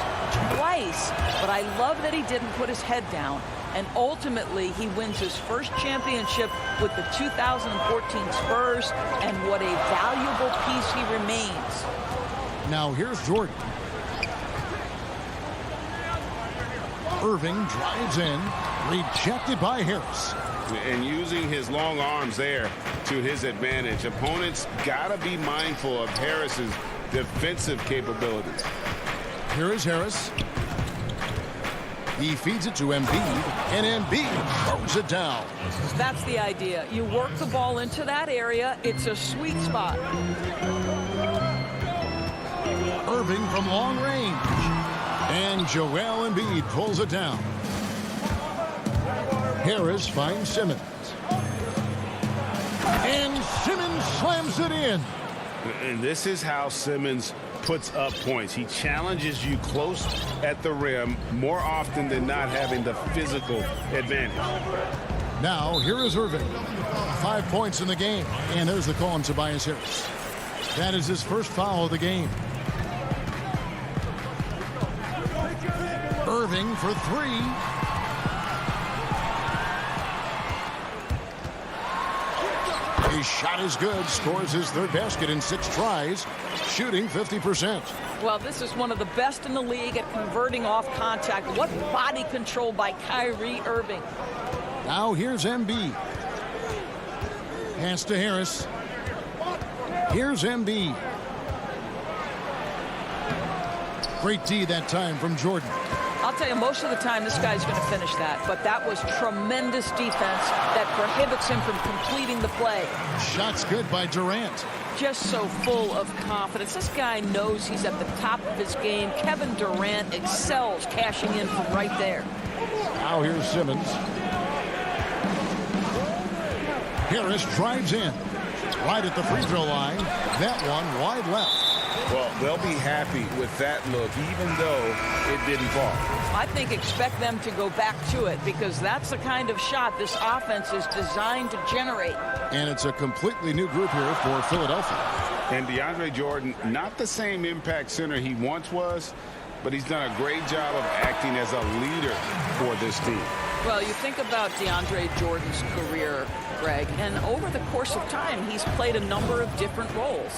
twice, but I love that he didn't put his head down. And ultimately, he wins his first championship with the 2014 Spurs, and what a valuable piece he remains. Now here's Jordan. Irving drives in, rejected by Harris. And using his long arms there to his advantage. Opponents got to be mindful of Harris's defensive capabilities. Here is Harris. He feeds it to Embiid, and Embiid throws it down. That's the idea. You work the ball into that area. It's a sweet spot. Irving from long range. And Joel Embiid pulls it down. Harris finds Simmons. And Simmons slams it in. And this is how Simmons puts up points. He challenges you close at the rim more often than not, having the physical advantage. Now, here is Irving. 5 points in the game. And there's the call on Tobias Harris. That is his first foul of the game. Irving for 3. His shot is good, scores his 3rd basket in 6 tries, shooting 50%. Well, this is one of the best in the league at converting off contact. What body control by Kyrie Irving. Now here's Embiid. Pass to Harris. Here's Embiid. Great D that time from Jordan. I'll tell you, most of the time this guy's going to finish that, but that was tremendous defense that prohibits him from completing the play. Shots good by Durant. Just so full of confidence. This guy knows he's at the top of his game. Kevin Durant excels cashing in from right there. Now here's Simmons. Harris drives in. Right at the free throw line. That one wide left. Well, they'll be happy with that look, even though it didn't fall. I think expect them to go back to it, because that's the kind of shot this offense is designed to generate. And it's a completely new group here for Philadelphia. And DeAndre Jordan, not the same impact center he once was, but he's done a great job of acting as a leader for this team. Well, you think about DeAndre Jordan's career, Greg, and over the course of time, he's played a number of different roles.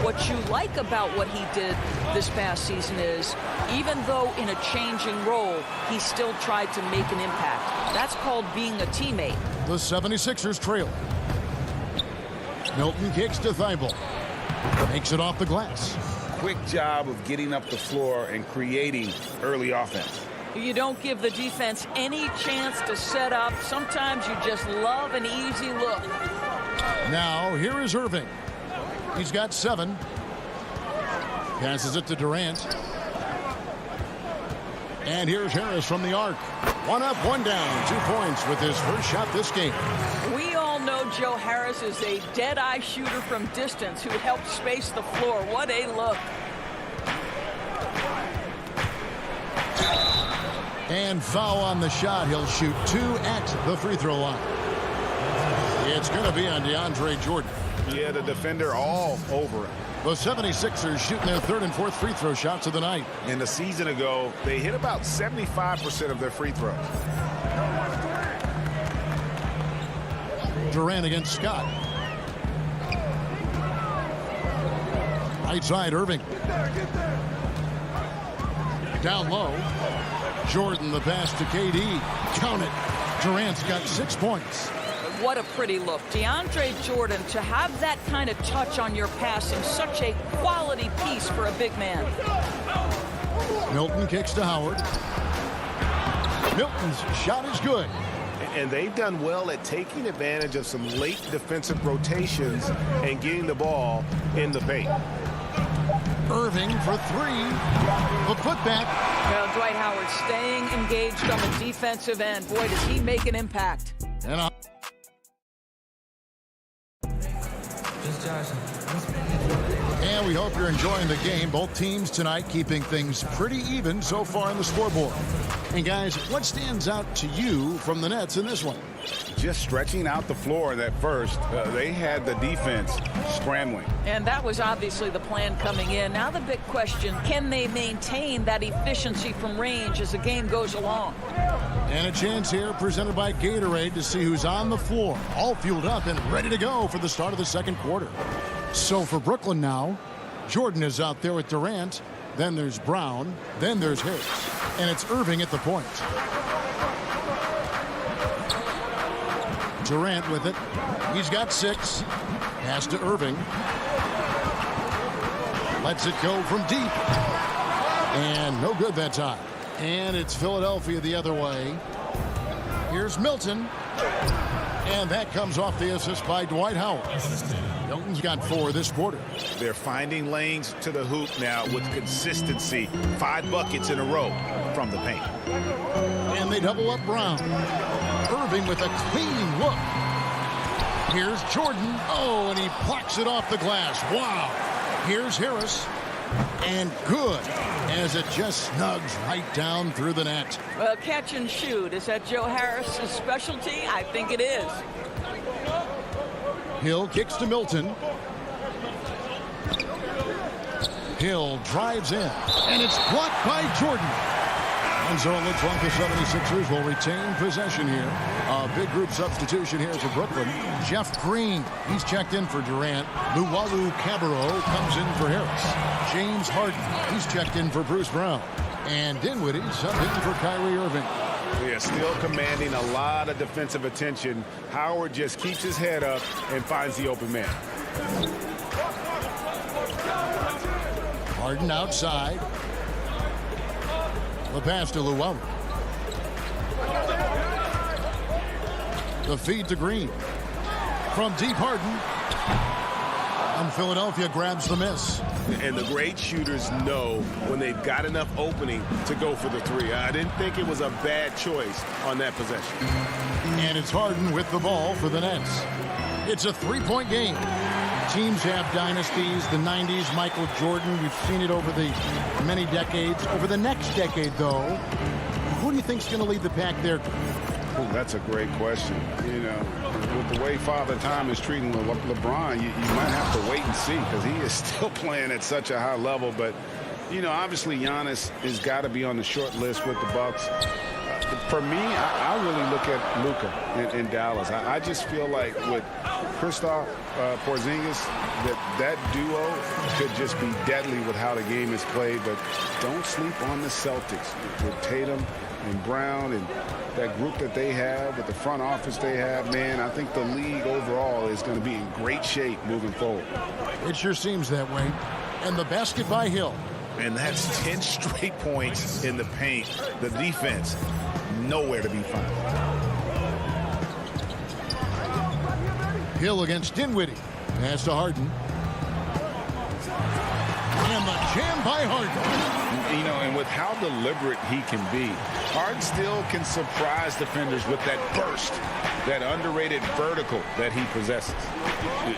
What you like about what he did this past season is, even though in a changing role, he still tried to make an impact. That's called being a teammate. The 76ers trail. Milton kicks to Thibault. Makes it off the glass. Quick job of getting up the floor and creating early offense. You don't give the defense any chance to set up. Sometimes you just love an easy look. Now, here is Irving. He's got 7. Passes it to Durant. And here's Harris from the arc. 1 up, 1 down. 2 points with his first shot this game. We all know Joe Harris is a dead-eye shooter from distance who helped space the floor. What a look. And foul on the shot. He'll shoot 2 at the free throw line. It's going to be on DeAndre Jordan. Yeah, the defender all over him. The 76ers shooting their 3rd and 4th free throw shots of the night. And a season ago, they hit about 75% of their free throws. Durant against Scott. Right side, Irving. Down low. Jordan, the pass to KD. Count it. Durant's got 6 points. What a pretty look. DeAndre Jordan, to have that kind of touch on your passing, such a quality piece for a big man. Milton kicks to Howard. Milton's shot is good. And they've done well at taking advantage of some late defensive rotations and getting the ball in the paint. Irving for 3. The putback. Well, Dwight Howard staying engaged on the defensive end. Boy, does he make an impact. And we hope you're enjoying the game. Both teams tonight keeping things pretty even so far on the scoreboard. And guys, what stands out to you from the Nets in this one? Just stretching out the floor in that first. They had the defense scrambling. And that was obviously the plan coming in. Now the big question, can they maintain that efficiency from range as the game goes along? And a chance here presented by Gatorade to see who's on the floor. All fueled up and ready to go for the start of the second quarter. So for Brooklyn now, Jordan is out there with Durant. Then there's Brown. Then there's Harris. And it's Irving at the point. Durant with it. He's got 6. Pass to Irving. Lets it go from deep. And no good that time. And it's Philadelphia the other way. Here's Milton. And that comes off the assist by Dwight Howard. Milton's got 4 this quarter. They're finding lanes to the hoop now with consistency. 5 buckets in a row from the paint. And they double up Brown. Irving with a clean look. Here's Jordan. Oh, and he plucks it off the glass. Wow. Here's Harris. And good, as it just snugs right down through the net. Well, catch and shoot. Is that Joe Harris's specialty? I think it is. Hill kicks to Milton. Hill drives in, and it's blocked by Jordan. And so it looks like the 76ers will retain possession here. A big group substitution here for Brooklyn. Jeff Green, he's checked in for Durant. Luwawu Cabarro comes in for Harris. James Harden, he's checked in for Bruce Brown. And Dinwiddie subbed in for Kyrie Irving. They're still commanding a lot of defensive attention. Howard just keeps his head up and finds the open man. Harden outside. The pass to Luwawu. The feed to Green. From deep, Harden. And Philadelphia grabs the miss. And the great shooters know when they've got enough opening to go for the 3. I didn't think it was a bad choice on that possession. And it's Harden with the ball for the Nets. It's a 3-point game. Teams have dynasties, the 90s, Michael Jordan. We've seen it over the many decades. Over the next decade, though, who do you think is going to lead the pack there? Oh, that's a great question. You know, with the way Father Time is treating LeBron, you might have to wait and see because he is still playing at such a high level. But, you know, obviously Giannis has got to be on the short list with the Bucks. For me, I really look at Luka in Dallas. I just feel like with Kristaps Porzingis, that duo could just be deadly with how the game is played. But don't sleep on the Celtics with Tatum and Brown and that group that they have, with the front office they have. Man, I think the league overall is going to be in great shape moving forward. It sure seems that way. And the basket by Hill. And that's 10 straight points in the paint. The defense, nowhere to be found. Hill against Dinwiddie. Pass to Harden. And the jam by Harden. You know, and with how deliberate he can be, Harden still can surprise defenders with that burst, that underrated vertical that he possesses.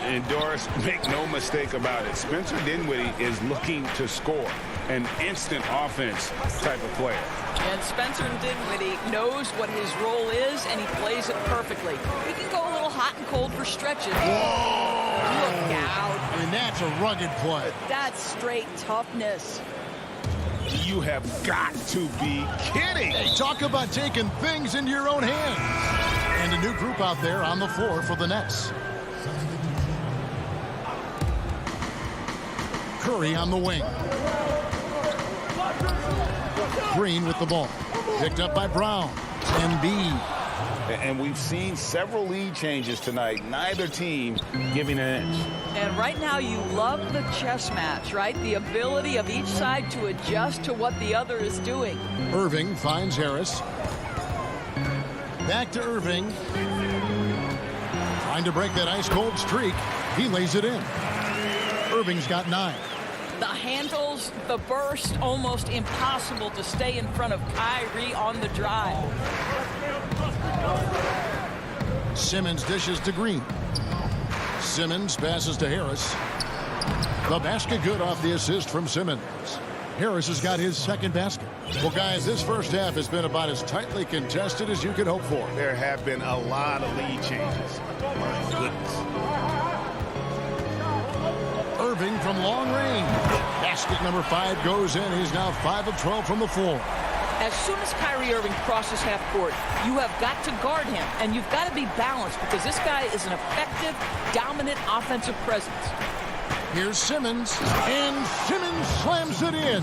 And Doris, make no mistake about it, Spencer Dinwiddie is looking to score, an instant offense type of player. And Spencer Dinwiddie knows what his role is, and he plays it perfectly. He can go a little hot and cold for stretches. Whoa! Look out. I mean, that's a rugged play. That's straight toughness. You have got to be kidding. Hey, talk about taking things into your own hands. And a new group out there on the floor for the Nets. Curry on the wing. Green with the ball. Picked up by Brown. Embiid. And we've seen several lead changes tonight. Neither team giving an inch. And right now you love the chess match, right? The ability of each side to adjust to what the other is doing. Irving finds Harris. Back to Irving. Trying to break that ice-cold streak. He lays it in. Irving's got 9. The handles, the burst, almost impossible to stay in front of Kyrie on the drive. Simmons dishes to Green. Simmons passes to Harris. The basket good off the assist from Simmons. Harris has got his second basket. Well, guys, this first half has been about as tightly contested as you could hope for. There have been a lot of lead changes. My goodness. Irving from long range. Basket number 5 goes in. He's now 5 of 12 from the floor. As soon as Kyrie Irving crosses half court, you have got to guard him, and you've got to be balanced because this guy is an effective, dominant offensive presence. Here's Simmons, and Simmons slams it in.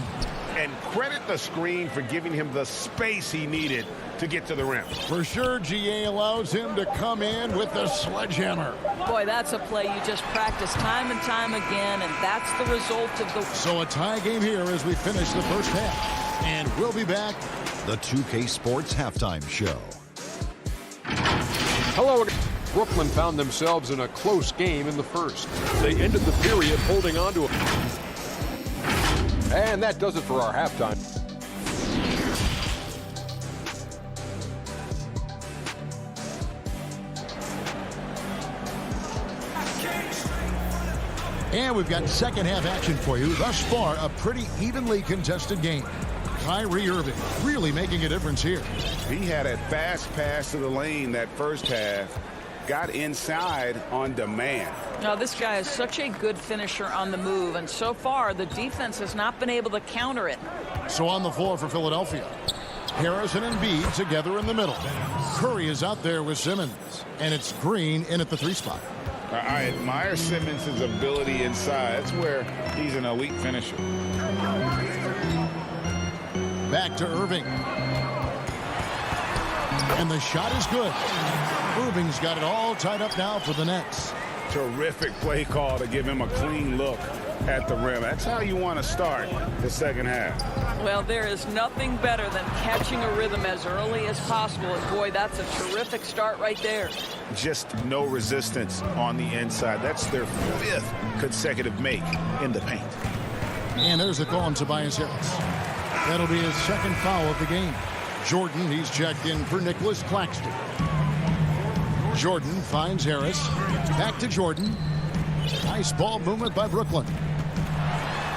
And credit the screen for giving him the space he needed to get to the rim. For sure, GA allows him to come in with the sledgehammer. Boy, that's a play you just practice time and time again, and that's the result of the... So a tie game here as we finish the first half. And we'll be back. The 2K Sports Halftime Show. Hello again. Brooklyn found themselves in a close game in the first. They ended the period holding on to it. And that does it for our halftime. And we've got second half action for you. Thus far, a pretty evenly contested game. Kyrie Irving really making a difference here. He had a fast pass to the lane that first half. Got inside on demand. Now, this guy is such a good finisher on the move, and so far the defense has not been able to counter it. So on the floor for Philadelphia, Harris and Embiid together in the middle. Curry is out there with Simmons, and it's Green in at the 3 spot. I admire Simmons' ability inside. That's where he's an elite finisher. Back to Irving. And the shot is good. Irving's got it all tied up now for the Nets. Terrific play call to give him a clean look at the rim. That's how you want to start the second half. Well, there is nothing better than catching a rhythm as early as possible. And boy, that's a terrific start right there. Just no resistance on the inside. That's their 5th consecutive make in the paint. And there's the call on Tobias Harris. That'll be his second foul of the game. Jordan, he's checked in for Nicholas Claxton. Jordan finds Harris. Back to Jordan. Nice ball movement by Brooklyn.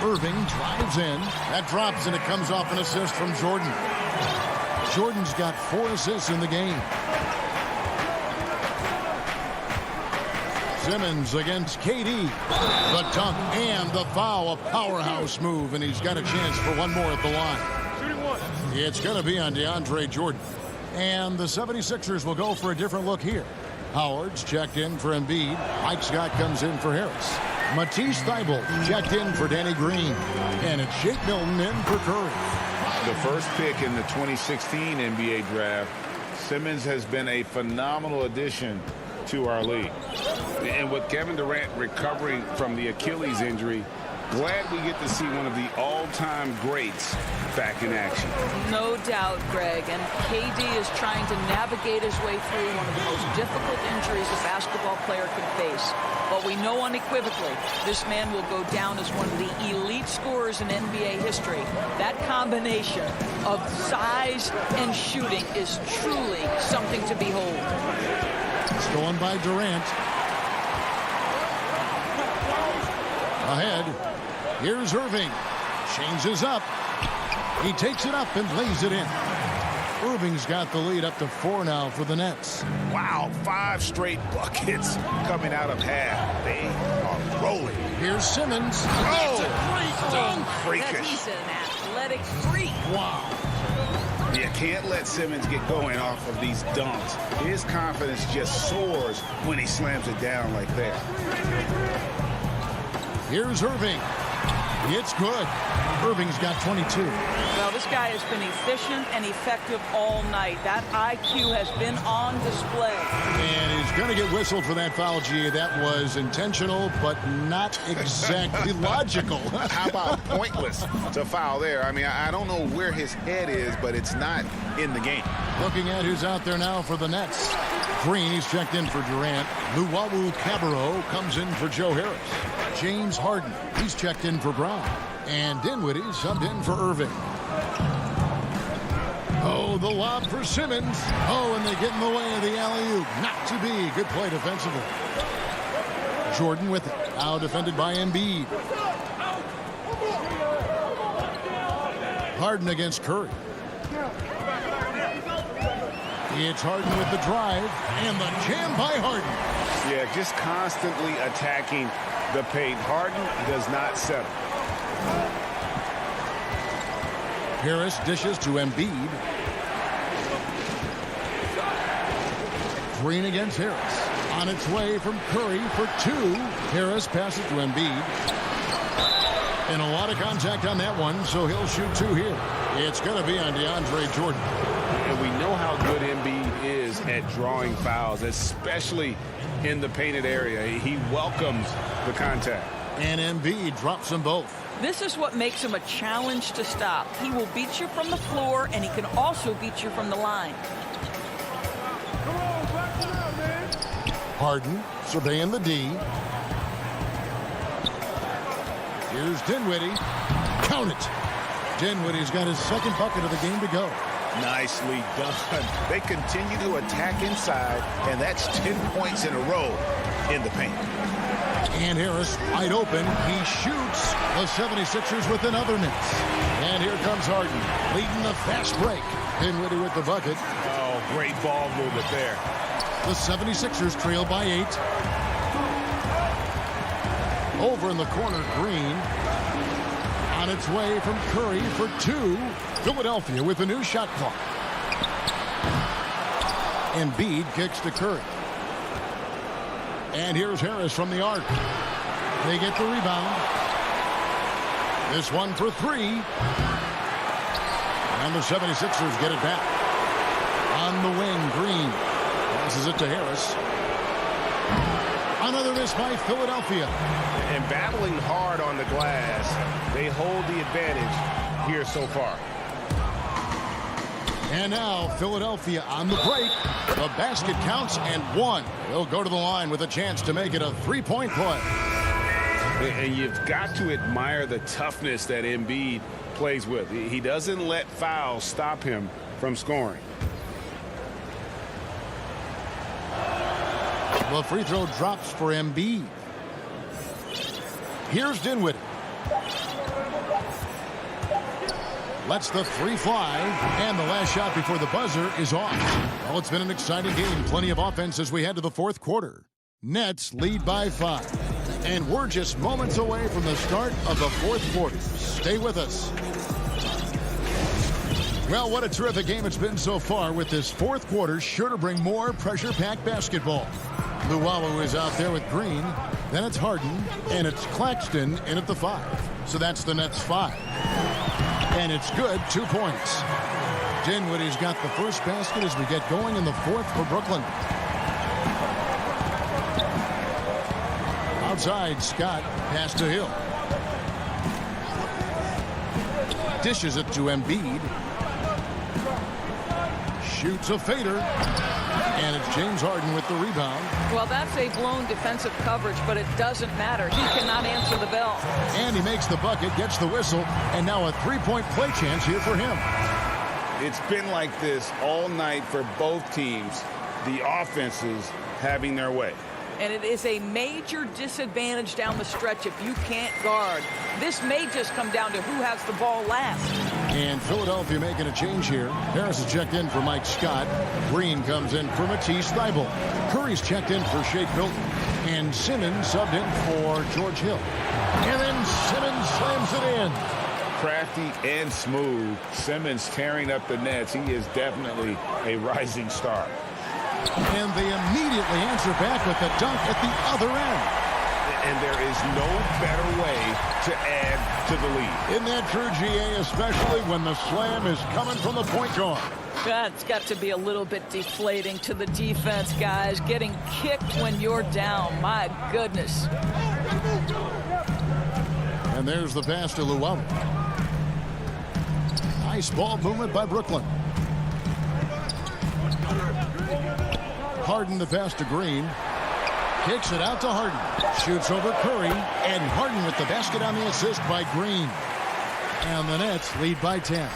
Irving drives in. That drops, and it comes off an assist from Jordan. Jordan's got 4 assists in the game. Simmons against KD. The dunk and the foul. A powerhouse move, and he's got a chance for one more at the line. Shooting one. It's going to be on DeAndre Jordan. And the 76ers will go for a different look here. Howard's checked in for Embiid. Mike Scott comes in for Harris. Matisse Thybulle checked in for Danny Green. And it's Shake Milton in for Curry. The first pick in the 2016 NBA draft, Simmons has been a phenomenal addition to our league. And with Kevin Durant recovering from the Achilles injury, Glad we get to see one of the all-time greats back in action. No doubt, Greg. And KD is trying to navigate his way through one of the most difficult injuries a basketball player can face. But we know unequivocally this man will go down as one of the elite scorers in NBA history. That combination of size and shooting is truly something to behold. Stolen by Durant. Ahead. Here's Irving. Changes up. He takes it up and lays it in. Irving's got the lead up to 4 now for the Nets. Wow, 5 straight buckets coming out of half. They are rolling. Here's Simmons. Oh, Great dunk. freakish. He's an athletic freak. Wow. You can't let Simmons get going off of these dunks. His confidence just soars when he slams it down like that. Here's Irving. It's good. Irving's got 22. Well, this guy has been efficient and effective all night. That IQ has been on display. And he's going to get whistled for that foul, G. That was intentional, but not exactly logical. How about pointless to foul there? I mean, I don't know where his head is, but it's not in the game. Looking at who's out there now for the Nets. Green, he's checked in for Durant. Luwawu Cabarrot comes in for Joe Harris. James Harden, he's checked in for Brown. And Dinwiddie subbed in for Irving. Oh, the lob for Simmons. Oh, and they get in the way of the alley-oop. Not to be. Good play defensively. Jordan with it. Now defended by Embiid. Harden against Curry. It's Harden with the drive. And the jam by Harden. Yeah, just constantly attacking the paint. Harden does not settle. Harris dishes to Embiid. Green against Harris. On its way from Curry for 2. Harris passes to Embiid. And a lot of contact on that one, so he'll shoot 2 here. It's going to be on DeAndre Jordan. And we know how good Embiid is at drawing fouls, especially in the painted area. He welcomes the contact. And Embiid drops them both. This is what makes him a challenge to stop. He will beat you from the floor, and he can also beat you from the line. Harden surveying the D. Here's Dinwiddie. Count it. Dinwiddie's got his second bucket of the game to go. Nicely done. They continue to attack inside, and that's 10 points in a row in the paint. And Harris wide open. He shoots. The 76ers with another miss. And here comes Harden leading the fast break. Dinwiddie with the bucket. Oh, great ball movement there. The 76ers trail by 8. Over in the corner, Green. On its way from Curry for 2. Philadelphia with a new shot clock. Embiid kicks to Curry. And here's Harris from the arc. They get the rebound. This one for 3. And the 76ers get it back. On the wing, Green passes it to Harris. Another miss by Philadelphia. And battling hard on the glass, they hold the advantage here so far. And now Philadelphia on the break. The basket counts and 1. They'll go to the line with a chance to make it a 3-point play. And you've got to admire the toughness that Embiid plays with. He doesn't let fouls stop him from scoring. The free throw drops for Embiid. Here's Dinwiddie. Lets the 3 fly, and the last shot before the buzzer is off. Well, it's been an exciting game. Plenty of offense as we head to the 4th quarter. Nets lead by 5. And we're just moments away from the start of the 4th quarter. Stay with us. Well, what a terrific game it's been so far, with this 4th quarter sure to bring more pressure-packed basketball. Luwawu is out there with Green. Then it's Harden, and it's Claxton in at the 5. So that's the Nets 5. And it's good, 2 points. Dinwiddie's got the first basket as we get going in the 4th for Brooklyn. Outside, Scott, pass to Hill. Dishes it to Embiid. Shoots a fader. And it's James Harden with the rebound. Well, that's a blown defensive coverage, but it doesn't matter. He cannot answer the bell. And he makes the bucket, gets the whistle, and now a three-point play chance here for him. It's been like this all night for both teams. The offenses having their way. And it is a major disadvantage down the stretch if you can't guard. This may just come down to who has the ball last. And Philadelphia making a change here. Harris is checked in for Mike Scott. Green comes in for Matisse Thybulle. Curry's checked in for Shake Milton. And Simmons subbed in for George Hill. And then Simmons slams it in. Crafty and smooth. Simmons tearing up the nets. He is definitely a rising star. And they immediately answer back with the dunk at the other end. And there is no better way to add to the lead. Isn't that true, GA, especially when the slam is coming from the point guard? That's got to be a little bit deflating to the defense, guys. Getting kicked when you're down. My goodness. And there's the pass to Luwawu. Nice ball movement by Brooklyn. Harden the pass to Green. Kicks it out to Harden. Shoots over Curry. And Harden with the basket on the assist by Green. And the Nets lead by 10.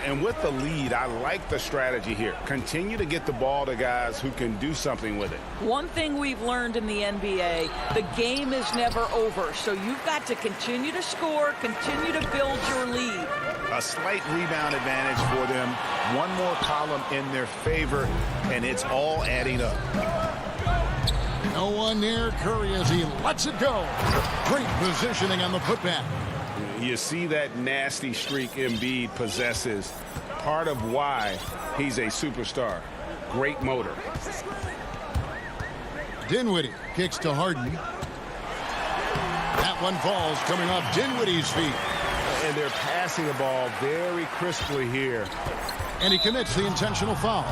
And with the lead, I like the strategy here. Continue to get the ball to guys who can do something with it. One thing we've learned in the NBA, the game is never over. So you've got to continue to score, continue to build your lead. A slight rebound advantage for them. One more column in their favor, and it's all adding up. No one near Curry as he lets it go. Great positioning on the putback. You see that nasty streak Embiid possesses. Part of why he's a superstar. Great motor. Dinwiddie kicks to Harden. That one falls coming off Dinwiddie's feet. And they're passing the ball very crisply here. And he commits the intentional foul.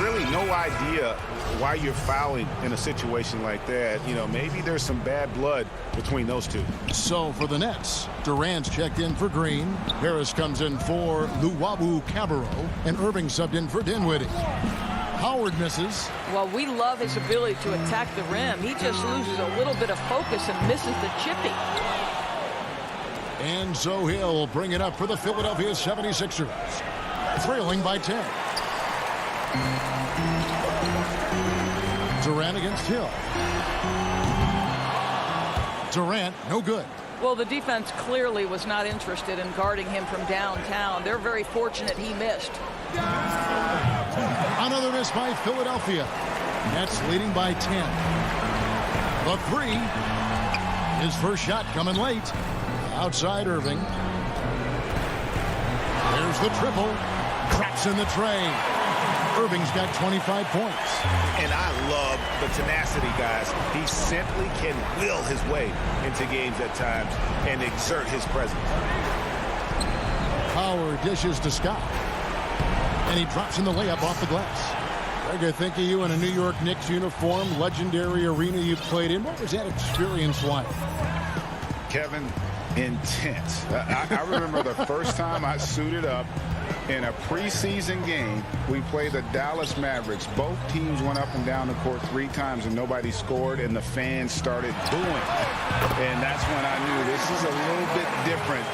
Really no idea why you're fouling in a situation like that. You know, maybe there's some bad blood between those two. So for the Nets, Durant's checked in for Green. Harris comes in for Luwawu-Cabarrot. And Irving subbed in for Dinwiddie. Howard misses. Well, we love his ability to attack the rim. He just loses a little bit of focus and misses the chippy. And so he'll bring it up for the Philadelphia 76ers. Trailing by 10. Durant against Hill. Durant, no good. Well, the defense clearly was not interested in guarding him from downtown. They're very fortunate he missed. Another miss by Philadelphia. Nets leading by 10. The three. His first shot coming late. Outside Irving. There's the triple. Traps in the tray. Irving's got 25 points. And I love the tenacity, guys. He simply can will his way into games at times and exert his presence. Howard dishes to Scott. And he drops in the layup off the glass. Greg, I think of you in a New York Knicks uniform, legendary arena you played in. What was that experience like? Kevin, intense. I remember the first time I suited up in a preseason game. We played the Dallas Mavericks. Both teams went up and down the court 3 times and nobody scored, and the fans started booing. And that's when I knew this is a little bit different.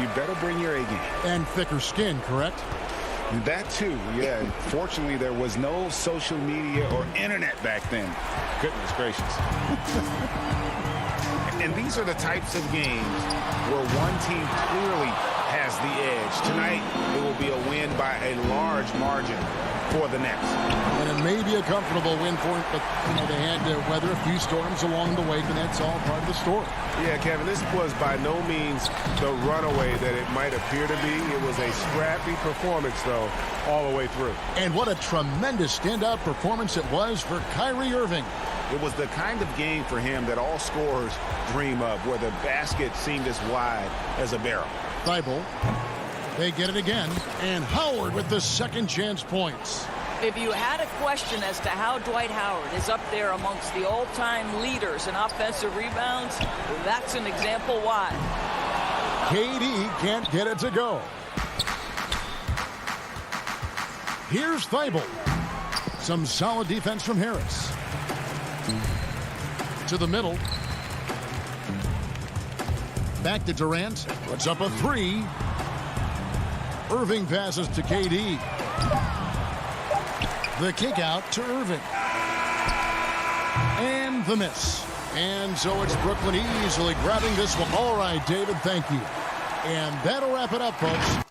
You better bring your A game. And thicker skin, correct? That too, yeah. Fortunately, there was no social media or internet back then. Goodness gracious. And these are the types of games where one team clearly has the edge. Tonight, it will be a win by a large margin for the Nets. And it may be a comfortable win for it, but they had to weather a few storms along the way, and that's all part of the story. Yeah, Kevin, this was by no means the runaway that it might appear to be. It was a scrappy performance, though, all the way through. And what a tremendous standout performance it was for Kyrie Irving. It was the kind of game for him that all scorers dream of, where the basket seemed as wide as a barrel. Thybulle. They get it again. And Howard with the second chance points. If you had a question as to how Dwight Howard is up there amongst the all-time leaders in offensive rebounds, that's an example why. KD can't get it to go. Here's Thibault. Some solid defense from Harris. To the middle. Back to Durant. Puts up a three. Irving passes to KD. The kick out to Irving. And the miss. And so it's Brooklyn easily grabbing this one. All right, David, thank you. And that'll wrap it up, folks.